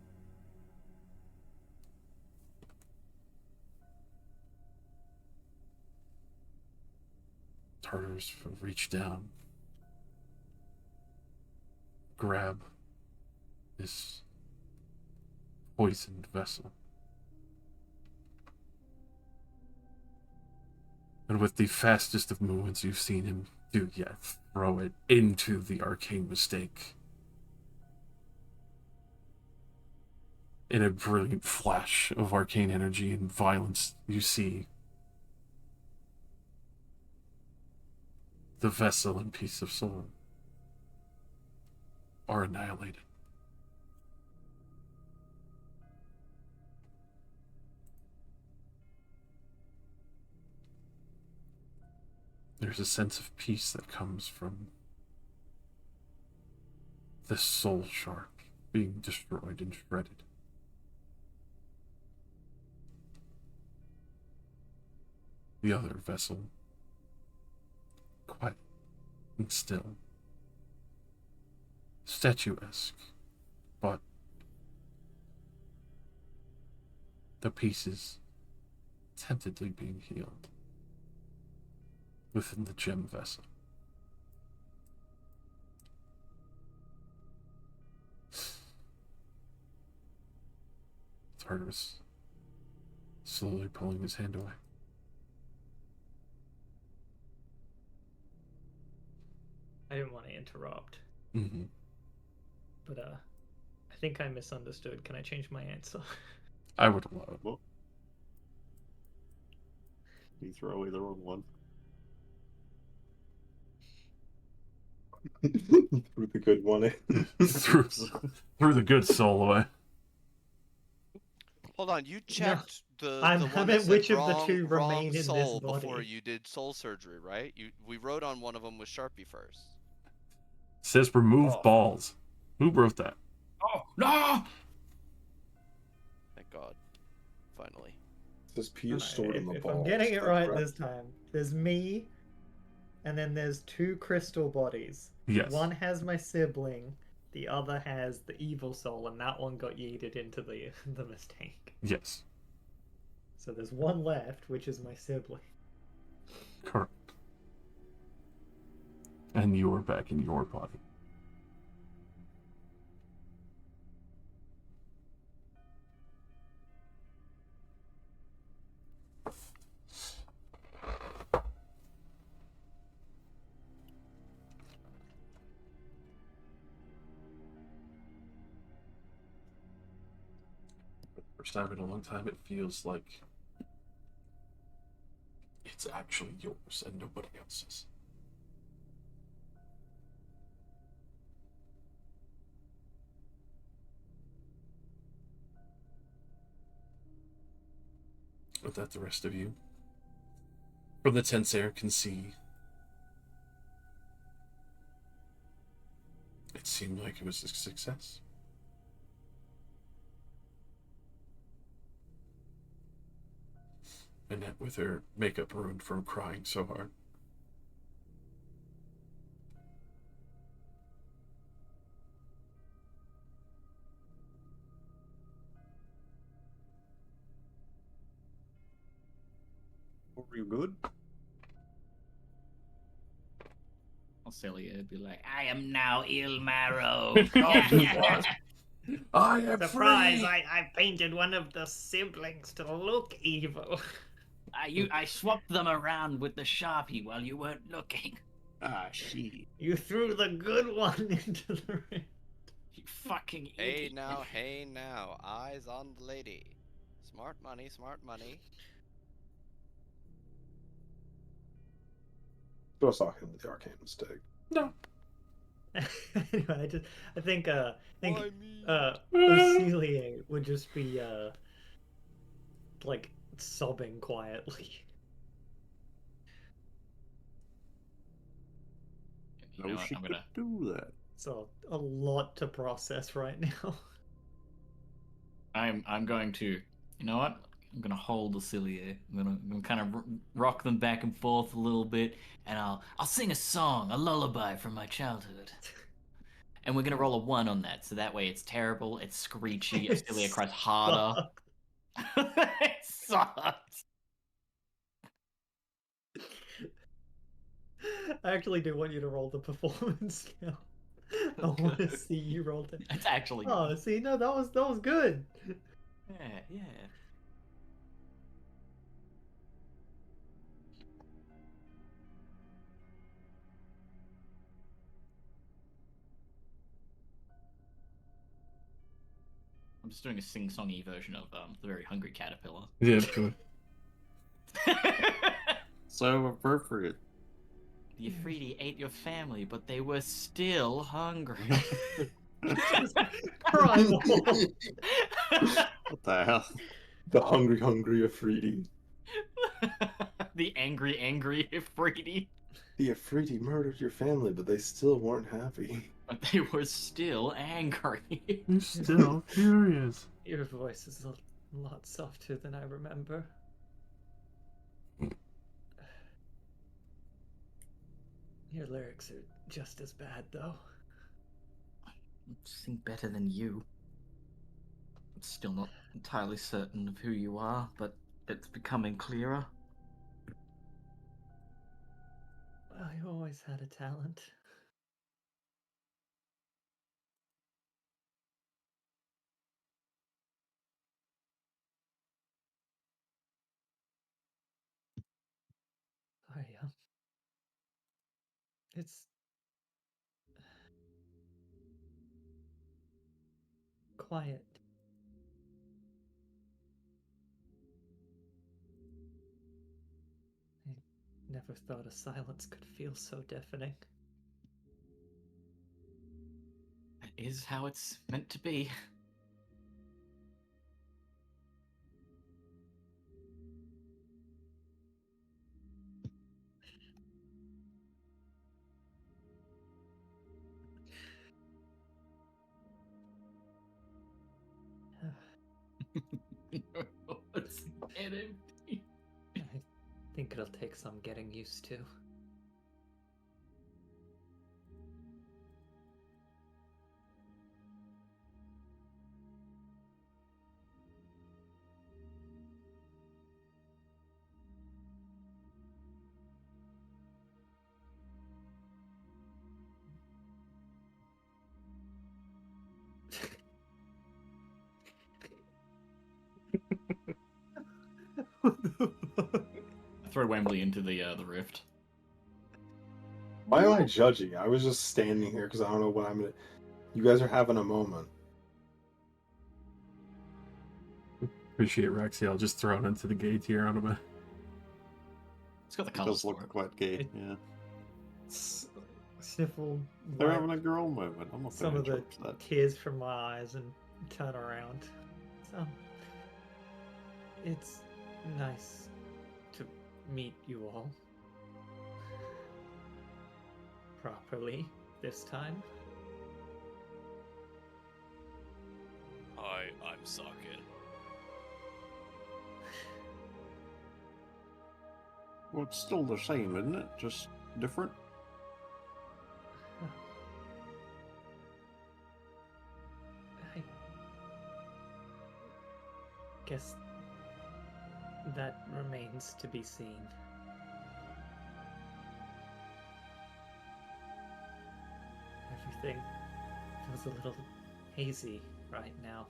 Tartars reach down, grab this poisoned vessel, and with the fastest of movements you've seen him do yet, throw it into the arcane mistake. In a brilliant flash of arcane energy and violence, you see the vessel and piece of soul are annihilated. There's a sense of peace that comes from this soul shark being destroyed and shredded. The other vessel, quiet and still, statuesque, but the pieces tentatively being healed within the gem vessel. Tartarus slowly pulling his hand away. I didn't want to interrupt, Mm-hmm. but I think I misunderstood. Can I change my answer? I would allow it. Well, you throw away the wrong one. Threw the good one in. threw the good soul away. Hold on, you checked the I one meant that said which of the wrong, two wrong remain in this soul body. before you did soul surgery, right? We wrote on one of them with Sharpie first. Says remove Oh. balls. Who wrote that? Oh no! Thank God. Finally. Says Peter Alright, stored in the if balls. I'm getting it That right correct? this time, there's me, and then there's two crystal bodies. Yes. One has my sibling, the other has the evil soul, and that one got yeeted into the mistake. Yes. So there's one left, which is my sibling. Correct. And you are back in your body. First time in a long time, it feels like it's actually yours and nobody else's. With that, the rest of you, from the tense air, can see it seemed like it was a success. Annette, with her makeup ruined from crying so hard. Were you good? Celia would be like, I am now Ilmaro. I am Surprise! free! I painted one of the siblings to look evil. I swapped them around with the Sharpie while you weren't looking. Ah, shit. You threw the good one into the ring. You fucking Hey idiot. now, hey now. Eyes on the lady. Smart money, smart money. Just talking with the arcane mistake. No. Anyway, I think Why me? Ocelia would just be like sobbing quietly. You No, know what? she I'm could gonna do that. So a lot to process right now. I'm going to, you know what? I'm gonna hold the Cilia. I'm gonna kind of rock them back and forth a little bit, and I'll sing a song, a lullaby from my childhood. And we're gonna roll a 1 on that, so that way it's terrible, it's screechy, Cilia cries harder. It sucks. I actually do want you to roll the performance skill. I want to Okay. see you roll it. It's actually Oh, good. see, no, that was good. Yeah, yeah. I'm just doing a sing-songy version of the Very Hungry Caterpillar. Yeah, good. So appropriate. The Afridi ate your family, but they were still hungry. Primal. What the hell? The hungry, hungry Afridi. The angry, angry Afridi. The Afridi murdered your family, but they still weren't happy. But they were still angry. You're still furious. Your voice is a lot softer than I remember. Your lyrics are just as bad, though. Sing better than you. I'm still not entirely certain of who you are, but it's becoming clearer. Well, you always had a talent. It's quiet. I never thought a silence could feel so deafening. That is how it's meant to be. It's dead empty. I think it'll take some getting used to. Throw Wembley into the rift. Why am I judging? I was just standing here because I don't know what I'm gonna. You guys are having a moment. Appreciate Rexy. I'll just throw it into the gay tier on him. It's got the It colors does for look it. quite gay, It- yeah. Sniffle. They're wipe having a girl moment. I'm not some gonna of the interrupt that. tears from my eyes and turn around. So it's nice to meet you all properly this time. Hi, I'm Sake. Well, it's still the same, isn't it? Just different? I guess that remains to be seen. Everything feels a little hazy right now.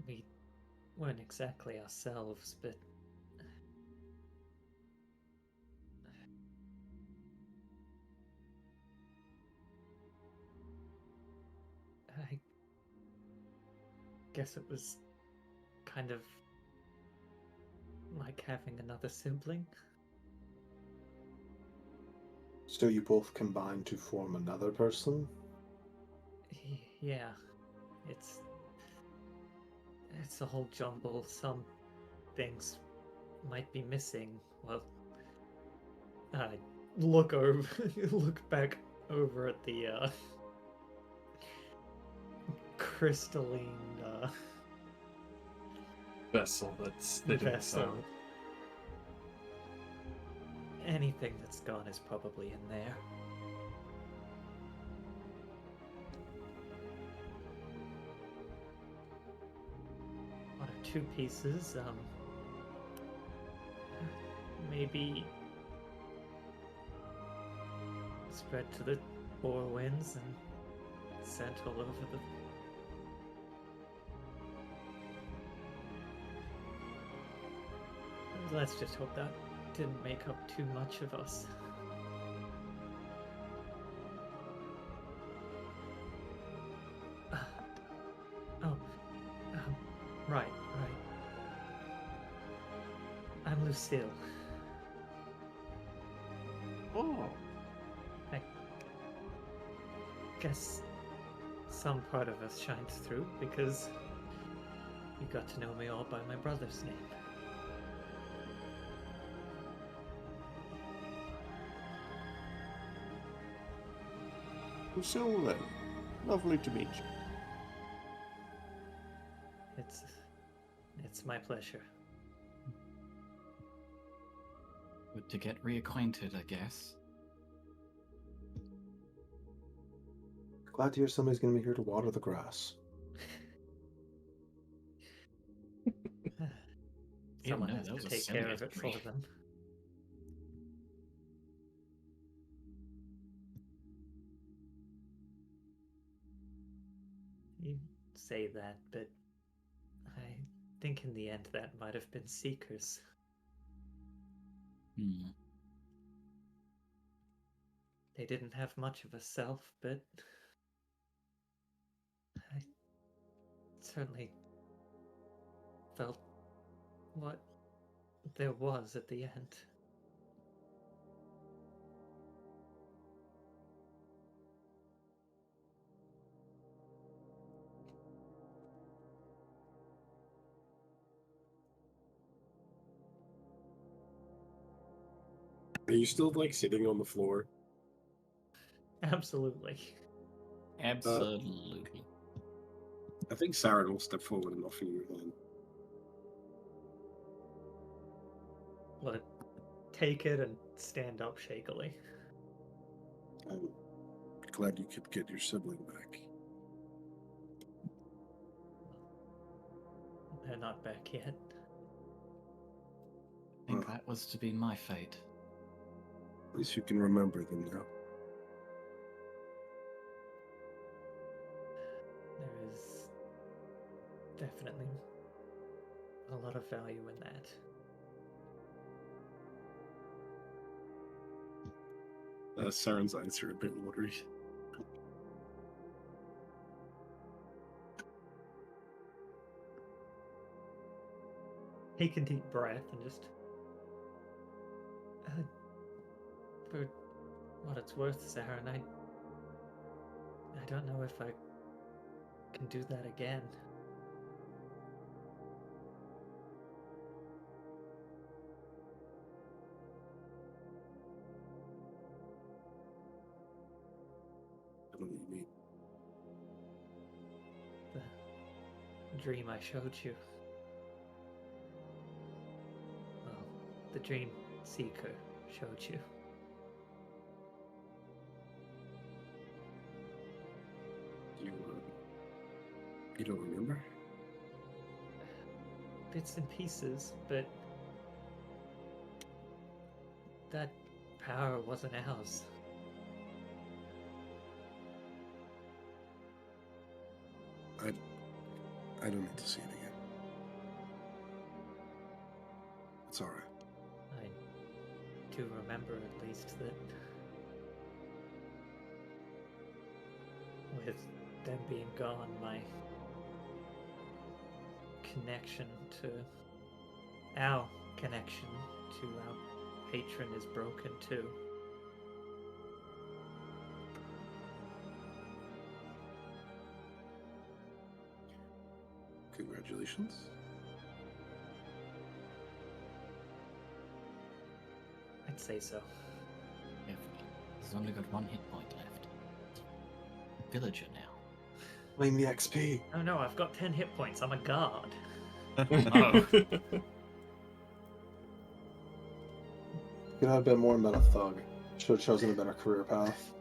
We weren't exactly ourselves, but I guess it was kind of like having another sibling. So you both combine to form another person? Yeah, it's a whole jumble. Some things might be missing. Well, I look over, look back over at the crystalline Vessel that's they didn't vessel. found. Anything that's gone is probably in there. One or two pieces, maybe spread to the four winds and sent all over the... Let's just hope that didn't make up too much of us. Oh, right. I'm Lucille. Oh, I guess some part of us shines through because you got to know me all by my brother's name. Lucille then. Lovely to meet you. It's my pleasure. Good to get reacquainted, I guess. Glad to hear somebody's going to be here to water the grass. Someone no, has that was to a take care silly of it tree. for them. You say that, but I think in the end that might have been Seekers. They didn't have much of a self, but I certainly felt what there was at the end. Are you still like sitting on the floor? Absolutely. Absolutely. I think Saren will step forward and offer you a hand. But take it and stand up shakily. I'm glad you could get your sibling back. They're not back yet. I think that was to be my fate. At least you can remember them now. There is definitely a lot of value in that. Saren's eyes are a bit watery. Take a deep breath and just... for what it's worth, Saren, I don't know if I can do that again. I don't know what you mean. The dream I showed you. Well, the dream Seeker showed you. You don't remember? Bits and pieces, but that power wasn't ours. I don't need to see it again. It's alright. I do remember at least that with them being gone, my connection to our connection to our patron is broken too. Congratulations. I'd say so. Careful. He's only got 1 hit point left. Villager now. Blame the XP. Oh no, I've got 10 hit points. I'm a guard. Oh. Could have been more meta thug. Should have chosen a better career path.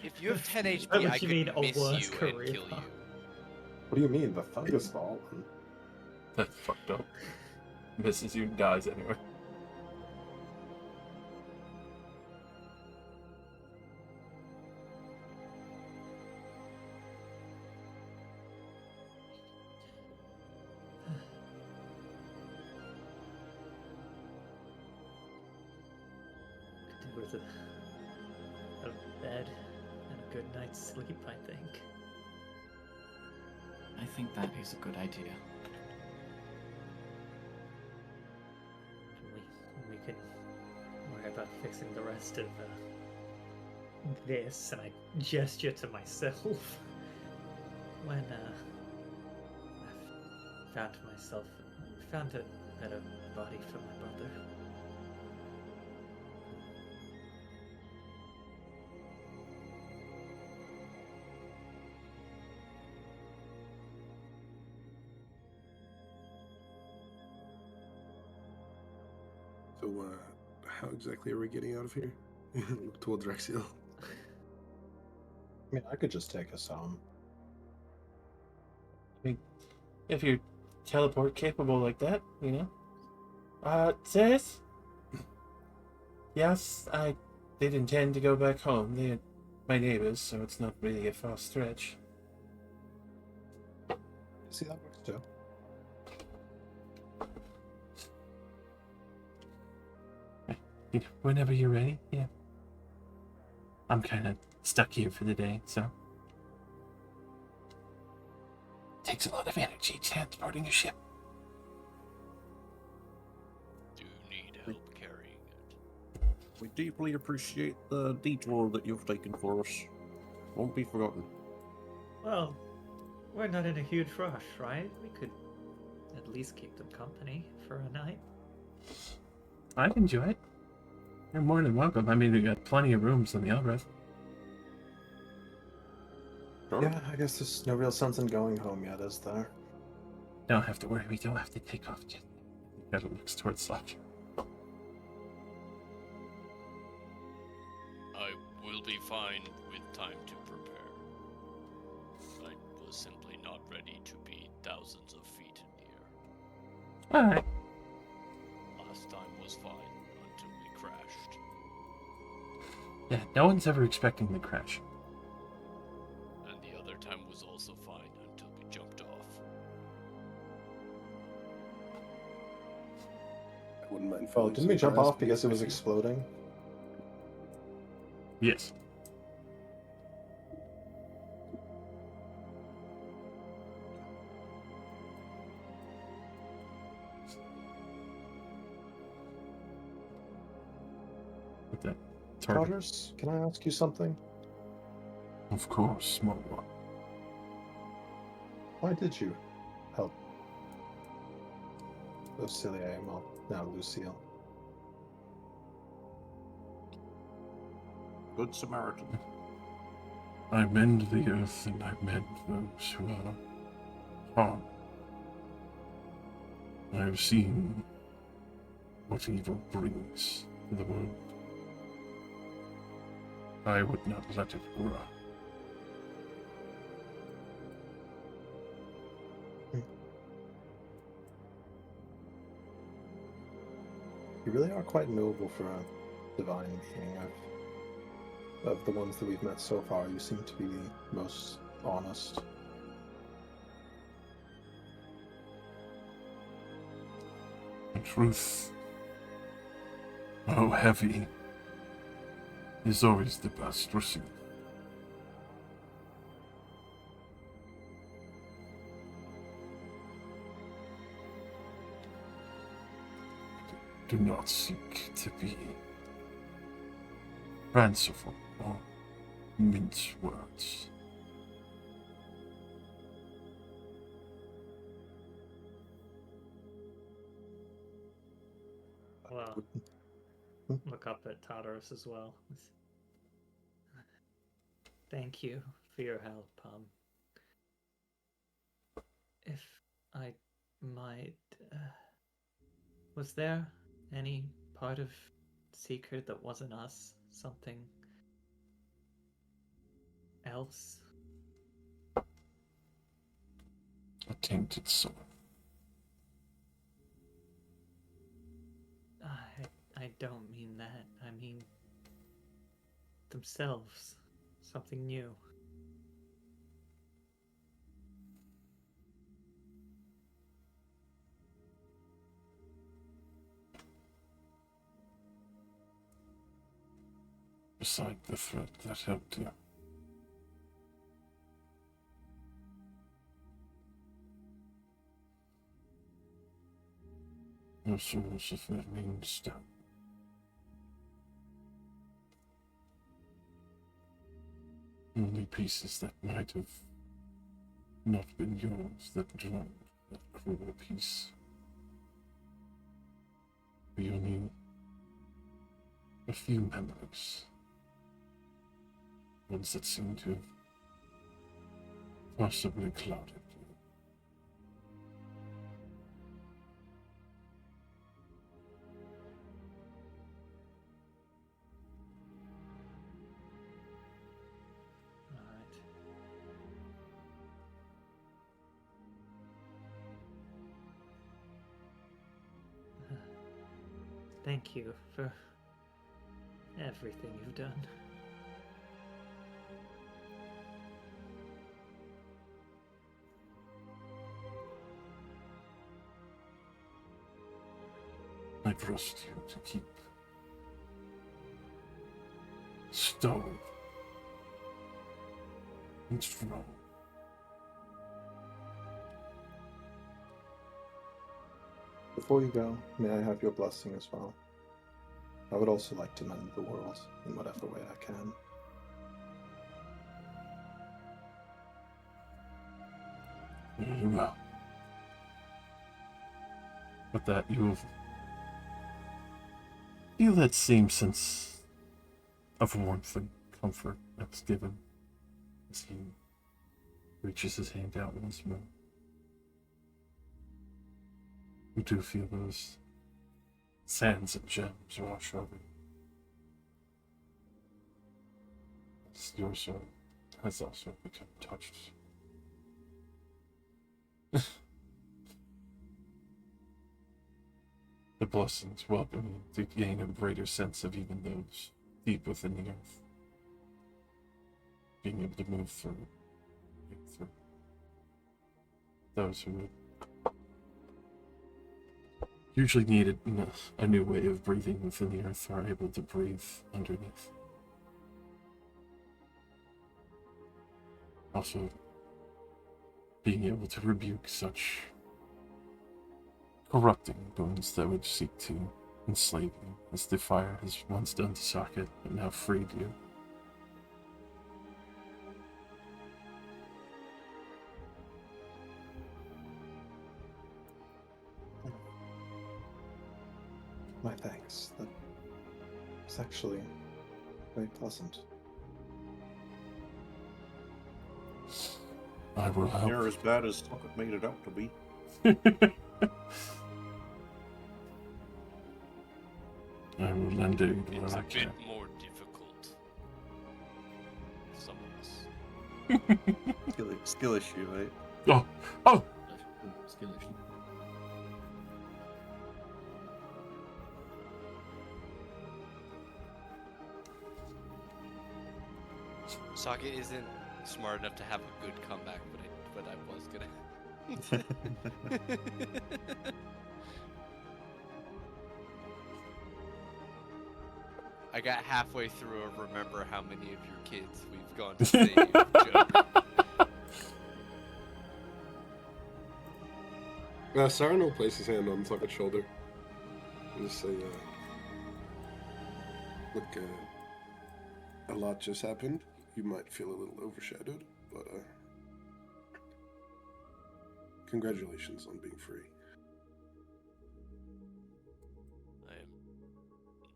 If you have 10 By HP, which I you could mean a miss worse you career and kill path. you. What do you mean? The thug is fallen. That's fucked up. Misses you and dies anyway. Could do with a bed and a good night's sleep, I think. I think that is a good idea. We could worry about fixing the rest of this, and I gesture to myself when I found a better body for my brother. So, how exactly are we getting out of here? Look towards Rexiel. I mean, I could just take us home. If you're teleport capable like that, you know. Sis? Yes, I did intend to go back home. They're my neighbors, so it's not really a far stretch. See, that works too. You know, whenever you're ready, yeah. I'm kind of stuck here for the day, so. Takes a lot of energy transporting a ship. Do need help carrying it. We deeply appreciate the detour that you've taken for us. Won't be forgotten. Well, we're not in a huge rush, right? We could at least keep them company for a night. I'd enjoy it. You're more than welcome. I mean, we got plenty of rooms on the Elbreth. Sure. Yeah, I guess there's no real sense in going home yet, is there? Don't have to worry, we don't have to take off just yet. Got looks towards Slash. I will be fine with time to prepare. I was simply not ready to be thousands of feet in the air. Alright. Last time was fine until we crashed. Yeah, no one's ever expecting the crash. And the other time was also fine until we jumped off. I wouldn't mind. Oh, feeling didn't we jump surprised, off because it was maybe. exploding? Yes. With that target. Rogers, can I ask you something? Of course, small one. Why did you help Lucilia, well, now Lucille? Good Samaritan. I mend the earth and I mend those who are harmed. I have seen what evil brings to the world. I would not let it grow. You really are quite noble for a divine being. Of the ones that we've met so far, you seem to be the most honest. The truth, oh heavy, is always the best receipt. Do not seek to be fanciful or mince words. Well, look up at Tartarus as well. Thank you for your help. If I might, was there any part of Secret that wasn't us? Something else? A tainted soul. I don't mean that. I mean themselves. Something new. Beside the threat that helped you. Your source of remained stout. Only pieces that might have not been yours that drowned that cruel piece. We only a few memories. Ones that seem to have possibly clouded you. Alright. Thank you for everything you've done. I trust you to keep stone and strong. Before you go, may I have your blessing as well? I would also like to mend the world in whatever way I can. Very well. With that, you feel that same sense of warmth and comfort that was given as he reaches his hand out once more. You do feel those sands and gems wash over you. Your soul has also become touched. The blessings welcome you to gain a greater sense of even those deep within the earth. Being able to move through those who would usually needed a new way of breathing within the earth are able to breathe underneath. Also, being able to rebuke such corrupting bones that would seek to enslave you, as the fire has once done to Socket, but now freed you. My thanks. That was actually very pleasant. I will help. You're as bad as Socket made it out to be. I will lend aid It's where a I bit can. more difficult. Some of us. Skill issue, right? Oh! Skill issue. Socket isn't smart enough to have a good comeback, but I was gonna. I got halfway through a remember how many of your kids we've gone to save joke. Sarah will place his hand on Tucker's shoulder and just say, look, a lot just happened. You might feel a little overshadowed, but congratulations on being free. I am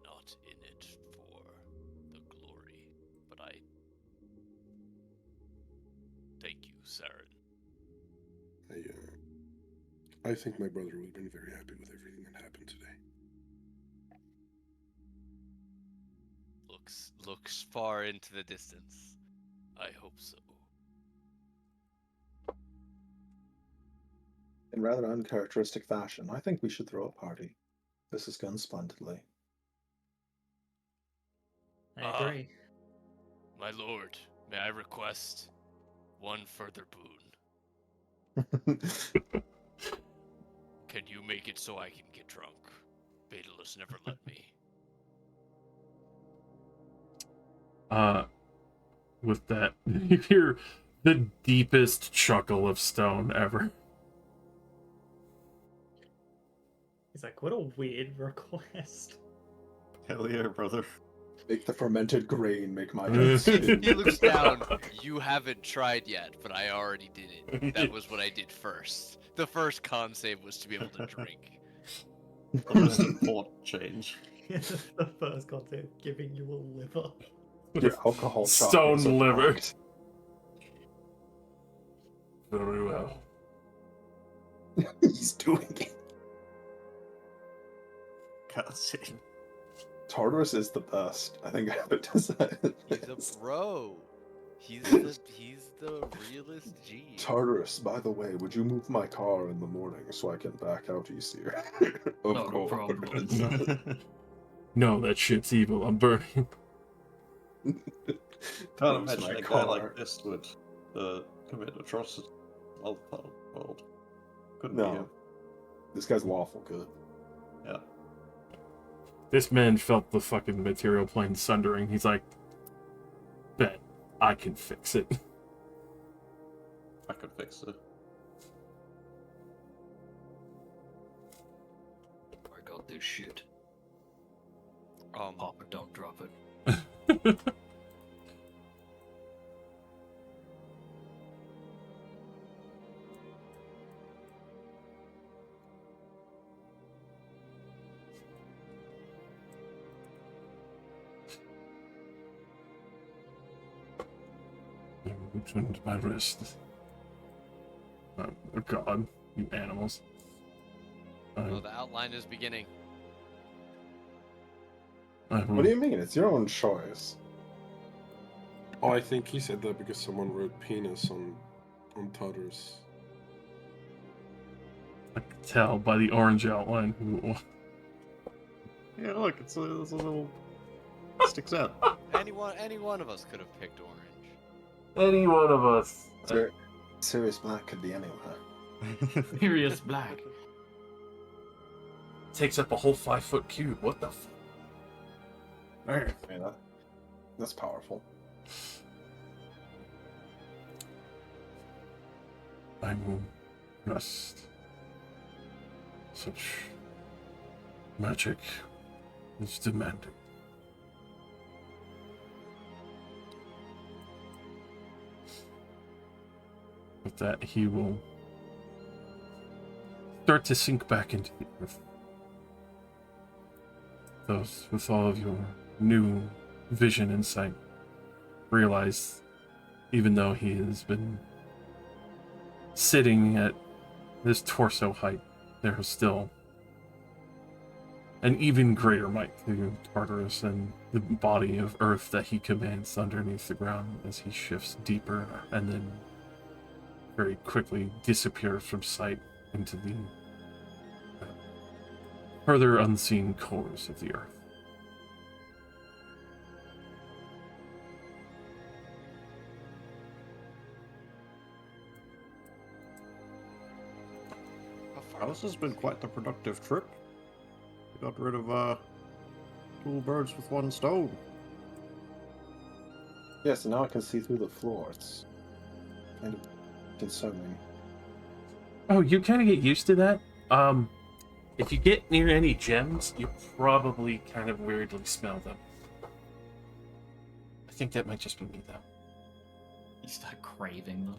not in it for the glory, but thank you, Saren. I think my brother would have been very happy with everything that happened today. Looks far into the distance. I hope so. In rather uncharacteristic fashion, I think we should throw a party. This has gone splendidly. I agree. My lord, may I request one further boon? Can you make it so I can get drunk? Baetalus never let me. With that, you hear the deepest chuckle of Stone ever. He's like, what a weird request. Hell yeah, brother. Make the fermented grain make my head spin. He looks down. You haven't tried yet, but I already did it. That was what I did first. The first con save was to be able to drink. The most important change. The first content giving you a liver. Your alcohol Stone chakras are liver. packed. Very well. He's doing it. Can't see. Tartarus is the best. I think I have to say. He's a bro. He's the realest G. Tartarus, by the way, would you move my car in the morning so I can back out easier? Of Not a course. problem. No, that shit's evil. I'm burning. Can't Moves imagine my a guy car. like this would commit atrocities in the other world. Couldn't be No. him. This guy's lawful good. Yeah. This man felt the fucking material plane sundering. He's like, bet I can fix it. I could fix it. I got this shit. Pop it, don't drop it. I returned my rest. Oh god, you animals. Oh, the outline is beginning. What do you mean? It's your own choice. Oh, I think he said that because someone wrote penis on Tartarus. I could tell by the orange outline who. Yeah, look, it's a little sticks out. Any one of us could have picked orange. Any one of us. Sirius Black could be anywhere. Furious Black. Takes up a whole 5-foot cube. What the f? Man. I mean, that's powerful. I will rest. Such magic is demanding. With that, he will start to sink back into the earth. Those with all of your new vision and sight realize, even though he has been sitting at this torso height, there is still an even greater might to Tartarus and the body of earth that he commands underneath the ground as he shifts deeper and then very quickly disappears from sight into the further unseen cores of the earth. How far This has been quite the productive trip. We got rid of Two birds with one stone. Yes, and now I can see through the floor. It's kind of concerning. Oh, you kind of get used to that. If you get near any gems, you probably kind of weirdly smell them. I think that might just be me, though. You start craving them.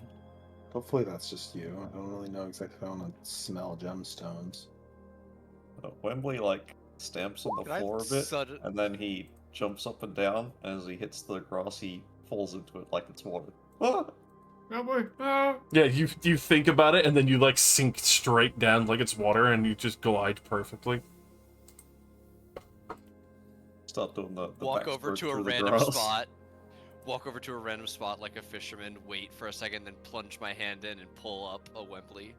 Hopefully that's just you. I don't really know exactly how I want to smell gemstones. Wembley like stamps on the Can I floor a bit, sudden- and then he jumps up and down. And as he hits the grass, he falls into it like it's water. Ah! Yeah, you think about it, and then you like sink straight down like it's water, and you just glide perfectly. Start doing the Walk over backstroke to a through the random grass. spot. Walk over to a random spot like a fisherman, wait for a second, then plunge my hand in and pull up a Wembley.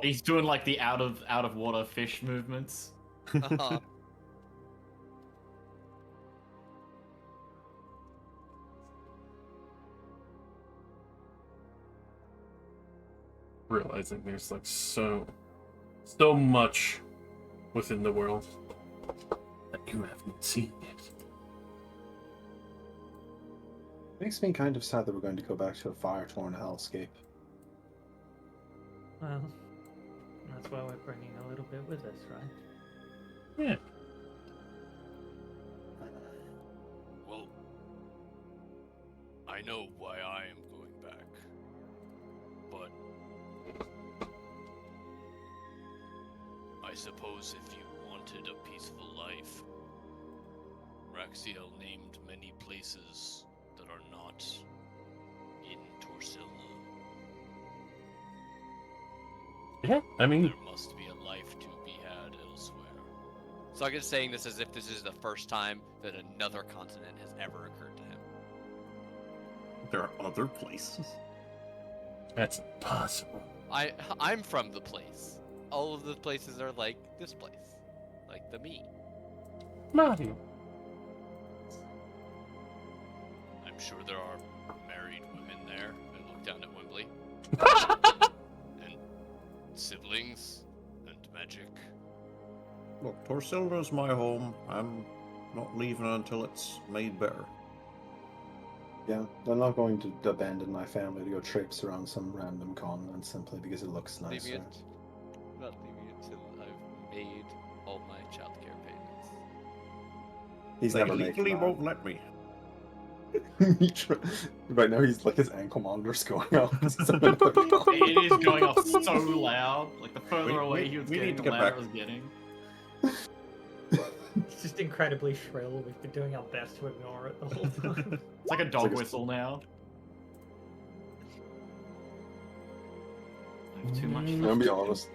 He's doing like the out of water fish movements. Uh-huh. Realizing there's like so much within the world that you haven't seen yet. Makes me kind of sad that we're going to go back to a fire-torn hellscape. Well, that's why we're bringing a little bit with us, right? Yeah. Well, I know why I am going back, but I suppose if you wanted a peaceful life, Raxiel named many places that are not in Torsilna. Yeah, I mean, There must be a life to be had elsewhere. So I'm just saying this as if this is the first time that another continent has ever occurred to him. There are other places. that's impossible. I'm from the place. All of the places are like this place. Like the me. Mario. I'm sure there are married women there. I look down at Wembley. And siblings and magic. Look, Torsilna's my home. I'm not leaving until it's made better. Yeah, I'm not going to abandon my family to go traipse around some random continent simply because it looks Leaving nicer. it, not leaving it until I've made all my childcare payments. He's They never making legally that. won't let me. Right now, he's like his ankle monitor's going off. It is going off so loud. Like the further away he was we getting, need to the get louder back. it was getting. It's just incredibly shrill. We've been doing our best to ignore it the whole time. It's like a dog like a- whistle now. I have too much. I'm gonna be honest.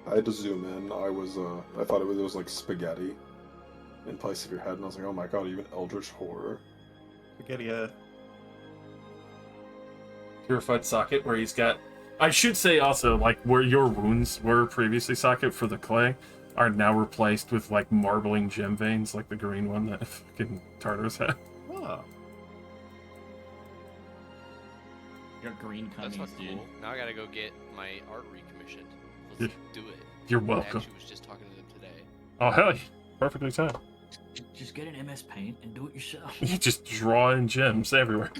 I had to zoom in. I thought it was like spaghetti in place of your head, and I was like, oh my god, even Eldritch Horror. Spaghetti head. Purified socket where he's got. I should say also, like, where your wounds were previously socket for the clay are now replaced with like marbling gem veins, like the green one that fucking Tartarus had. Ah. Your green That's cummies, not dude. cool. Now I gotta go get my art recommissioned. Yeah. Let's do it. You're I welcome. actually was just talking to them today. Oh hell, yeah. Perfectly timed. Just get an MS Paint and do it yourself. You just draw in gems everywhere.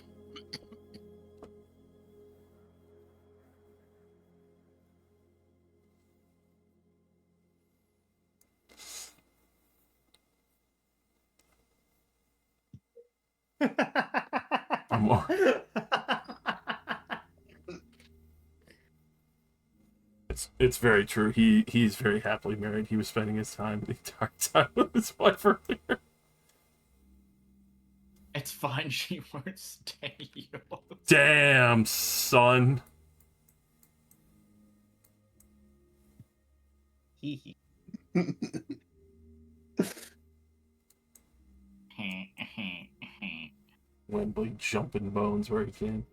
I'm more. It's very true. He's very happily married. He was spending his time the entire time with his wife earlier. It's fine, she won't stay yours. Damn, son. Hee Wembley jumping bones where he can.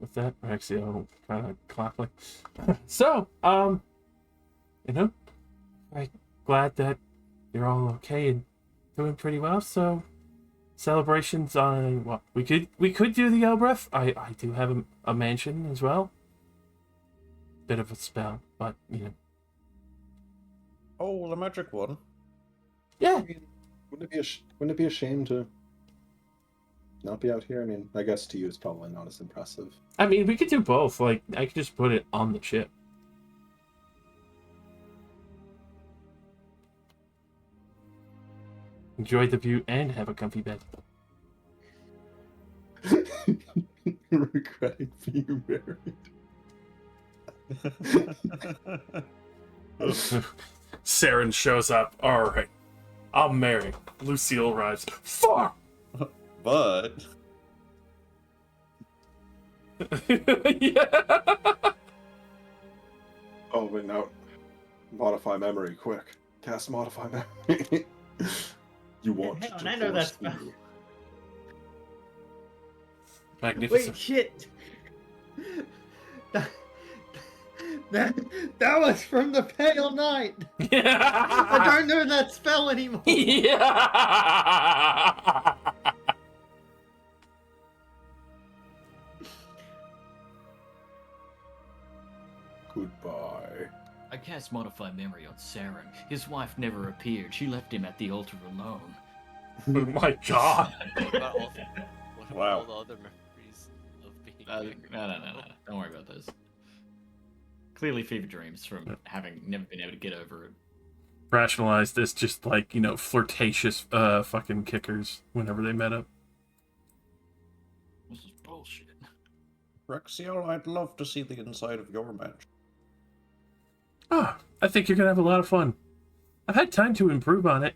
With that, actually, I'll kind of clapping. So, you know, I'm glad that you're all okay and doing pretty well. So, celebrations on what we could do the Elbreth. I do have a mansion as well. Bit of a spell, but you know, Oh, the magic one. Yeah. I mean, wouldn't it be a shame to not be out here? I mean, I guess to you it's probably not as impressive. I mean, we could do both. Like, I could just put it on the ship. Enjoy the view and have a comfy bed. Regretting being married. Saren shows up. All right, I'm married. Lucille arrives. Fuck. But Yeah. Oh, wait, now modify memory, quick. Cast modify memory. You want Hang on, to I know that force spell. me. Magnificent. Wait, shit. That was from the Pale Knight. I Yeah. don't know that spell anymore. Yeah. Goodbye. I cast Modify Memory on Saren. His wife never appeared. She left him at the altar alone. Oh my god. What about all Wow. the other memories of being No, married? no. Don't worry about those. Clearly fever dreams from having never been able to get over it. Rationalize this just like, flirtatious fucking kickers whenever they met up. This is bullshit. Rexiel, I'd love to see the inside of your match. Oh, I think you're gonna have a lot of fun. I've had time to improve on it.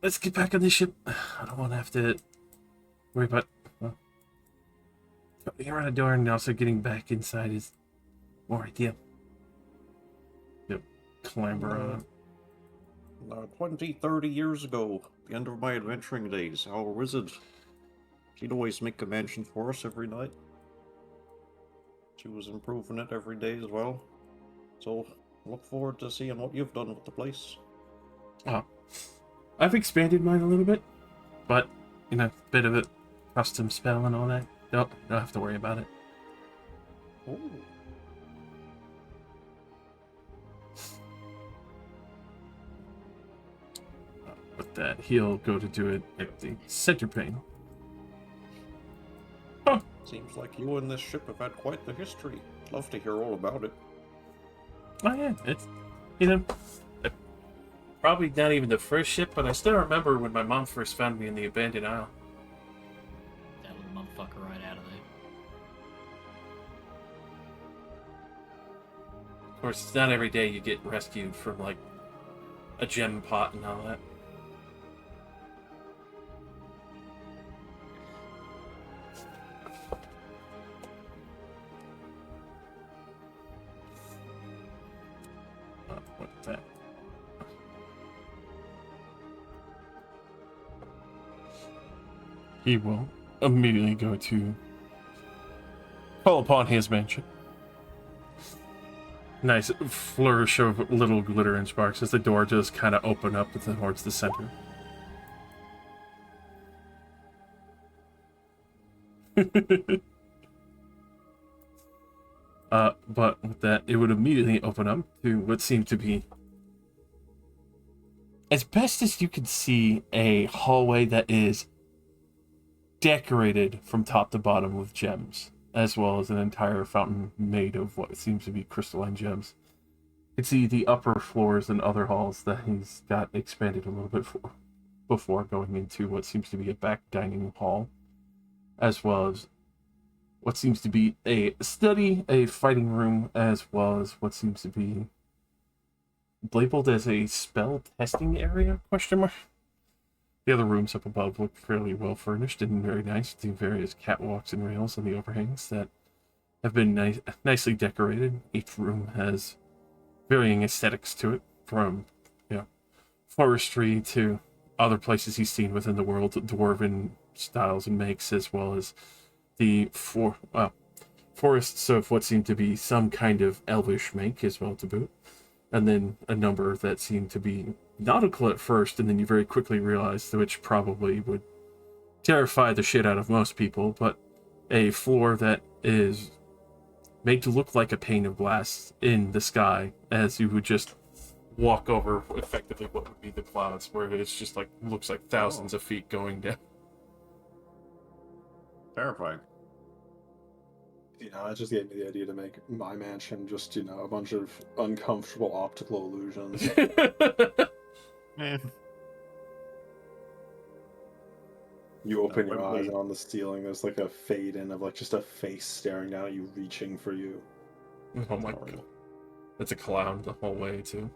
Let's get back on this ship. I don't want to have to worry about getting around the door and also getting back inside is more ideal. Yep, clamber on. 20, 30 years ago, the end of my adventuring days, our wizard, she'd always make a mansion for us every night. She was improving it every day as well. So, look forward to seeing what you've done with the place. Oh, I've expanded mine a little bit, but bit of a custom spell and all that. Don't have to worry about it. Ooh. With that, he'll go to do it at the center pane. Seems like you and this ship have had quite the history. Love to hear all about it. Oh yeah, it's probably not even the first ship, but I still remember when my mom first found me in the abandoned isle. That little motherfucker right out of there. Of course, it's not every day you get rescued from like a gem pot and all that. What's that? He will immediately go to call upon his mansion. Nice flourish of little glitter and sparks as the door does kind of open up towards the center. But with that, it would immediately open up to what seemed to be, as best as you can see, a hallway that is decorated from top to bottom with gems, as well as an entire fountain made of what seems to be crystalline gems. You can see the upper floors and other halls that he's got expanded a little bit before going into what seems to be a back dining hall, as well as what seems to be a study, a fighting room, as well as what seems to be labeled as a spell testing area, question mark. The other rooms up above look fairly well furnished and very nice, with the various catwalks and rails and the overhangs that have been nicely decorated. Each room has varying aesthetics to it, from forestry to other places he's seen within the world, dwarven styles and makes, as well as the forests of what seem to be some kind of elvish make as well to boot. And then a number that seem to be nautical at first, and then you very quickly realize which probably would terrify the shit out of most people, but a floor that is made to look like a pane of glass in the sky as you would just walk over effectively what would be the clouds, where it's just like looks like thousands of feet going down. Terrifying. You know, it just gave me the idea to make my mansion just, you know, a bunch of uncomfortable optical illusions. Man. You open your Wembley. eyes and on the ceiling there's like a fade in of like just a face staring down at you, reaching for you. Oh my god. That's a clown the whole way, too.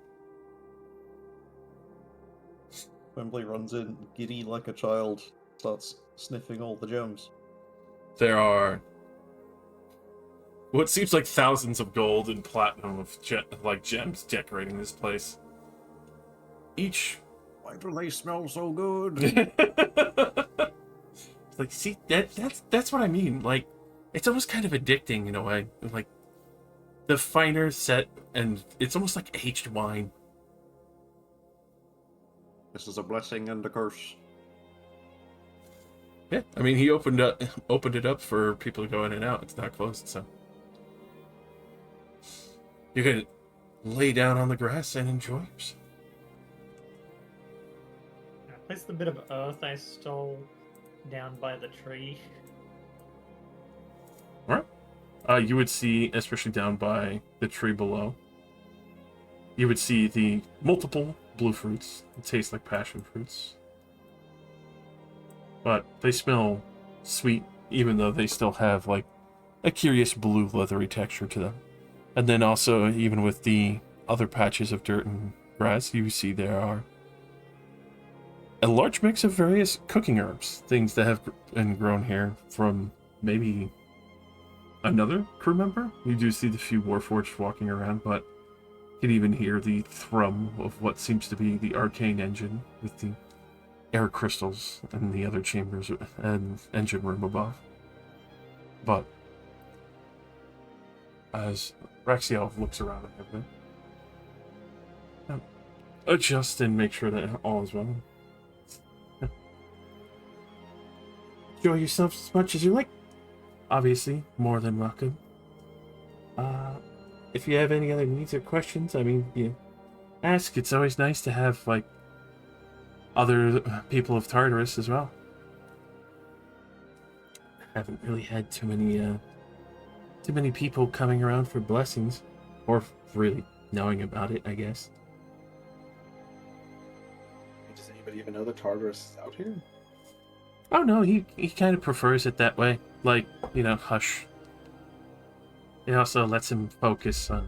Wembley runs in, giddy like a child, starts sniffing all the gems. There are what seems like thousands of gold and platinum of gems decorating this place. Each. Why do they smell so good? Like, see, that's what I mean. Like, it's almost kind of addicting in a way. Like, the finer set, and it's almost like aged wine. This is a blessing and a curse. Yeah, I mean, he opened it up for people to go in and out. It's not closed, so you can lay down on the grass and enjoy yourself. I placed the bit of earth I stole down by the tree. Alright. You would see, especially down by the tree below, you would see the multiple blue fruits that taste like passion fruits. But they smell sweet, even though they still have, like, a curious blue leathery texture to them. And then also, even with the other patches of dirt and grass, you see there are a large mix of various cooking herbs, things that have been grown here from maybe another crew member. You do see the few Warforged walking around, but you can even hear the thrum of what seems to be the arcane engine with the air crystals in the other chambers and engine room above. But as Raxiel looks around and everything, adjust and make sure that all is well. Enjoy yourself as much as you like. Obviously, more than welcome. If you have any other needs or questions, I mean, you ask. It's always nice to have, like, other people of Tartarus as well. Haven't really had too many people coming around for blessings, or really knowing about it, I guess. Does anybody even know the Tartarus is out here? Oh no, he kind of prefers it that way. Like, you know, hush. It also lets him focus on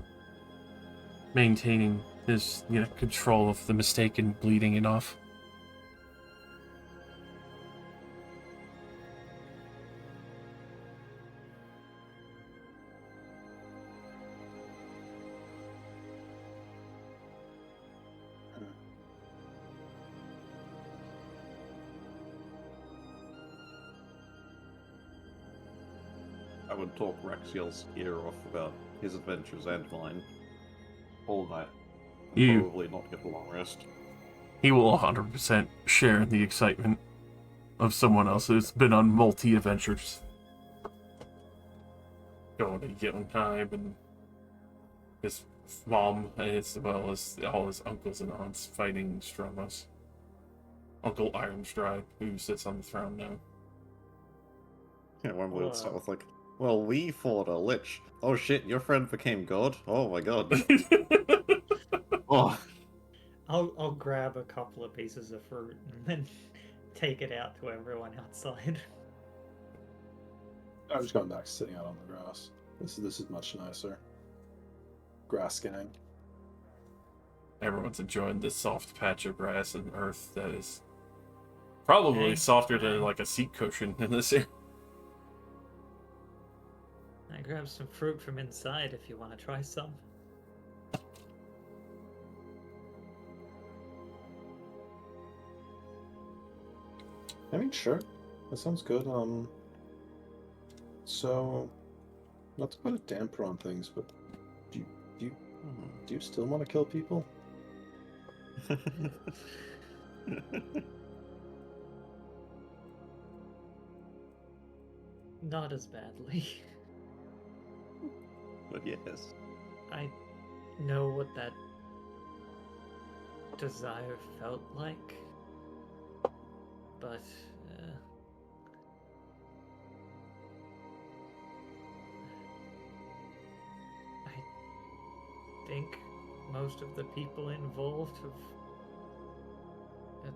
maintaining his, you know, control of the mistake and bleeding it off. I would talk Raxiel's ear off about his adventures and mine all night. And You- probably not get a long rest. He will 100% share in the excitement of someone else who's been on multi-adventures. Going to Jotunheim and his mom, as well as all his uncles and aunts fighting Stromos. Uncle Ironstride, who sits on the throne now. Yeah, Wembley would start with like, well, we fought a lich. Oh shit, your friend became god? Oh my god. Oh. I'll grab a couple of pieces of fruit and then take it out to everyone outside. I'm just going back to sitting out on the grass. This is much nicer. Grass gang. Everyone's enjoying this soft patch of grass and earth that is probably Okay. softer than like a seat cushion in this area. I grabbed some fruit from inside if you want to try some. I mean, sure. That sounds good. So, not to put a damper on things, but do you still want to kill people? Not as badly. But yes. I know what that desire felt like, but I think most of the people involved have, or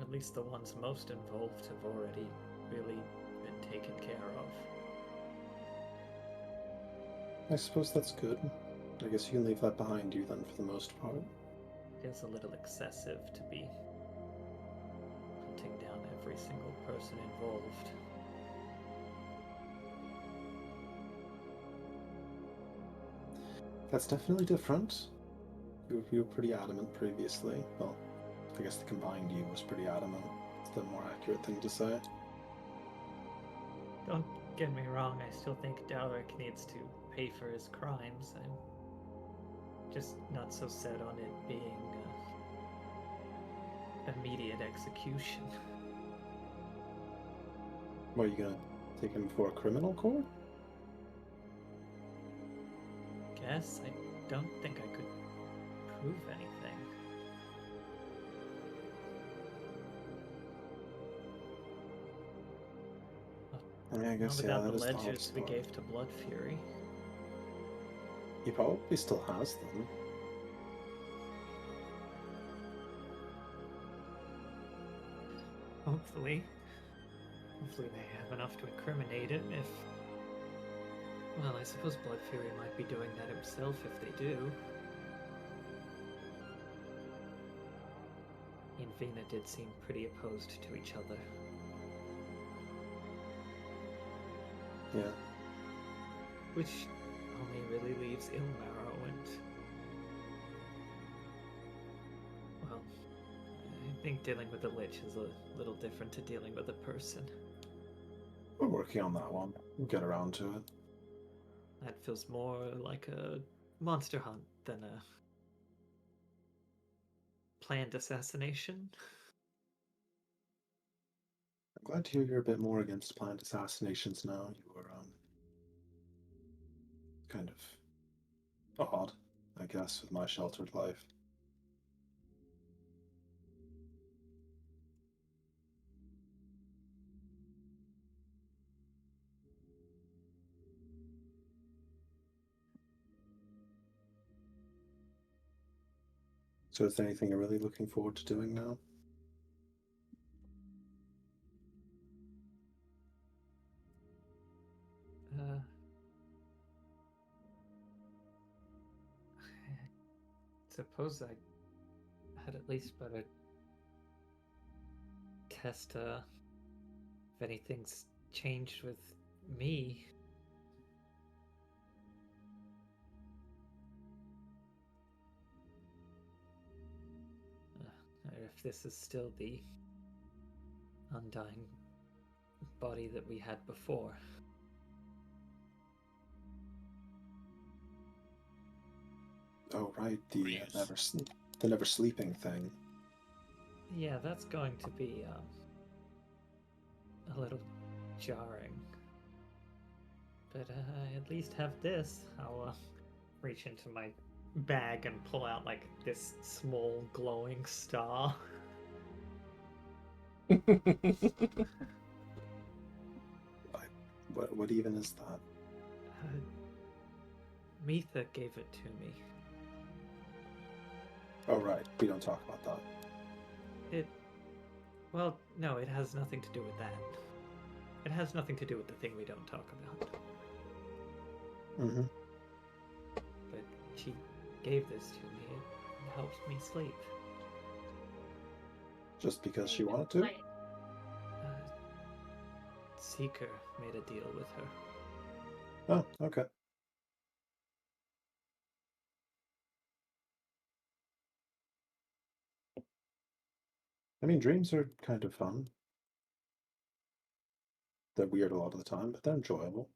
at least the ones most involved, have already really been taken care of. I suppose that's good. I guess you can leave that behind you then for the most part. It is a little excessive to be hunting down every single person involved. That's definitely different. You were pretty adamant previously. Well, I guess the combined you was pretty adamant. It's the more accurate thing to say. Don't get me wrong, I still think Dalric needs to pay for his crimes. I'm just not so set on it being immediate execution. What, are you gonna take him for a criminal court? Guess I don't think I could prove anything. I mean, I guess, Not yeah, without that the is the ledgers hardest we part. gave to Blood Fury. He probably still has them. Hopefully. Hopefully they have enough to incriminate him if... Well, I suppose Blood Fury might be doing that himself if they do. He and Vina did seem pretty opposed to each other. Yeah. Which only really leaves Ilmarrow and... Well, I think dealing with a lich is a little different to dealing with a person. We're working on that one. We'll get around to it. That feels more like a monster hunt than a planned assassination. I'm glad to hear you're a bit more against planned assassinations now. You were, kind of odd, I guess, with my sheltered life. So is there anything you're really looking forward to doing now? I suppose I had at least better test if anything's changed with me. Or if this is still the undying body that we had before. Oh, right, the Yes. never sleeping thing. Yeah, that's going to be a little jarring. But I at least have this. I'll reach into my bag and pull out like this small glowing star. What even is that? Mitha gave it to me. Oh, right, we don't talk about that. Well, no, it has nothing to do with that. It has nothing to do with the thing we don't talk about. Mm-hmm. But she gave this to me. It helps me sleep. Just because she wanted to? Seeker made a deal with her. Oh, okay. I mean, dreams are kind of fun. They're weird a lot of the time, but they're enjoyable.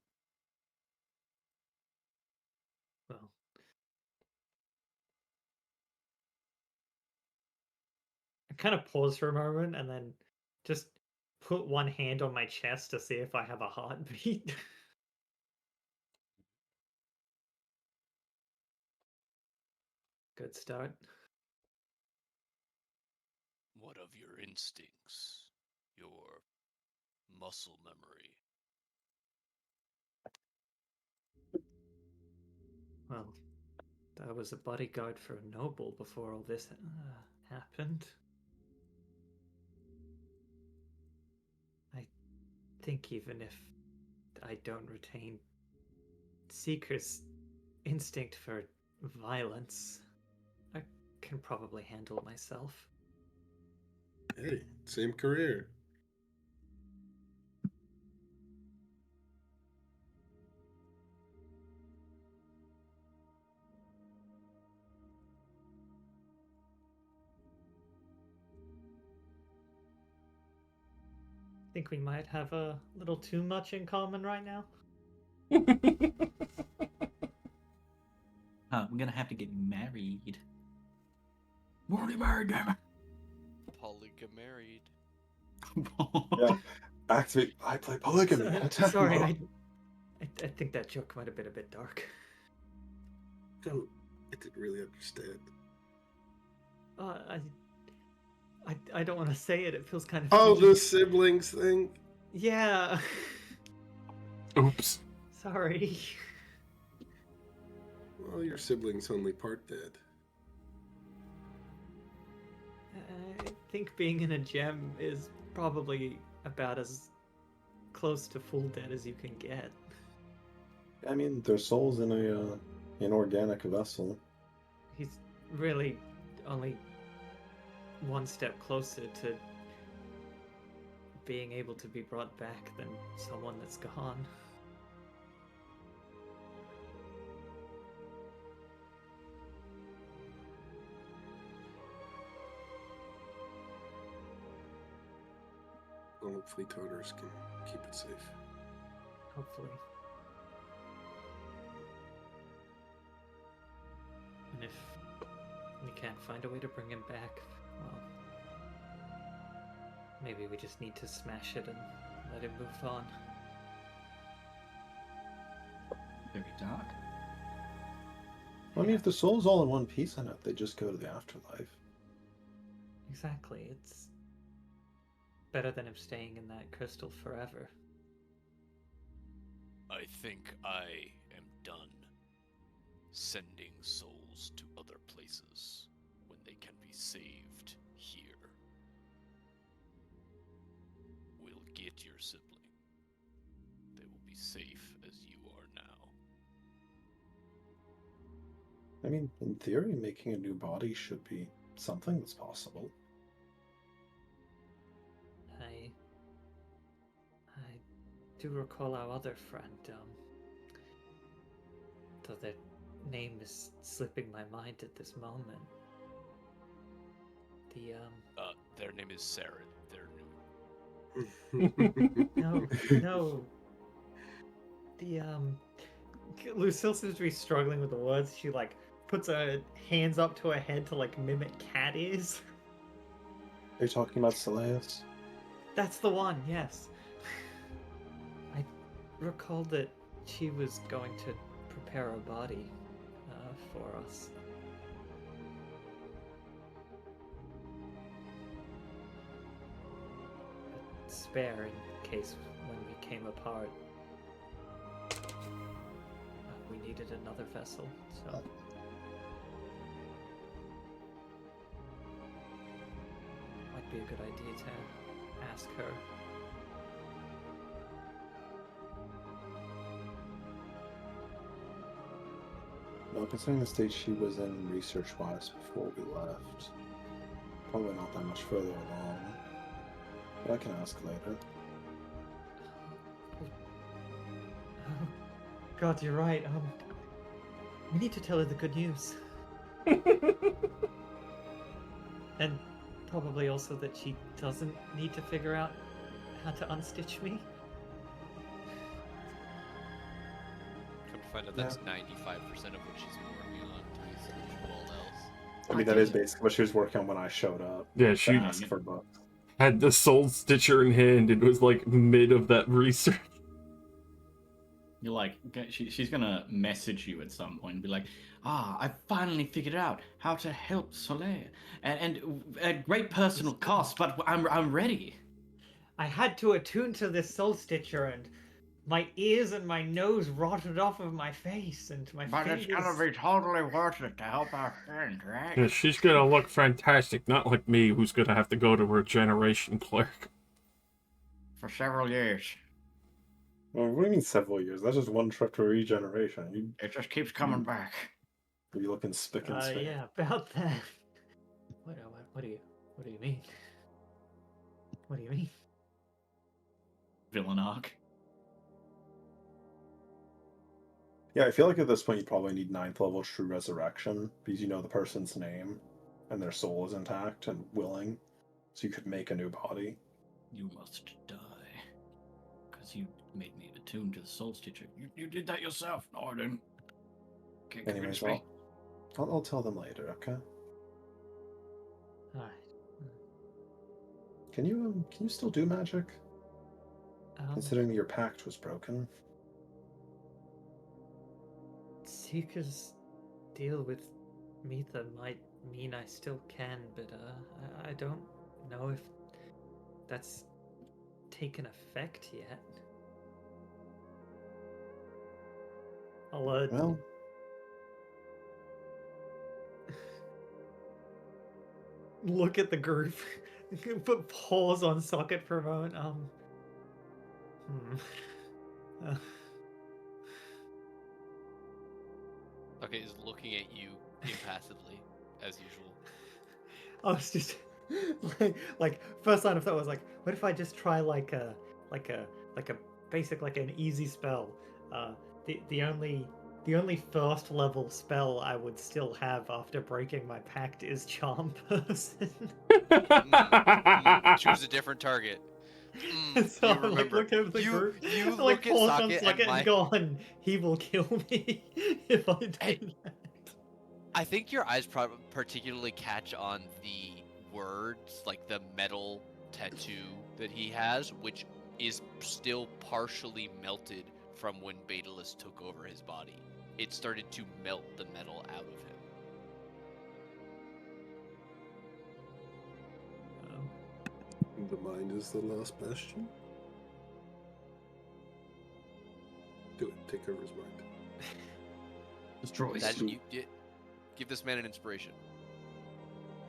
Well, I kind of pause for a moment and then just put one hand on my chest to see if I have a heartbeat. good start. What of your instincts? Your muscle memory? Well, I was a bodyguard for a noble before all this happened. I think even if I don't retain Seeker's instinct for violence, I can probably handle myself. Hey, same career. Think we might have a little too much in common right now? We're gonna have to get married. We're already married, damn Polygamarried. it. Yeah. Actually, I play polygamy. Sorry, I think that joke might have been a bit dark. I didn't really understand. I don't want to say it. It feels kind of. Oh, mean. the siblings thing. Yeah. Oops. Sorry. Well, your sibling's only part dead. I think being in a gem is probably about as close to full dead as you can get. I mean, their soul's in a inorganic vessel. He's really only one step closer to being able to be brought back than someone that's gone. Well, hopefully toners can keep it safe. Hopefully. And if we can't find a way to bring him back, well, maybe we just need to smash it and let him move on. Very dark. I mean, if the soul's all in one piece on it, they just go to the afterlife. Exactly. It's better than him staying in that crystal forever. I think I am done sending souls to other places when they can be saved here. We'll get your sibling. They will be safe as you are now. I mean, in theory, making a new body should be something that's possible. I do recall our other friend, though their name is slipping my mind at this moment. Their name is Saren. No. Lucille seems to be struggling with the words. She, puts her hands up to her head to, mimic cat ears. Are you talking about Seleus? That's the one, yes. I recall that she was going to prepare a body for us. A spare in case when we came apart, we needed another vessel, so... Might be a good idea to ask her. Well, considering the state she was in research-wise before we left, probably not that much further along. But I can ask later. Oh, God, you're right. We need to tell her the good news. And probably also that she doesn't need to figure out how to unstitch me. Come to find out that's 95% of what she's been working on to be essentially all else. I mean, that is basically what she was working on when I showed up. Yeah, To she ask for books. had the soul stitcher in hand and was like mid of that research. You're like, she's gonna message you at some point and be like, I finally figured out how to help Soleil, and at great personal cost, but I'm ready. I had to attune to this soul stitcher, and my ears and my nose rotted off of my face, and my But fingers. it's gonna be totally worth it to help our friend, right? Yeah, she's gonna look fantastic, not like me, who's gonna have to go to her generation clerk. For several years. Well, what do you mean several years? That's just one trip to regeneration. It just keeps coming back. You looking spick and span. Yeah, about that. What do you mean? What do you mean? Villain arc. Yeah, I feel like at this point you probably need 9th level true resurrection because you know the person's name and their soul is intact and willing, so you could make a new body. You must die. Because you made me attuned to the soul stitcher. You did that yourself. No, I didn't. Can't Anyways, convince me. I'll tell them later, okay? Alright. Can you still do magic? Considering that your pact was broken. Seeker's deal with Mitha might mean I still can, but I don't know if that's taken effect yet. I'll Well, look at the group. Put pause on socket for a moment. Okay, is looking at you impassively, as usual. I was just like first line of thought was like, what if I just try like a basic, like an easy spell? The only first level spell I would still have after breaking my pact is Charm Person. Choose a different target. So you I remember. like looked over the you group, you like look at paused on Socket Socket and my... gone. He will kill me if I do that. I think your eyes particularly catch on the words, like the metal tattoo that he has, which is still partially melted from when Betalus took over his body. It started to melt the metal out of him. The mind is the last bastion. Do it. Take over his mind. Destroy That, him. you give this man an inspiration.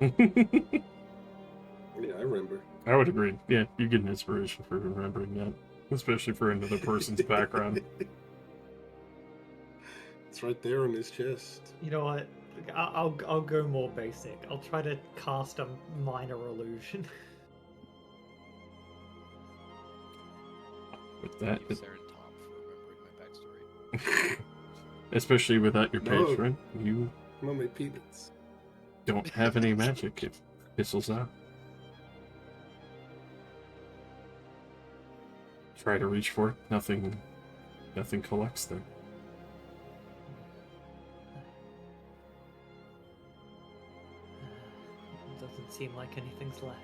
Yeah, I remember. I would agree. Yeah, you get an inspiration for remembering that, especially for another person's background. It's right there on his chest. You know what? I'll go more basic. I'll try to cast a minor illusion. With that, Thank you, Saren Tom, for remembering my backstory. especially without your No. patron, you Not my peanuts. don't have any magic. It fizzles out. Try to reach for it. Nothing collects there. Doesn't seem like anything's left.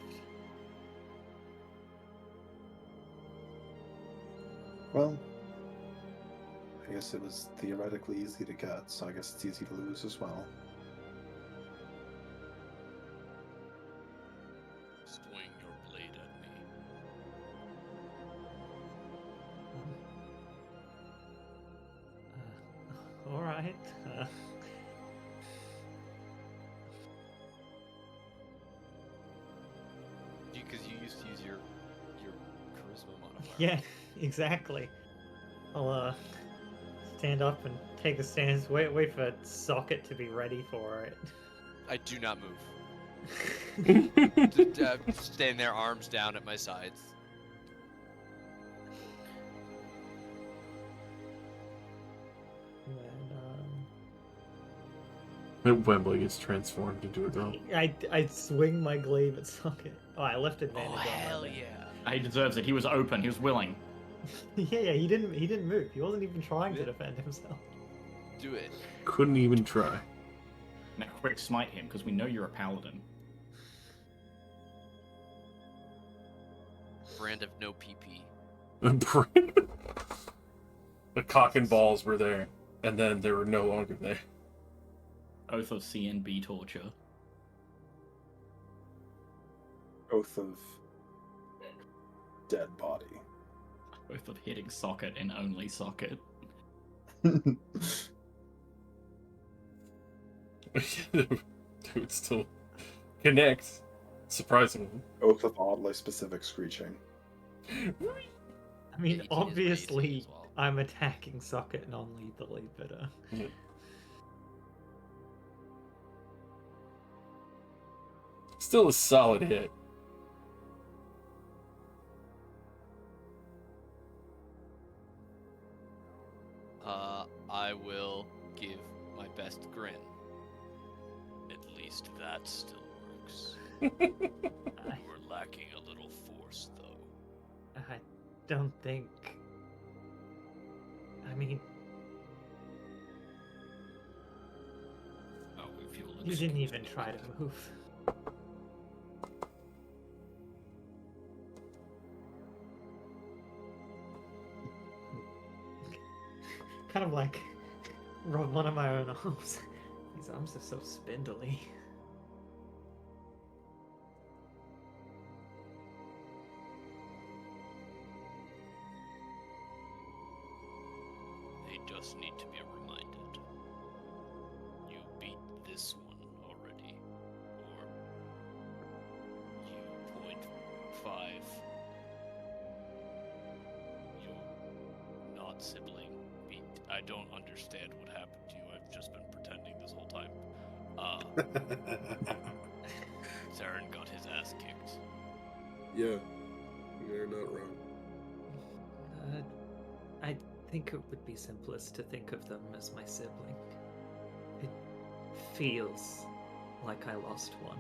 Well, I guess it was theoretically easy to get, so I guess it's easy to lose as well. Swing your blade at me. All right. Because you used to use your charisma modifier. Yeah, exactly. I'll stand up and take a stance. Wait for Socket to be ready for it. I do not move. Just stand there, arms down at my sides. And, Wembley gets transformed into a girl. I swing my glaive at Socket. Oh, I left advantage. Oh on that hell then. yeah! He deserves it. He was open. He was willing. Yeah, he didn't move. He wasn't even trying to defend himself. Do it. Couldn't even try. Now quick smite him, because we know you're a paladin. Brand of no PP. The cock and balls were there, and then they were no longer there. Oath of CNB torture. Oath of dead body. Oath of hitting socket and only socket. Dude, still connects. Surprisingly. Oath of oddly specific screeching. I Yeah, mean, he is obviously, lazy as well. I'm attacking socket non-lethally, but Still a solid hit. I will give my best grin. At least that still works. I, We're lacking a little force, though. I don't think. I mean, Oh, if you'll you didn't excuse even me. try to move. Kind of like rub one of my own arms. These arms are so spindly. They just need to be reminded. You beat this one already. Or you 0.5. Your not sibling beat. I don't understand what happened to you. I've just been pretending this whole time. Saren got his ass kicked. Yeah, you're not wrong. I think it would be simplest to think of them as my sibling. It feels like I lost one.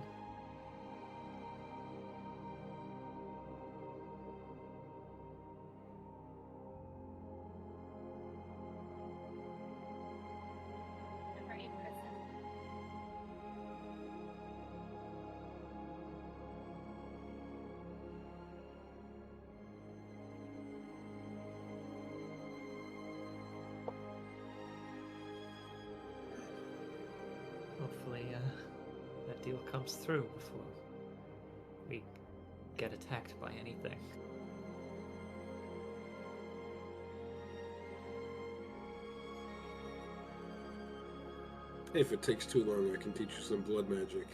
Hopefully, that deal comes through before we get attacked by anything. Hey, if it takes too long, I can teach you some blood magic.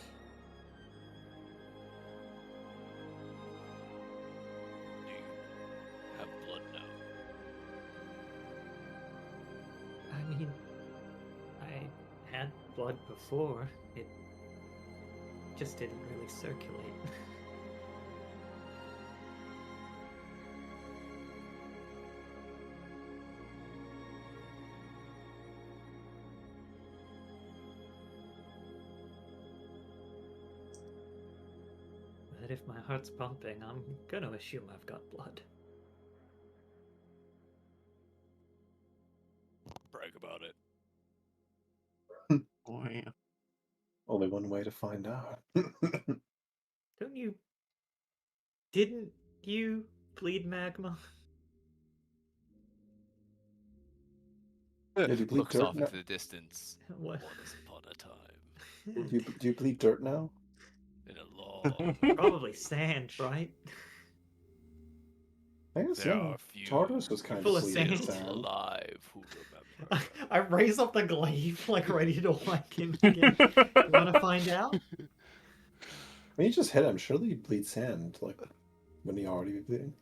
Do you have blood now? I mean, I had blood before. It just didn't really circulate. But if my heart's pumping, I'm gonna assume I've got blood. Brag about it. Oh, yeah. Only one way to find out. Don't you? Didn't you bleed magma? Yeah, do you bleed Looks dirt off now? into the distance. What? Once upon a time, Do you bleed dirt now? in a long, Probably sand, right? I guess there yeah. are few Tartarus was kind Full of of bleeding sand. sand. alive who remember. I raise up the glaive, like ready to whack him again. You wanna find out? When you just hit him, surely you bleed sand, like when he already be bleeding.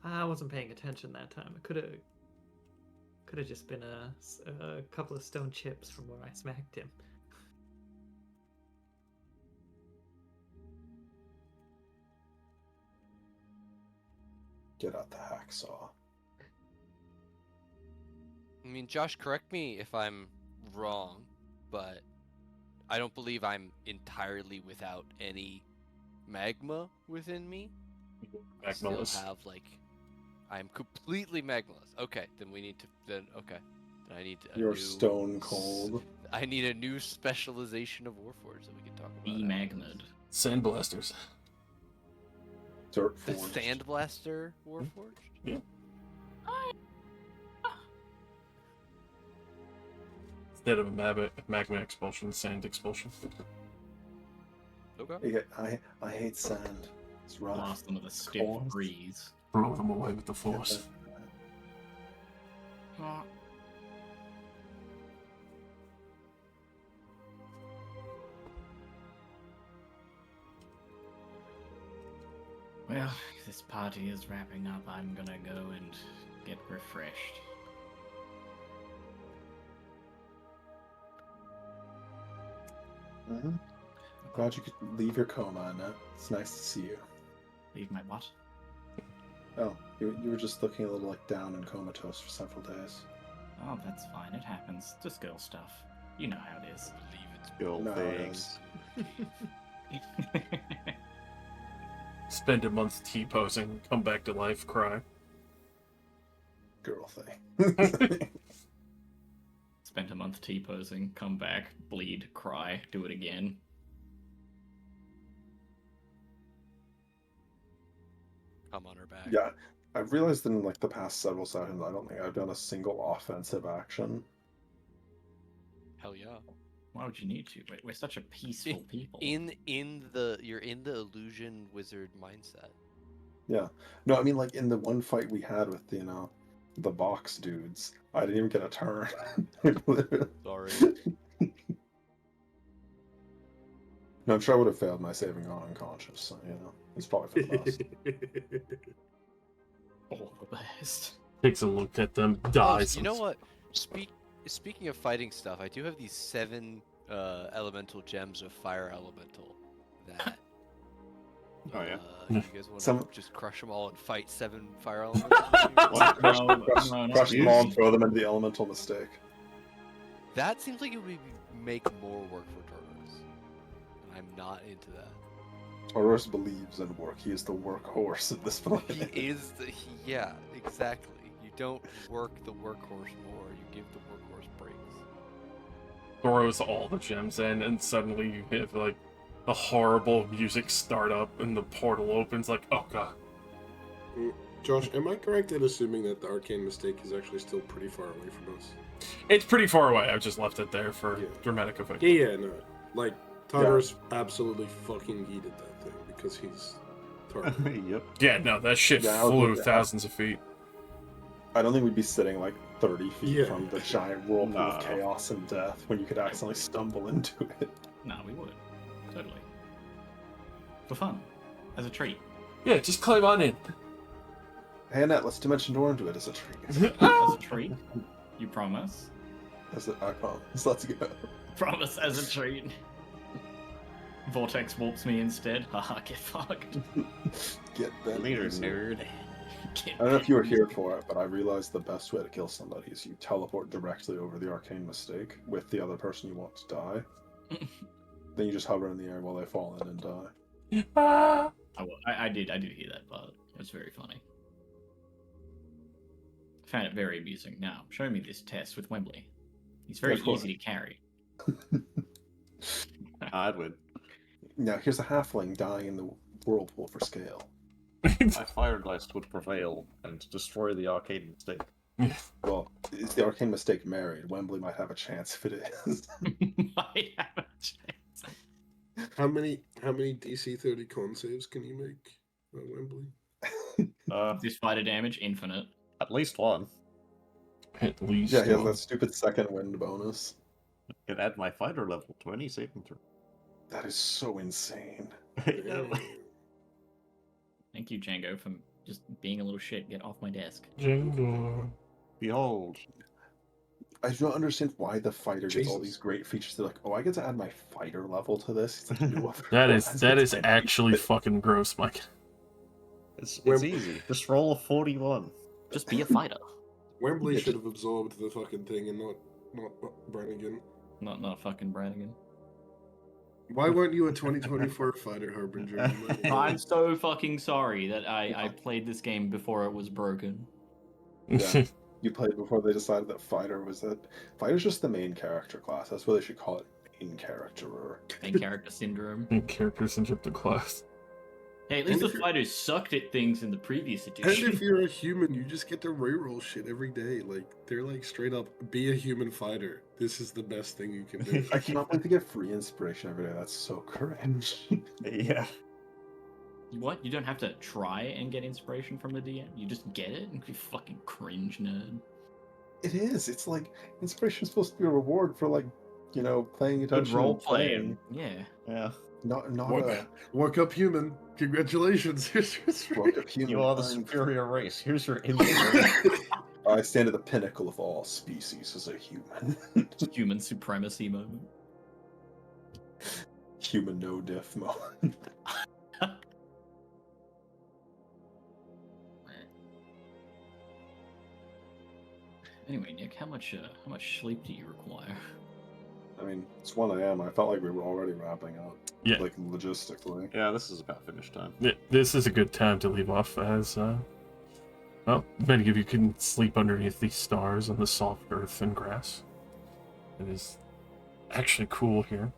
I wasn't paying attention that time. It could have just been a couple of stone chips from where I smacked him. Get out the hacksaw. I mean, Josh, correct me if I'm wrong, but I don't believe I'm entirely without any magma within me. I still Magmaless. have I'm completely magmaless. Okay, then we need to then I need a You're new stone cold. I need a new specialization of Warforged that we can talk about. Be magnet. Sandblasters. Dirt The forged. Sandblaster Warforged? Yeah. Instead of a magma expulsion, sand expulsion. Okay. I hate sand. It's rough. Blast them with a stiff Cold. breeze. Blow them away with the Get force. that- Oh. Well, this party is wrapping up. I'm gonna go and get refreshed. Mhm. Glad you could leave your coma, Annette. It's nice to see you. Leave my what? Oh, you were just looking a little like down and comatose for several days. Oh, that's fine. It happens. Just girl stuff. You know how it is. Believe it's Girl No, it things. Spend a month T-posing, come back to life, cry. Girl thing. Spent a month T-posing, come back, bleed, cry, do it again. Come on her back. Yeah, I've realized in like the past several sessions, I don't think I've done a single offensive action. Hell yeah. Why would you need to? We're such a peaceful people. You're in the illusion wizard mindset. Yeah. No, I mean like in the one fight we had with the box dudes, I didn't even get a turn. Sorry. No, I'm sure I would have failed my saving on unconscious, so it's probably for the best. All the best. Takes a look at them, Oh, dies. you know what? Speaking of fighting stuff, I do have these 7 elemental gems of fire elemental that. Oh, yeah? You guys want Some- to just crush them all and fight 7 fire elementals? What? Crush, No, crush, no, not crush them you. all and throw them into the elemental mistake. That seems like it would make more work for Turtles. And I'm not into that. Horus believes in work. He is the workhorse of this planet. Yeah, exactly. You don't work the workhorse more, you give the workhorse breaks. Throws all the gems in, and suddenly you have like a horrible music start up, and the portal opens. Like, oh god. Josh, am I correct in assuming that the arcane mistake is actually still pretty far away from us? It's pretty far away. I've just left it there for Yeah. dramatic effect. Yeah, no. Like, Tartarus absolutely fucking yeeted that thing because he's Tartarus. Yep. Yeah, no, that shit Yeah, I was flew with that. thousands of feet. I don't think we'd be sitting like 30 feet Yeah. from the giant whirlpool of No. chaos and death when you could accidentally stumble into it. No, we would. Totally. For fun. As a treat. Yeah, just climb on in. Hey Annette, let's dimension door into it as a treat. As a treat. You promise? I promise. Let's go. Promise as a treat. Vortex warps me instead. Haha, get fucked. Get bent. Later, easy. nerd. Get I don't know if you were here for it, but I realized the best way to kill somebody is you teleport directly over the arcane mistake with the other person you want to die. Then you just hover in the air while they fall in and die. Ah! I did hear that part. It was very funny. I found it very amusing. Now, show me this test with Wembley. He's very Of course. easy to carry. I'd win. Now here's a halfling dying in the whirlpool for scale. My fire blast would prevail and destroy the arcade mistake. Well, is the arcane mistake married? Wembley might have a chance if it is. Might have a chance. How many DC 30 con saves can you make at Wembley? This fighter damage, infinite. At least one. At least. Yeah, he has that stupid second wind bonus. I can add my fighter level to any saving throw. That is so insane. Damn. Thank you, Django, for just being a little shit. Get off my desk. Jingle. Behold. I don't understand why the fighter gets all Jesus. these great features. They're like, oh, I get to add my fighter level to this. It's like, no other That is class. actually fucking gross, Mike. It's Wem- easy. Just roll a 41. Just be a fighter. Wembley Yeah, should have absorbed the fucking thing and not Brannigan. Not fucking Brannigan. Why weren't you a 2024 fighter harbinger? You might- I'm so fucking sorry that I played this game before it was broken. Yeah. You played before they decided that fighter was that. Fighter's just the main character class. That's what they should call it. Main character. Main character syndrome. Characters in the class. Hey, at least And the if fighters sucked at things in the previous And edition. if you're a human, you just get to reroll shit every day. Like they're like straight up, be a human fighter. This is the best thing you can do. I cannot wait to get free inspiration every day. That's so cringe. Yeah. What? You don't have to try and get inspiration from the DM. You just get it, and you fucking cringe nerd. It is. It's like inspiration's supposed to be a reward for like, paying Good attention role and playing. playing. Yeah. Yeah. Not Woke, a woke up human. Congratulations. Here's your woke up human. You are the I'm- superior race. Here's your inspiration. I stand at the pinnacle of all species as a human. Human supremacy moment. Human no diff moment. Anyway, Nick, how much sleep do you require? I mean, it's 1 a.m. I felt like we were already wrapping up. Yeah. Like logistically. Yeah, this is about finish time. This is a good time to leave off as, well, many of you can sleep underneath these stars on the soft earth and grass. It is actually cool here.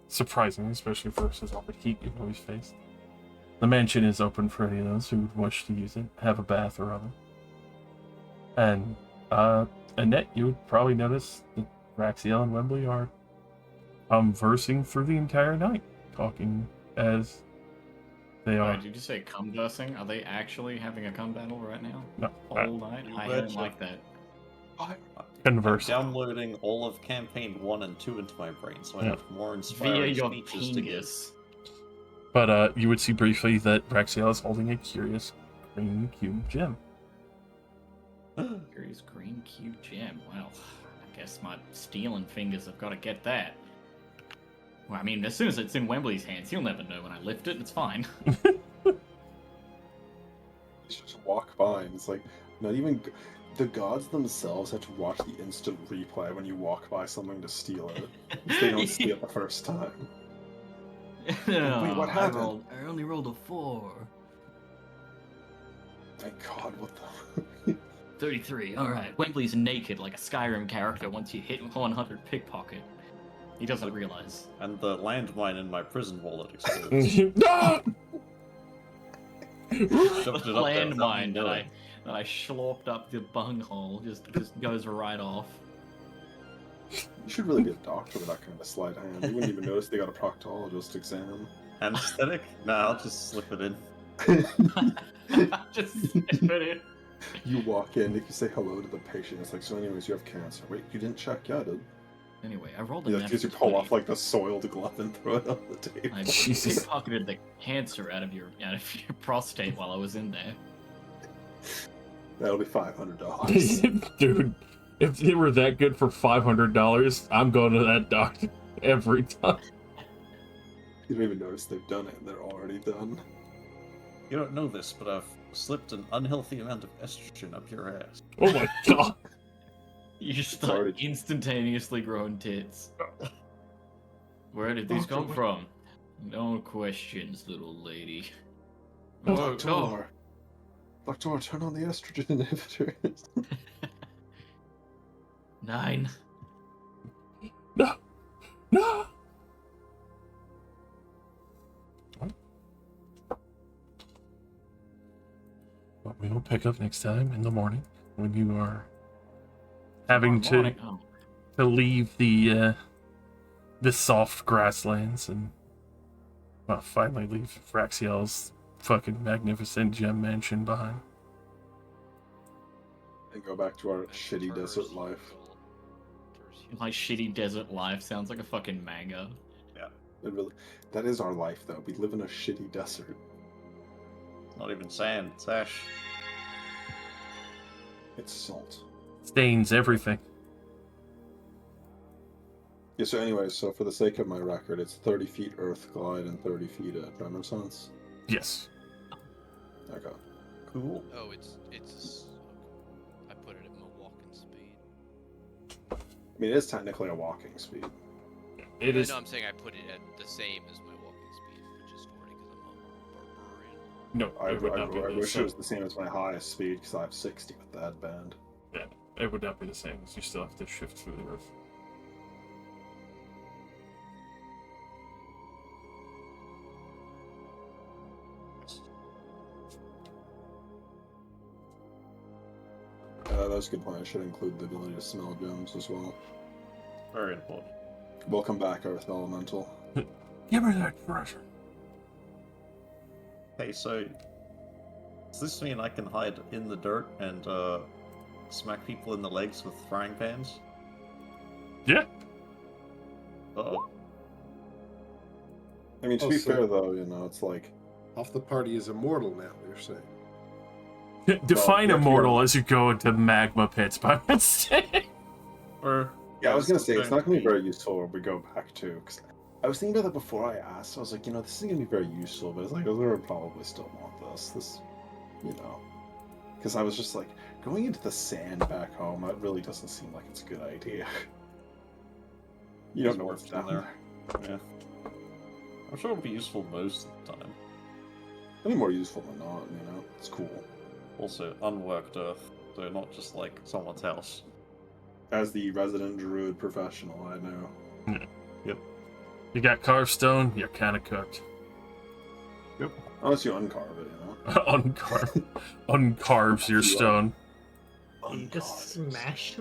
Surprising, especially versus all the heat you've always faced. The mansion is open for any of those who wish to use it, have a bath or other. And, Annette, you would probably notice that Raxiel and Wembley are conversing through the entire night, talking as they are. Did you just say conversing? Are they actually having a cum battle right now? No, All night? you I don't betcha. like that. conversing. I'm downloading all of campaign 1 and 2 into my brain, so I Yeah. have more Via inspiring your speeches to give. pingus. But you would see briefly that Raxiel is holding a curious green cube gem. Curious green cube gem. Well, I guess my stealing fingers have got to get that. Well, I mean, as soon as it's in Wembley's hands, he'll never know when I lift it. It's fine. You just walk by and it's like, not even the gods themselves have to watch the instant replay when you walk by something to steal it. If they don't see it the first time. No, what happened? I only rolled a 4. Thank God, what the 33. All right. Wembley's naked like a Skyrim character once you hit 100 pickpocket. He doesn't realize. And the landmine in my prison wallet explodes. No! Shoved it up there without me Landmine knowing. that I slurped up the bunghole just goes right off. You should really be a doctor with that kind of sleight of hand. You wouldn't even notice they got a proctologist exam. Anesthetic? Nah, I'll just slip it in. Just spit it. You walk in, if you say hello to the patient, it's like, so anyways, you have cancer. Wait, you didn't check yet, did? Anyway, I rolled a Yeah, natural because you pull 20. off like the soiled glove and throw it on the table. I Jesus. pickpocketed the cancer out of your prostate while I was in there. That'll be $500. Dude, if they were that good for $500, I'm going to that doctor every time. You don't even notice they've done it, and they're already done. You don't know this, but I've slipped an unhealthy amount of estrogen up your ass. Oh my god. You just It's start already- instantaneously growing tits. Where did these come from? No questions, little lady. Oh, Doctor, no. Doctor, turn on the estrogen inhibitors. 9. No! No! But we will pick up next time in the morning when you are having to Oh, leave the soft grasslands and well, finally leave Fraxiel's fucking magnificent gem mansion behind. And go back to our shitty desert life. my shitty desert life sounds like a fucking manga. It really, that is our life, though. We live in a shitty desert. Not even sand, it's ash. It's salt. Stains everything. Yeah, so anyways, so for the sake of my record, it's 30 feet Earth glide and 30 feet Renaissance. Yes. Okay. Cool. Oh, it's. I put it at my walking speed. I mean, it is technically a walking speed. It is. No, I'm saying I put it at the same as my walking speed, which is 40 because I'm a barbarian. No, it would not be I the wish it same. was the same as my highest speed, because I have 60 with the headband. Yeah, it would not be the same, as you still have to shift through the earth. That's a good point. I should include the ability to smell gems as well. Very important. Welcome back, Earth Elemental. Give me that treasure. Okay, so does this mean I can hide in the dirt and smack people in the legs with frying pans? Yeah. Uh-oh. I mean, to Oh, be so- fair though, you know, it's like Half the party is immortal now, you're saying. Define Well, immortal as you go into magma pits by mistake. Or yeah, I was gonna this say is it's not gonna be very useful when we go back to. Because I was thinking about that before I asked. I was like, you know, this isn't gonna be very useful, but it's like, I would probably still want this. This, you know, because I was just like going into the sand back home. That really doesn't seem like it's a good idea. You don't know what's in down there. Yeah. I'm sure it'll be useful most of the time. Any more useful than not, you know. It's cool. Also, unworked earth, so not just like someone's house. As the resident druid professional, I know. You got carved stone, you're kind of cooked. Unless you uncarve it, you know. Uncarves your stone. You just Uncarve it. smash